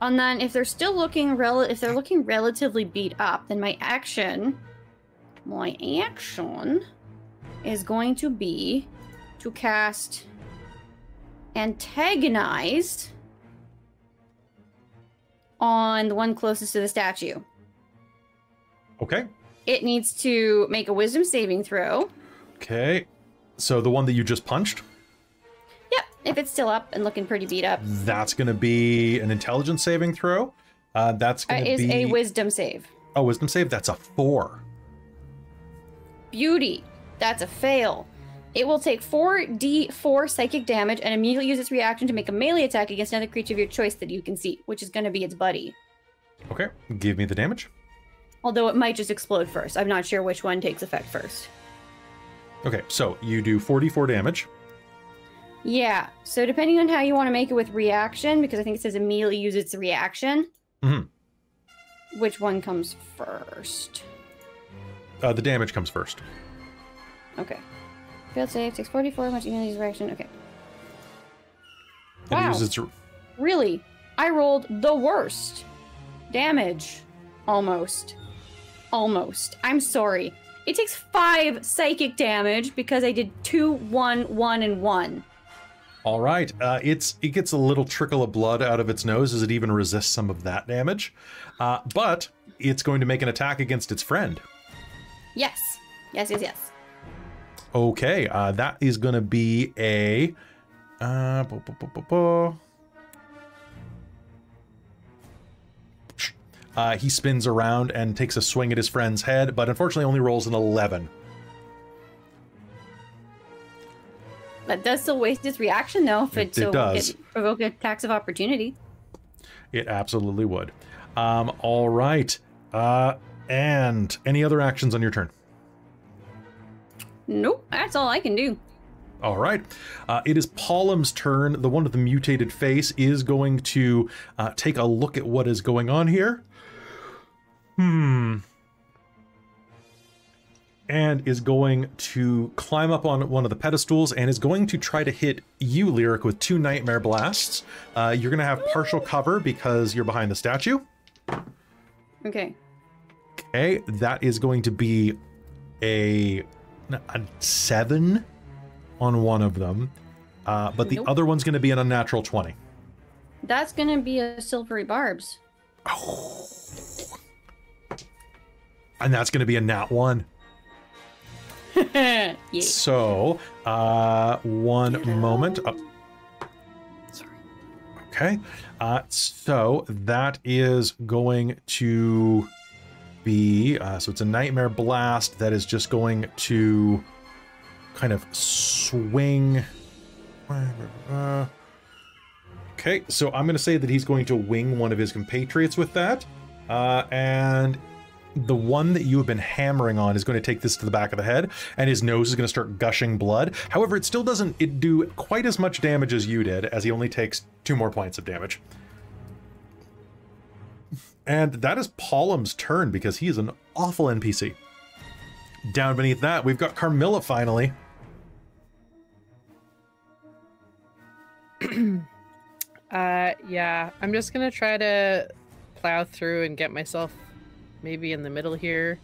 And then if they're still looking relatively beat up, then my action is going to be to cast Antagonized on the one closest to the statue. Okay. It needs to make a wisdom saving throw. Okay. So the one that you just punched? Yep, if it's still up and looking pretty beat up. That's going to be an intelligence saving throw. That's going to be... is a wisdom save. Oh, wisdom save? That's a 4. Beauty. That's a fail. It will take 4d4 psychic damage and immediately use its reaction to make a melee attack against another creature of your choice that you can see, which is going to be its buddy. Okay, give me the damage. Although it might just explode first. I'm not sure which one takes effect first. Okay, so you do 44 damage. Yeah, so depending on how you want to make it with reaction, because I think it says immediately use its reaction. Mm-hmm. Which one comes first? The damage comes first. Okay. Failed save, takes 44, much immediately use reaction. Okay. And wow. it uses its... Really? I rolled the worst damage. Almost. I'm sorry. It takes 5 psychic damage because I did 2, 1, 1, and 1. All right. It gets a little trickle of blood out of its nose as it even resists some of that damage. But it's going to make an attack against its friend. Yes. Yes. Okay. That is going to be a... he spins around and takes a swing at his friend's head, but unfortunately only rolls an 11. That does still waste its reaction, though, if it does provoke attacks of opportunity. It absolutely would. All right. And any other actions on your turn? Nope, that's all I can do. All right. It is Paulum's turn. The one with the mutated face is going to take a look at what is going on here. And is going to climb up on one of the pedestals and is going to try to hit you, Lyric, with 2 Nightmare Blasts. You're going to have partial cover because you're behind the statue. Okay. Okay, that is going to be a 7 on one of them. But the other one's going to be an unnatural 20. That's going to be a silvery barbs. Oh. And that's going to be a nat 1. Yeah. So, one moment. Sorry. Okay. So that is going to be, so it's a Nightmare Blast that is just going to kind of swing. Okay, so I'm going to say that he's going to wing one of his compatriots with that. And the one that you have been hammering on is going to take this to the back of the head, and his nose is going to start gushing blood. However, it still doesn't do quite as much damage as you did, as he only takes 2 more points of damage. And that is Paulum's turn, because he is an awful NPC. Down beneath that, we've got Carmilla finally. Yeah, I'm just gonna try to plow through and get myself maybe in the middle here,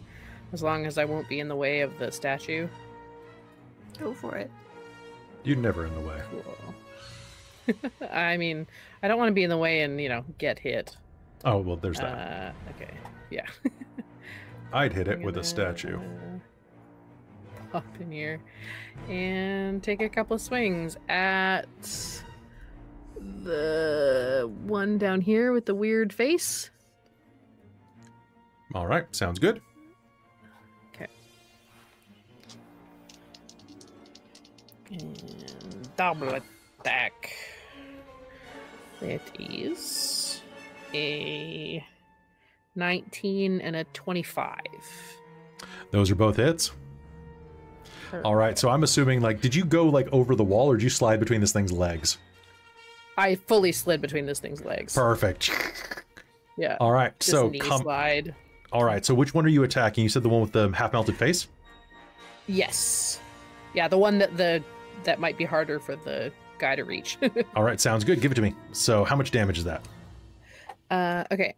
as long as I won't be in the way of the statue. Go for it. You're never in the way. Cool. I mean, I don't want to be in the way and, you know, get hit. Oh, well, there's that. Okay, yeah. I'd hit it with a statue. Pop in here and take a couple of swings at the one down here with the weird face. All right, sounds good. Okay. And double attack. That is a 19 and a 25. Those are both hits. Perfect. All right, so I'm assuming, like, did you go, like, over the wall, or did you slide between this thing's legs? I fully slid between this thing's legs. Perfect. Yeah. All right, Just so knee slide. All right, so which one are you attacking? You said the one with the half-melted face? Yes. Yeah, the one that might be harder for the guy to reach. All right, sounds good. Give it to me. So how much damage is that? Okay.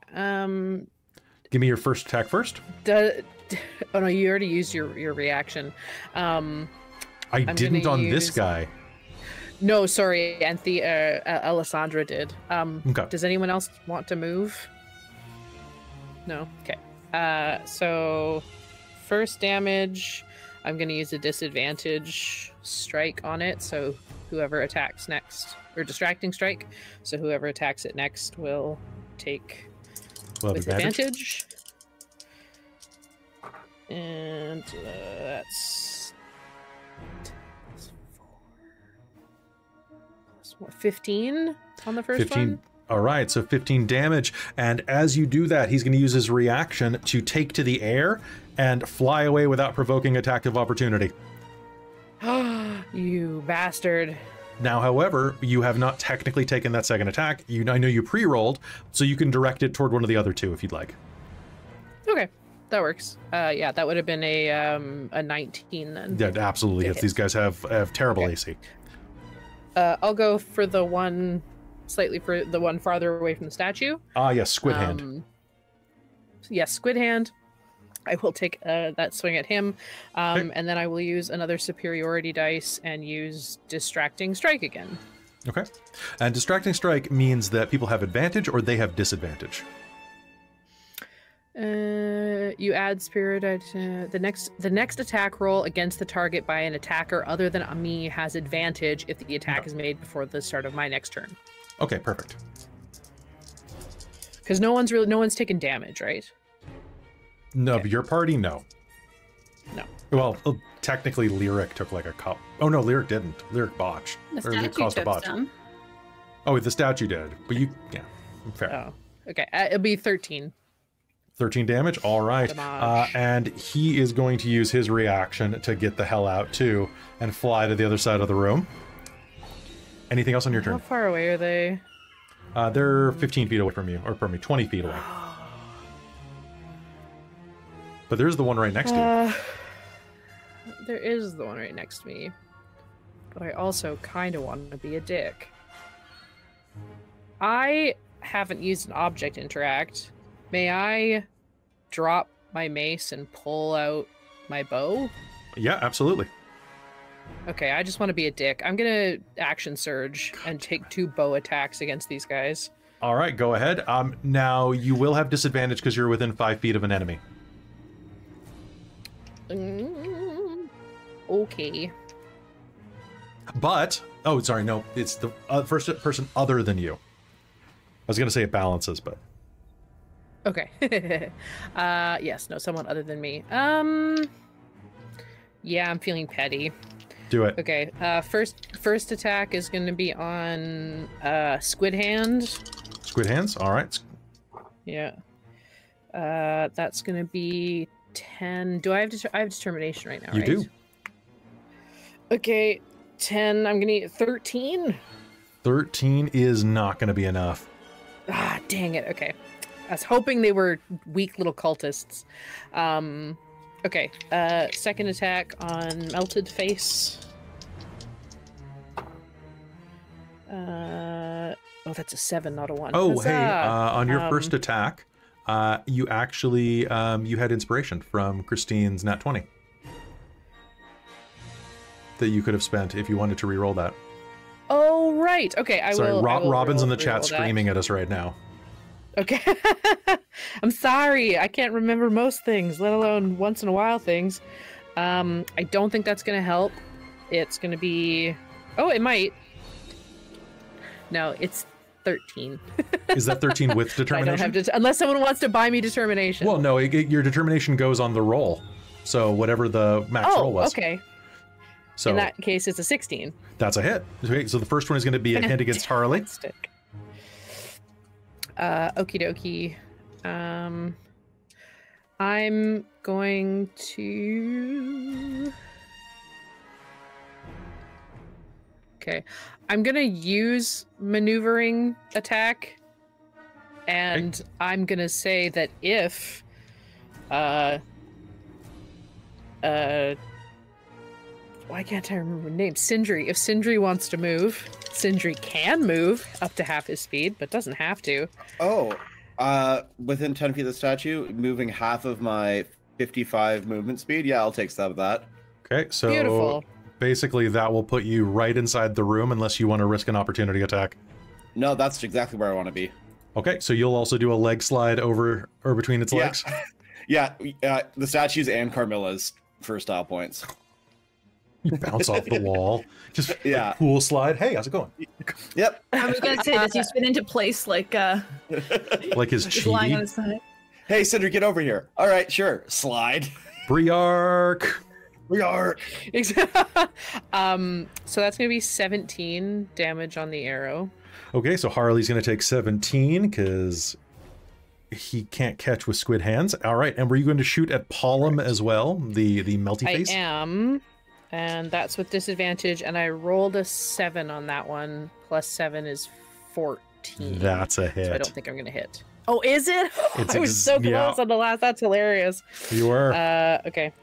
Give me your first attack first. Oh no, you already used your reaction. I didn't on this guy. No, sorry, Anthea, Alessandra did. Okay. Does anyone else want to move? No? Okay. So first damage, I'm going to use a disadvantage strike on it, so whoever attacks next, or distracting strike, so whoever attacks it next will take with advantage. And that's 15 on the first 15. one. All right, so 15 damage. And as you do that, he's going to use his reaction to take to the air and fly away without provoking attack of opportunity. You bastard. Now, however, you have not technically taken that second attack. I know you pre-rolled, so you can direct it toward one of the other two if you'd like. Okay, that works. Yeah, that would have been a 19 then. Yeah, absolutely hits. These guys have terrible AC. I'll go for the one farther away from the statue. Ah, yes, Squid Hand. Yes, Squid Hand. I will take that swing at him, and then I will use another superiority dice and use Distracting Strike again. Okay. And Distracting Strike means that people have advantage or they have disadvantage. You add spirit. The next attack roll against the target by an attacker other than me has advantage if the attack is made before the start of my next turn. Okay, perfect. Because no one's taken damage, right? No, Okay. but your party, no. No. Well, technically, Lyric took like a cup. Oh no, Lyric didn't. Lyric botched. The Or statue caused a took botch. some. Oh, the statue did, but you, yeah, fair. Oh, okay. It'll be 13. 13 damage. All right. Damage. And he is going to use his reaction to get the hell out too and fly to the other side of the room. Anything else on your How turn? far away are they? They're 15 feet away from you, or pardon me, 20 feet away. But there's the one right next to you. There is the one right next to me. But I also kind of want to be a dick. I haven't used an object interact. May I drop my mace and pull out my bow? Yeah, absolutely. Okay, I just want to be a dick. I'm gonna action surge and take 2 bow attacks against these guys. All right, go ahead. Now you will have disadvantage because you're within 5 feet of an enemy. Okay. But, oh, sorry, no, it's the first person other than you. I was going to say it balances, but. Okay. Yes, no, someone other than me. Yeah, I'm feeling petty. Do it. Okay, first attack is going to be on Squid Hand. Squid Hands, all right. Yeah. That's going to be 10. Do I have I have determination right now? You do. Okay, 10. I'm going to need 13. 13 is not going to be enough. Ah, dang it. Okay. I was hoping they were weak little cultists. Okay. Second attack on Melted Face. Oh, that's a 7, not a 1. Oh, Huzzah! hey, on your first attack, you actually, you had inspiration from Christine's nat 20. That you could have spent if you wanted to re-roll that. Oh, right. Okay, I will. Robin's in the chat screaming at us right now. Okay. I'm sorry. I can't remember most things, let alone once in a while things. I don't think that's going to help. It's going to be... Oh, it might. No, it's 13. Is that 13 with determination? I don't have unless someone wants to buy me determination. Well, no, your determination goes on the roll. So whatever the max roll was. Okay. So in that case, it's a 16. That's a hit. Okay, so the first one is going to be a hit against Harley. Okie dokie. I'm going to... Okay. I'm going to use maneuvering attack. And okay. I'm going to say that if... why can't I remember the name? Sindri. If Sindri wants to move, Sindri can move up to half his speed, but doesn't have to. Oh, within 10 feet of the statue, moving half of my 55 movement speed. Yeah, I'll take some of that. Okay, so beautiful. Basically that will put you right inside the room unless you want to risk an opportunity attack. No, that's exactly where I want to be. Okay, so you'll also do a leg slide over or between its legs? Yeah, the statues and Carmilla's for style points. You bounce off the wall. Just a cool slide. Hey, how's it going? Yep. I was going to say, does he spin into place like his chi? Lying on his side? Hey, Sindri, get over here. All right, sure. Slide. Briark. So that's going to be 17 damage on the arrow. Okay, so Harley's going to take 17 because he can't catch with squid hands. All right, and were you going to shoot at Pollum as well, the melty face? I am. And that's with disadvantage, and I rolled a 7 on that one. Plus 7 is 14. That's a hit. So I don't think I'm going to hit. Oh, is it? I was so close on the last. That's hilarious. You were. Okay.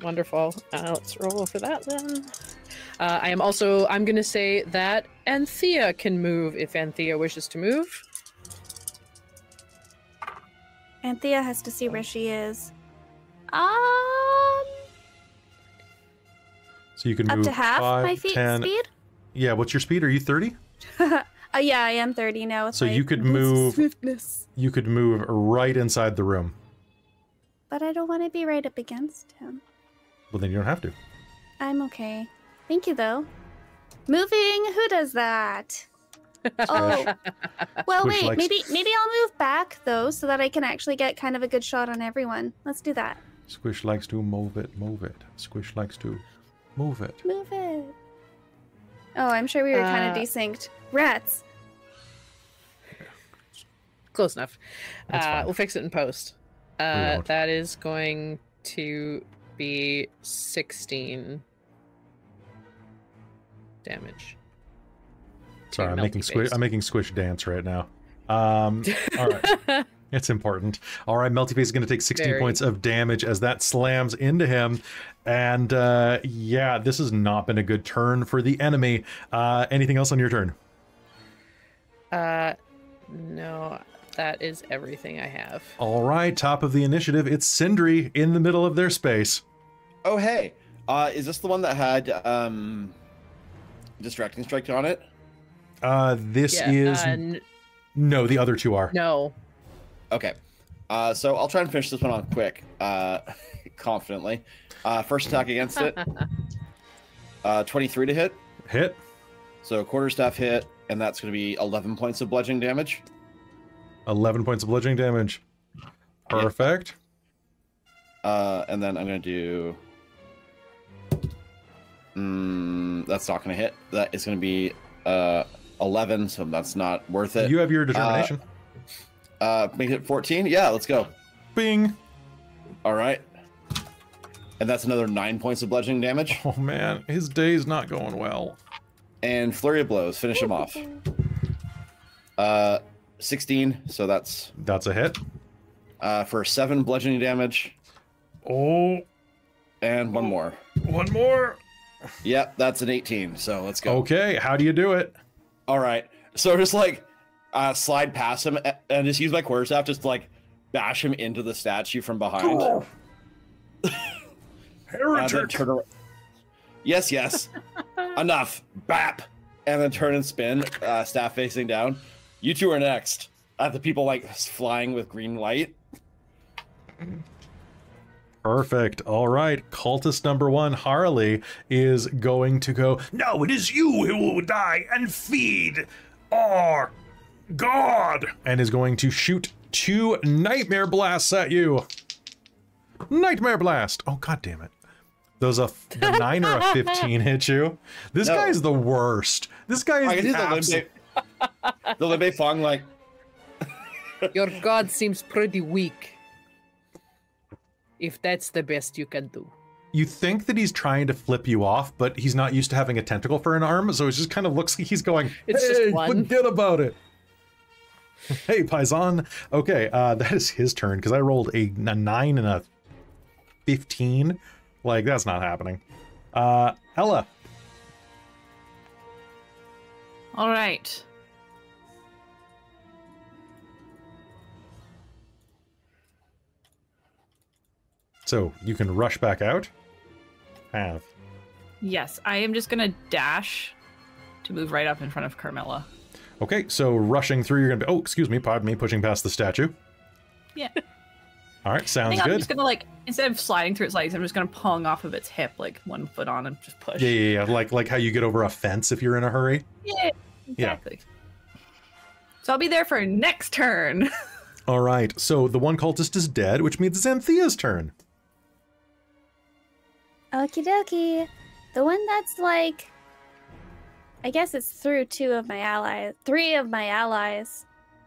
Wonderful. Let's roll for that then. I'm going to say that Anthea can move if Anthea wishes to move. Anthea has to see where she is. So you can move up to half 5, my feet 10. Speed? Yeah, what's your speed? Are you 30? Yeah, I am 30 now. With so my you could move swiftness. You could move right inside the room. But I don't want to be right up against him. Well, then you don't have to. I'm okay. Thank you, though. Moving? Who does that? Oh. Well, Squish wait. likes... Maybe I'll move back, though, so that I can actually get kind of a good shot on everyone. Let's do that. Squish likes to move it, move it. Squish likes to move it. Move it. Oh, I'm sure we were kind of desynced. Rats. Close enough. We'll fix it in post. That is going to be 16 damage. Sorry, I'm making Squish dance right now. All right. It's important. All right, Melty Face is going to take 16 points of damage as that slams into him. And yeah, this has not been a good turn for the enemy. Anything else on your turn? No, that is everything I have. All right, top of the initiative, it's Sindri in the middle of their space. Oh, hey. Is this the one that had Distracting Strike on it? This is... No, the other two are. No. Okay. So I'll try and finish this one on quick, confidently. First attack against it. 23 to hit. Hit. So quarterstaff hit, and that's going to be 11 points of bludgeoning damage. 11 points of bludgeoning damage. Perfect. And then I'm going to do... that's not going to hit. That is going to be 11, so that's not worth it. You have your determination. Make it 14? Yeah, let's go. Bing. All right. And that's another 9 points of bludgeoning damage. Oh man, his day's not going well. And flurry of blows, finish him off. 16, so that's a hit. For 7 bludgeoning damage. Oh. And one more. One more. Yep, that's an 18, so let's go. Okay, how do you do it? All right, so just like slide past him and just use my quarterstaff, just like bash him into the statue from behind. Oh. Heretic. Turn around. Yes. Enough. Bap. And then turn and spin, staff facing down. You two are next. The people like flying with green light. Perfect. All right. Cultist number 1, Harley, is going to go, "Now it is you who will die and feed our god," and is going to shoot 2 nightmare blasts at you. Nightmare blast. Oh, god damn it. Does a 9 or a 15 hit you? This guy's the worst. This guy is the Limbe Fong, like... Your god seems pretty weak. If that's the best you can do. You think that he's trying to flip you off, but he's not used to having a tentacle for an arm, so it just kind of looks like he's going, it's "Hey, just one. Forget about it." Hey, Paisan. Okay, that is his turn, because I rolled a 9 and a 15. Like, that's not happening. Ella. All right. So, you can rush back out? Have. Yes, I am just gonna dash to move right up in front of Carmilla. Okay, so rushing through, you're gonna be, oh, excuse me, pardon me, pushing past the statue. Yeah. All right, sounds I'm good. just gonna, like, instead of sliding through its legs, I'm just gonna pong off of its hip, like 1 foot on, and just push. Yeah. Like how you get over a fence if you're in a hurry. Yeah, exactly. So I'll be there for next turn. All right, so the one cultist is dead, which means it's Anthea's turn. Okie dokie. The one that's like, I guess it's through 3 of my allies.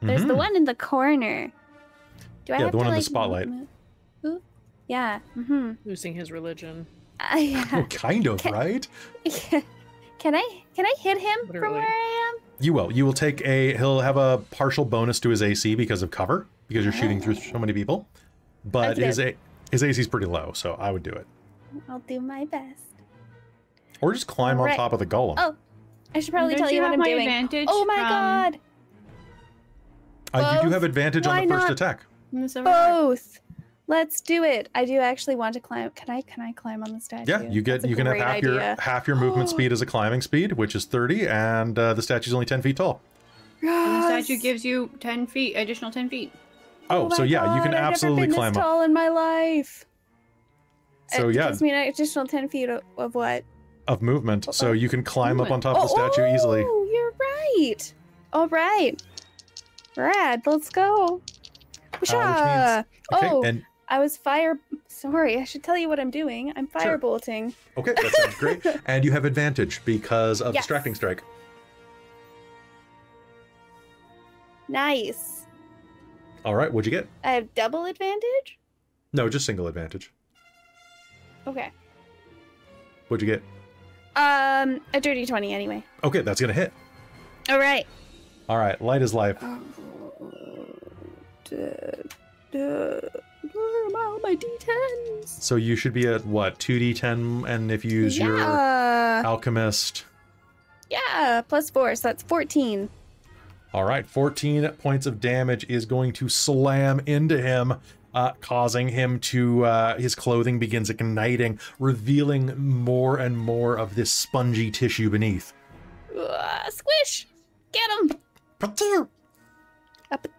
There's the one in the corner. Do I have the one to, in the like, spotlight. Who? Yeah. Losing his religion. Yeah. Well, kind of, right? Can I hit him from Literally. where I am? You will. You will take he'll have a partial bonus to his AC because of cover, because you're shooting through so many people. But Okay. his AC is pretty low, so I would do it. I'll do my best. Or just climb on Alright. top of the golem. Oh, I should probably Don't tell you you what have I'm my doing. advantage Oh my from- god! You do both. have advantage on Why the first not? attack. Both. Let's do it. I do actually want to climb. Can I climb on the statue? Yeah, you That's a can have great idea. half your movement speed as a climbing speed, which is 30, and the statue's only 10 feet tall. And the statue Yes. gives you 10 feet, additional 10 feet. Oh, so my yeah, you can God, absolutely I've never climb been this up. tall in my life. So It yeah, gives me an additional 10 feet of what? of movement. So you can climb up on top of the Oh, statue easily. Oh, you're right. All right. Brad, let's go. Whoosha! Okay, Oh, and I was Sorry, I should tell you what I'm doing. I'm Sure. firebolting. okay, that sounds great. And you have advantage because of Yes. distracting strike. Nice. All right, what'd you get? I have double advantage? No, just single advantage. Okay. What'd you get? A dirty 20 anyway. Okay, that's gonna hit. All right. All right, light is life. Where am all my D10s? So you should be at what, 2d10, and if you use your alchemist. Yeah, +4, so that's 14. All right, 14 points of damage is going to slam into him, causing him to, his clothing begins igniting, revealing more and more of this spongy tissue beneath. Squish! Get him! Patoo! Up a 2.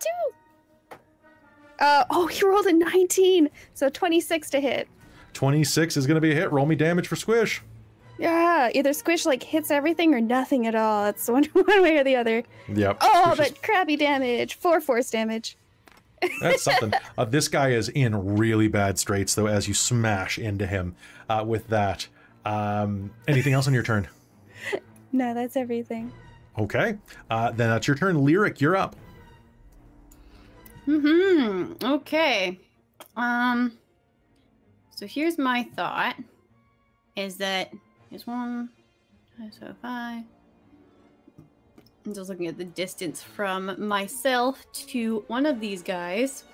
Oh, he rolled a 19, so 26 to hit. 26 is going to be a hit. Roll me damage for Squish. Yeah, either Squish like hits everything or nothing at all. It's one way or the other. Yep. Oh, Squish is- but crappy damage. 4 force damage. That's something. This guy is in really bad straits, though, as you smash into him with that. Anything else on your turn? No, that's everything. Okay. Then that's your turn. Lyric, you're up. Okay. So here's my thought, is that here's 1, so 5. I'm just looking at the distance from myself to one of these guys.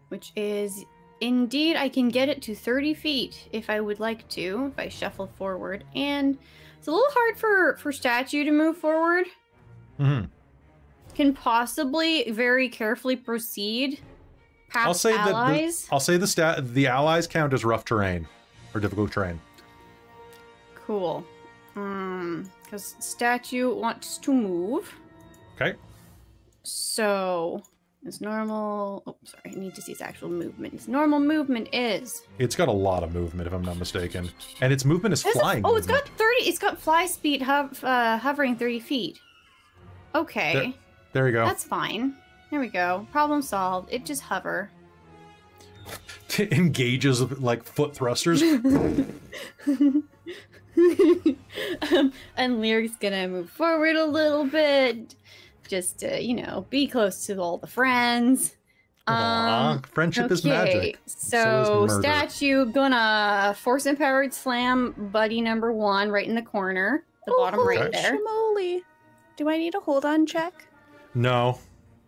Which is, indeed, I can get it to 30 feet if I would like to, if I shuffle forward. And it's a little hard for statue to move forward. Can possibly very carefully proceed past allies. I'll say the allies count as rough terrain or difficult terrain. Cool. Because statue wants to move. Okay. So its normal. Oh, sorry. I need to see its actual movement. Its normal movement is. It's got a lot of movement, if I'm not mistaken, and its movement is flying. It's got 30. It's got fly speed, hovering 30 feet. Okay. There you go. That's fine. There we go. Problem solved. It just hover. It engages like foot thrusters. And Lyric's gonna move forward a little bit, just to, you know, be close to all the friends. Friendship is magic. So statue gonna force empowered slam buddy number 1 right in the corner, the bottom right there. Moly. Do I need a hold on check? No.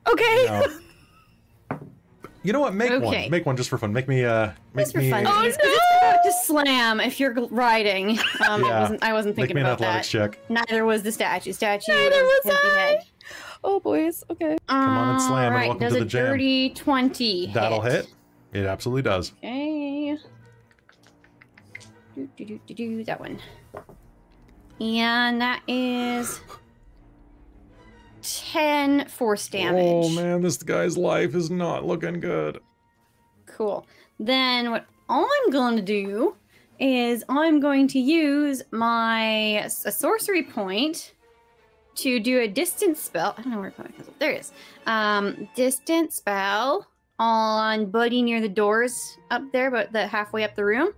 Okay. No. You know what? Make one. Make one just for fun. Make me. Just for fun. Oh no! Just slam if you're riding. I wasn't thinking about that. Make me an athletics check. Neither was the statue. Neither was I. Oh boys. Okay. Come on and slam, and welcome to the jam. Dirty 20. That'll hit. It absolutely does. Okay. That one. And that is 10 force damage. Oh man, this guy's life is not looking good. Cool. Then what I'm going to do is I'm going to use a sorcery point to do a distance spell. I don't know where my puzzle. There it is. Distance spell on Buddy near the doors up there, about the halfway up the room,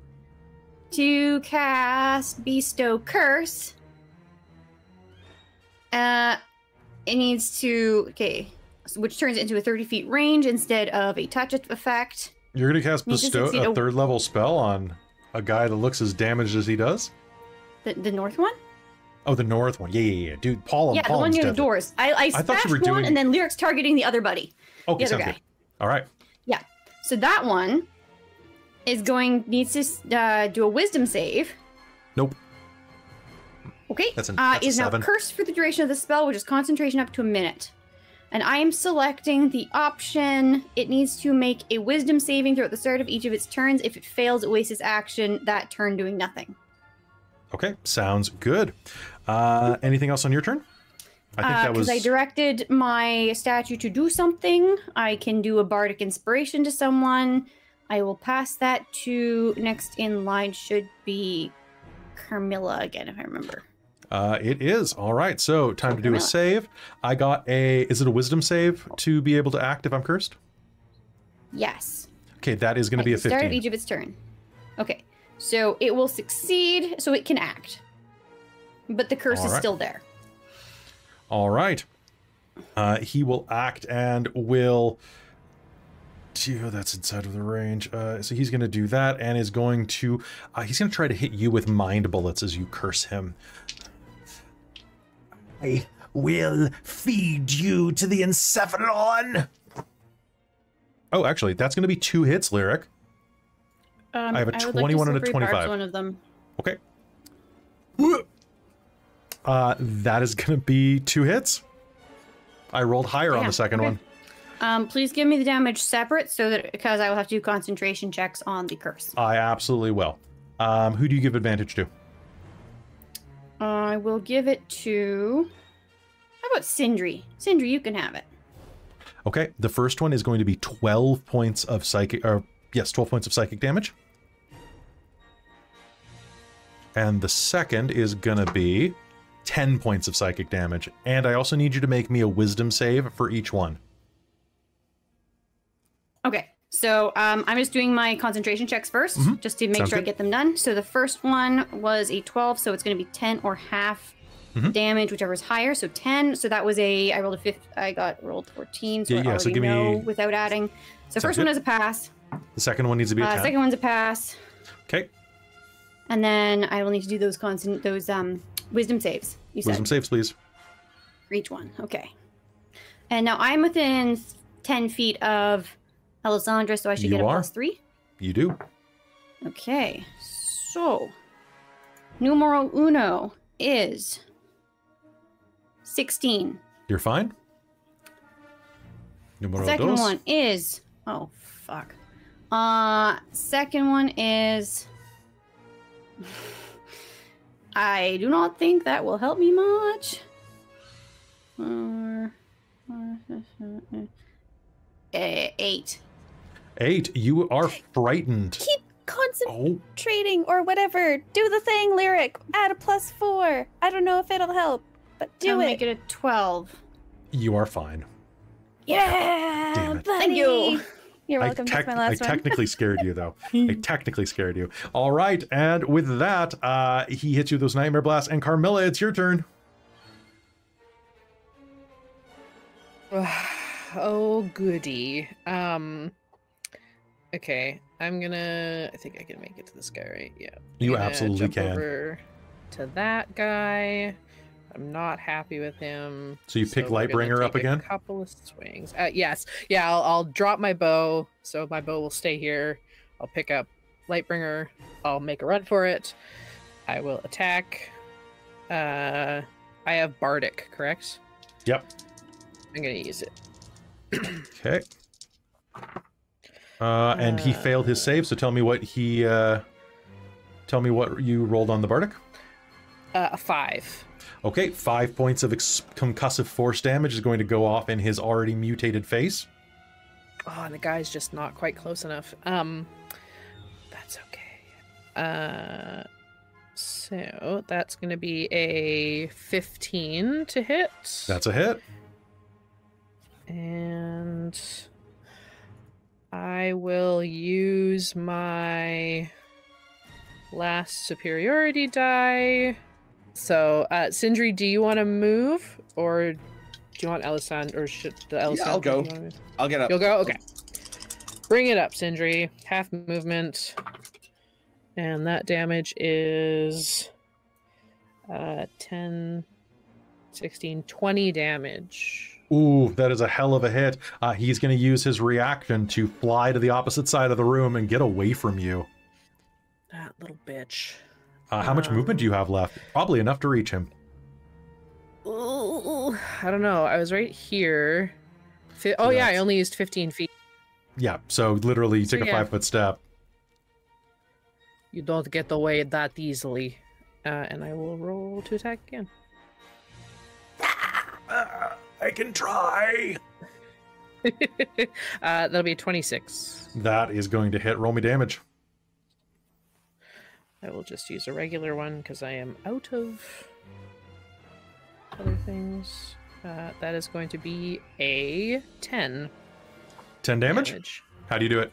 to cast Bestow Curse. It needs to, which turns it into a 30 feet range instead of a touch effect. You're going to cast Bestow, a 3rd level spell on a guy that looks as damaged as he does? The north one? Oh, the north one. Yeah. Dude, Paul. Yeah, the one near the doors. I thought you were doing one, and then Lyric's targeting the other buddy. Okay, the other guy. Good. All right. Yeah. So that one needs to do a wisdom save. Nope. Okay. That's is now 7. cursed for the duration of the spell, which is concentration up to a minute. And I am selecting the option. It needs to make a wisdom saving throughout the start of each of its turns. If it fails, it wastes its action that turn doing nothing. Okay, sounds good. Anything else on your turn? I think that was... Because I directed my statue to do something. I can do a bardic inspiration to someone. I will pass that to next in line should be Carmilla again, if I remember. It is. All right, so time to do a save. I got is it a wisdom save to be able to act if I'm cursed? Yes. Okay, that is going to be a 15. Start of each of its turn. Okay, so it will succeed, so it can act. But the curse is still there. All right. He will act and will... that's inside of the range. So he's going to do that and is going to... he's going to try to hit you with mind bullets as you curse him. I will feed you to the Encephalon. Oh, actually, that's going to be 2 hits, Lyric. I have a 21 and a 25. One of them. Okay. That is going to be 2 hits. I rolled higher on the second one. Please give me the damage separate, because I will have to do concentration checks on the curse. I absolutely will. Who do you give advantage to? I will give it to... How about Sindri? Sindri, you can have it. Okay, the first one is going to be 12 points of psychic... 12 points of psychic damage. And the second is going to be 10 points of psychic damage. And I also need you to make me a wisdom save for each one. Okay, so I'm just doing my concentration checks first, just to make sure I get them done. So the first one was a 12, so it's going to be 10 or half Mhm. damage, whichever is higher. So 10. So that was I rolled a 5. I rolled 14. So Yeah, I yeah, already so give me- know without adding. So Sounds first one good. is a pass. The second one needs to be a 10. Second one's a pass. Okay. And then I will need to do those wisdom saves. You Wisdom said saves, please. for each one. Okay. And now I'm within 10 feet of Alessandra, so I should You get a are. +3. You do. Okay. So, numero uno is 16. You're fine. Numero Second dos. one is fuck. Second one is I do not think that will help me much. 8. 8. You are frightened. Keep Oh, concentrating or whatever. Do the thing, Lyric. Add a +4. I don't know if it'll help, but I'll do make it. it a 12. you are fine. Yeah, Damn it. buddy. Thank you. You're welcome. That's my I last one. technically scared you, though. I technically scared you. All right, and with that, he hits you with those Nightmare Blasts. And Carmilla, it's your turn. Oh, goody. Okay, I think I can make it to this guy, right? Yeah. You I'm gonna absolutely jump can. over to that guy. I'm not happy with him. So you pick we're gonna Lightbringer up take again? A couple of swings. Yes. Yeah, I'll drop my bow, so my bow will stay here. I'll pick up Lightbringer. I'll make a run for it. I will attack. I have Bardic, correct? Yep. I'm gonna use it. Okay. And he failed his save, so tell me what you rolled on the Bardic. A 5. Okay, 5 points of concussive force damage is going to go off in his already mutated face. Oh, and the guy's just not quite close enough. That's okay. So that's going to be a 15 to hit. That's a hit. And I will use my last superiority die. So, Sindri, do you want to move, or do you want Alessandra, or should the Alessandra? I'll go. I'll get up. You'll go? Okay. Bring it up, Sindri. Half movement. And that damage is 10, 16, 20 damage. Ooh, that is a hell of a hit. He's going to use his reaction to fly to the opposite side of the room and get away from you. That little bitch. How much movement do you have left? Probably enough to reach him. Ooh, I don't know. I was right here. Oh, yeah, I only used 15 feet. Yeah, so literally you So, take a yeah. 5-foot step. You don't get away that easily. And I will roll to attack again. I can try. That'll be a 26. That is going to hit. Roll me damage. I will just use a regular one because I am out of other things. That is going to be a 10. 10 damage? How do you do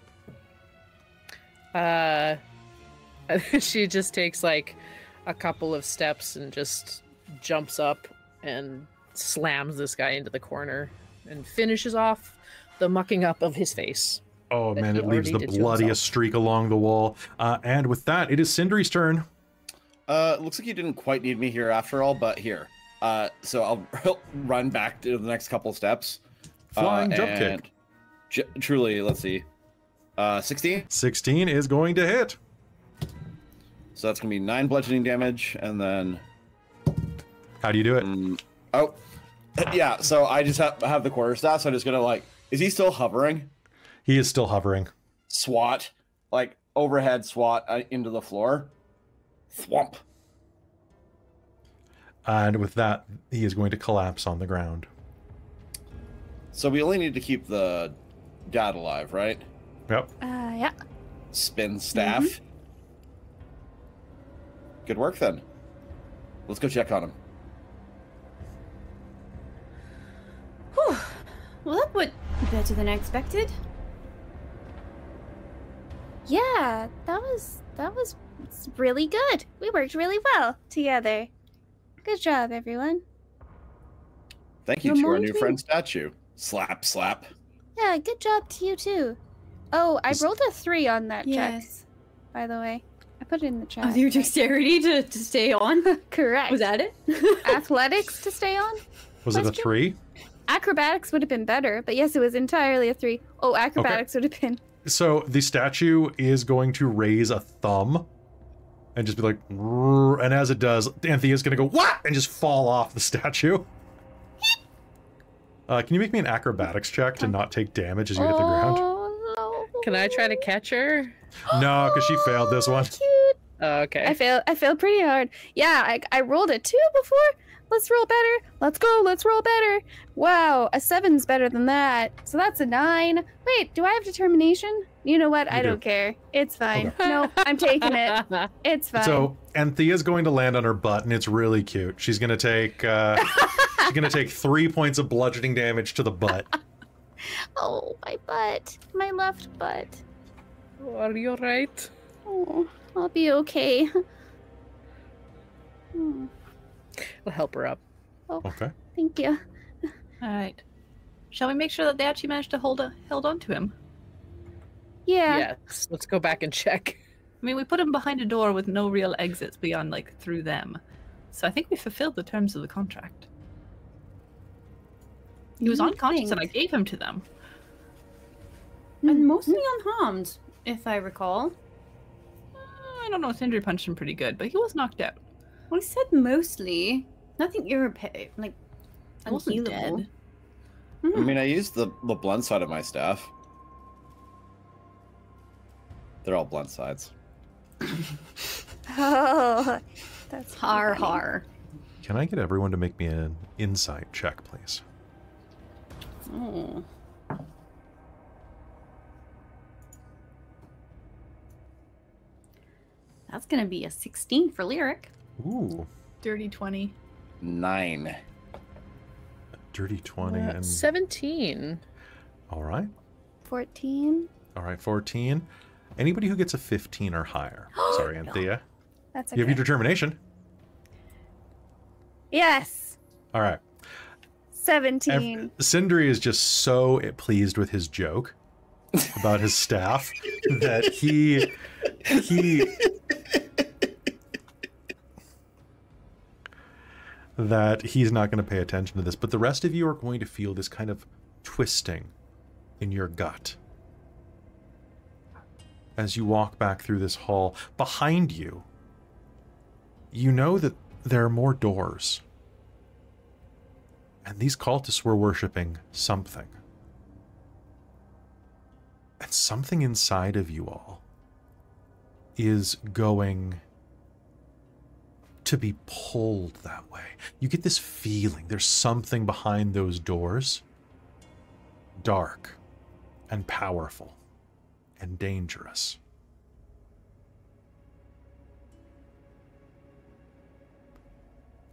it? She just takes like a couple of steps and just jumps up and slams this guy into the corner and finishes off the mucking up of his face. Oh that man, he it leaves the already did to bloodiest himself. streak along the wall. And with that, it is Sindri's turn. Looks like you didn't quite need me here after all, but here. So I'll run back to the next couple steps. Flying jump kick. Truly, let's see. 16? 16 is going to hit. So that's going to be 9 bludgeoning damage, and then... How do you do it? Yeah, so I just have the quarterstaff, so I'm just going to, like... Is he still hovering? He is still hovering. Swat. Like, overhead swat into the floor. Thwomp. And with that, he is going to collapse on the ground. So we only need to keep the dad alive, right? Yep. Yeah. Spin staff. Good work, then. Let's go check on him. Whew. Well, that went better than I expected. Yeah, that was really good. We worked really well together. Good job, everyone. Thank you to our new friend statue. Slap, slap. Yeah, good job to you too. Oh, I rolled a 3 on that check, Yes. by the way. I put it in the chat. Of your dexterity to stay on? Correct. Was that it? Athletics to stay on? Was it a 3? Acrobatics would have been better, but yes, it was entirely a 3. Oh, acrobatics would have been. So the statue is going to raise a thumb and just be like, "Rrr," and as it does, Anthea's going to go, what? And just fall off the statue. Can you make me an acrobatics check to not take damage as you hit the ground? Oh, no. Can I try to catch her? No, because she failed this one. Cute. Oh, okay. I failed pretty hard. Yeah, I rolled a 2 before. Let's roll better. Let's go. Let's roll better. Wow, a 7's better than that. So that's a 9. Wait, do I have determination? You know what? I don't care. It's fine. Okay. No, I'm taking it. It's fine. So Anthea's going to land on her butt, and it's really cute. She's going to take she's going to take 3 points of bludgeoning damage to the butt. Oh, my butt. My left butt. Are you alright? Oh, I'll be okay. Hmm. We'll help her up. Oh, Okay. thank you. All right. Shall we make sure that they actually managed to hold on to him? Yeah. Yes. Let's go back and check. I mean, we put him behind a door with no real exits beyond, like, through them. So I think we fulfilled the terms of the contract. He was unconscious and I gave him to them. And mostly unharmed, if I recall. I don't know, Sindri punched him pretty good, but he was knocked out. Well, I said mostly. Nothing like He wasn't unhealable. dead. I mean, I used the blunt side of my staff. They're all blunt sides. Oh, that's Har funny. har. Can I get everyone to make me an insight check, please? Oh. That's gonna be a 16 for Lyric. Ooh. Dirty 20. 9. Dirty 20 and... 17. All right. 14. All right, 14. Anybody who gets a 15 or higher. Sorry, Anthea. That's You okay. have your determination. Yes. All right. 17. Sindri is just so pleased with his joke about his staff that he that he's not going to pay attention to this. But the rest of you are going to feel this kind of twisting in your gut as you walk back through this hall. Behind you, you know that there are more doors. And these cultists were worshipping something. And something inside of you all is going to be pulled that way. You get this feeling there's something behind those doors, dark and powerful and dangerous.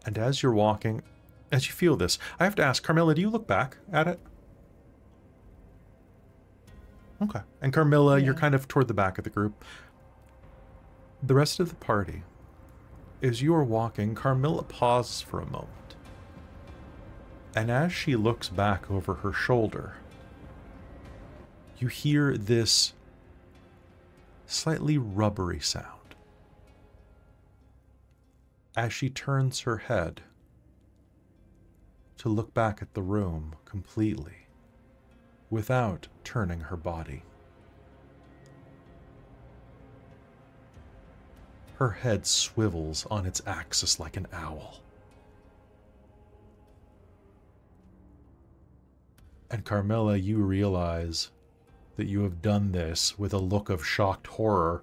And as you're walking, as you feel this, I have to ask, Carmilla, do you look back at it? Okay. And Carmilla, you're kind of toward the back of the group. The rest of the party, as you are walking, Carmilla pauses for a moment. And as she looks back over her shoulder, you hear this slightly rubbery sound. As she turns her head to look back at the room completely, without turning her body. Her head swivels on its axis like an owl. And Carmilla, you realize that you have done this with a look of shocked horror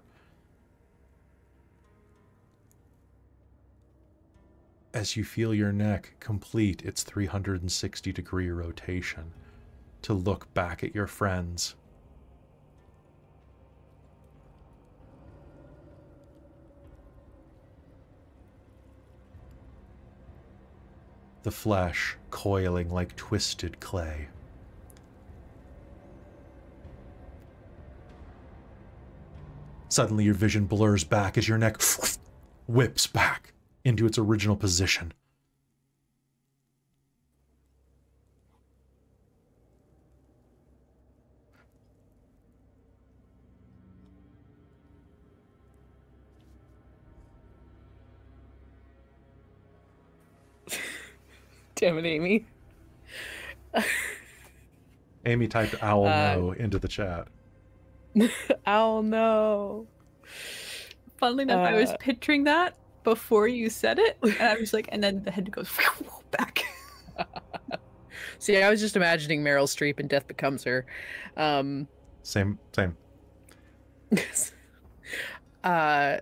as you feel your neck complete its 360-degree rotation to look back at your friends. The flesh coiling like twisted clay. Suddenly your vision blurs back as your neck whips back into its original position. Damn it, Amy. Amy typed owl no into the chat. Owl no. Funnily enough, I was picturing that before you said it, and I was like, and then the head goes back. See, I was just imagining Meryl Streep in Death Becomes Her. Same. I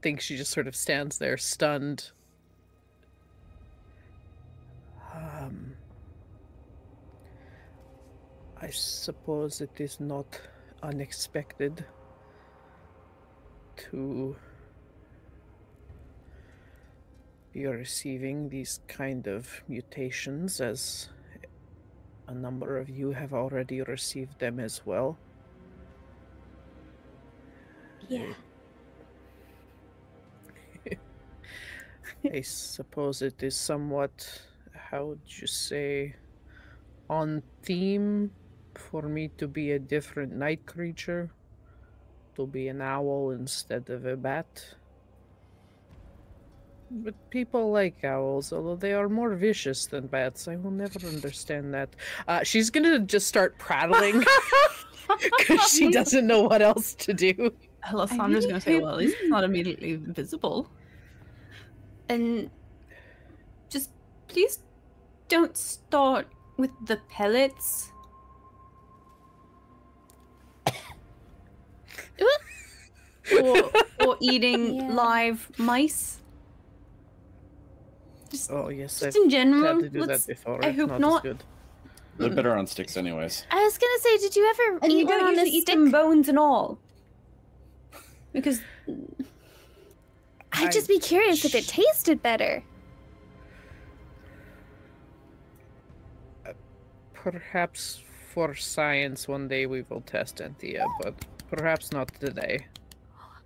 think she just sort of stands there stunned. I suppose it is not unexpected to be receiving these kind of mutations, as a number of you have already received them as well. Yeah. I suppose it is somewhat, how would you say, on theme for me to be a different night creature, to be an owl instead of a bat. But people like owls, although they are more vicious than bats. I will never understand that. She's gonna just start prattling because she doesn't know what else to do. Alessandra's gonna say, well, at least it's not immediately visible. And just please don't start with the pellets. or eating live mice. Just, oh yes, just in general. Had to do that before. I hope not. Good. They're better on sticks, anyways. I was gonna say, did you ever And eat you one don't on a usually eat stick? them bones and all. Because I'd just be curious if it tasted better. Perhaps for science one day we will test Anthea, but perhaps not today.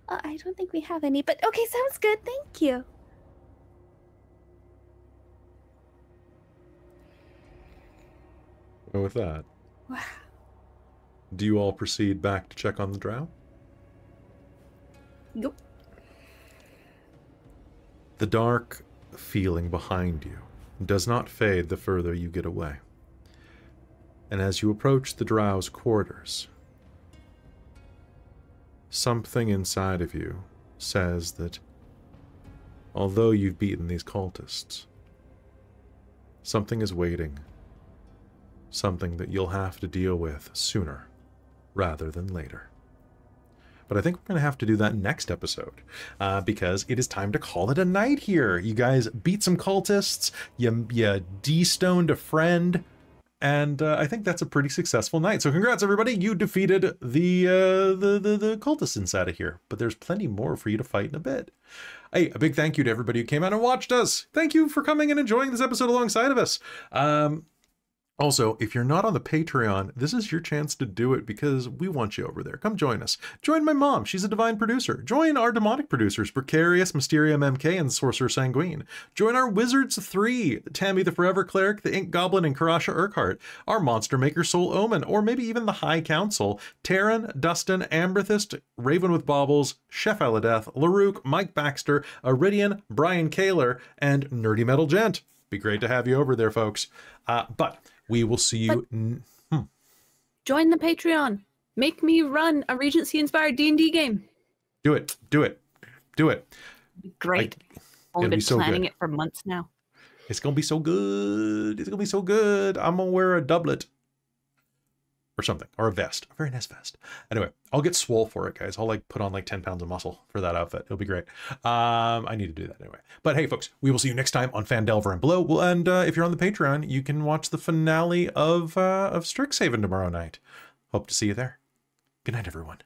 I don't think we have any, but okay, sounds good. Thank you. Well, with that, Wow. do you all proceed back to check on the drow? Nope. The dark feeling behind you does not fade the further you get away. And as you approach the drow's quarters, something inside of you says that although you've beaten these cultists, something is waiting. Something that you'll have to deal with sooner rather than later. But I think we're going to have to do that next episode because it is time to call it a night here. You guys beat some cultists, you de-stoned a friend, and I think that's a pretty successful night. So congrats, everybody. You defeated the cultists inside of here, but there's plenty more for you to fight in a bit. Hey, a big thank you to everybody who came out and watched us. Thank you for coming and enjoying this episode alongside of us. Also, if you're not on the Patreon, this is your chance to do it because we want you over there. Come join us. Join my mom. She's a divine producer. Join our demonic producers, Precarious, Mysterium MK, and Sorcerer Sanguine. Join our Wizards 3, Tammy the Forever Cleric, the Ink Goblin, and Karasha Urquhart. Our Monster Maker Soul Omen, or maybe even the High Council. Taryn, Dustin, Amberthist, Raven with Baubles, Chef Aladeth, Larouk, Mike Baxter, Iridian, Brian Kaler, and Nerdy Metal Gent. Be great to have you over there, folks. But we will see you. Join the Patreon. Make me run a Regency-inspired D&D game. Do it. Do it. Do it. Great. I've been planning it for months now. It's going to be so good. It's going to be so good. I'm going to wear a doublet. Or something. Or a vest. A very nice vest. Anyway, I'll get swole for it, guys. I'll put on 10 pounds of muscle for that outfit. It'll be great. I need to do that anyway. But hey, folks, we will see you next time on Phandelver and Below. Well, and if you're on the Patreon, you can watch the finale of Strixhaven tomorrow night. Hope to see you there. Good night, everyone.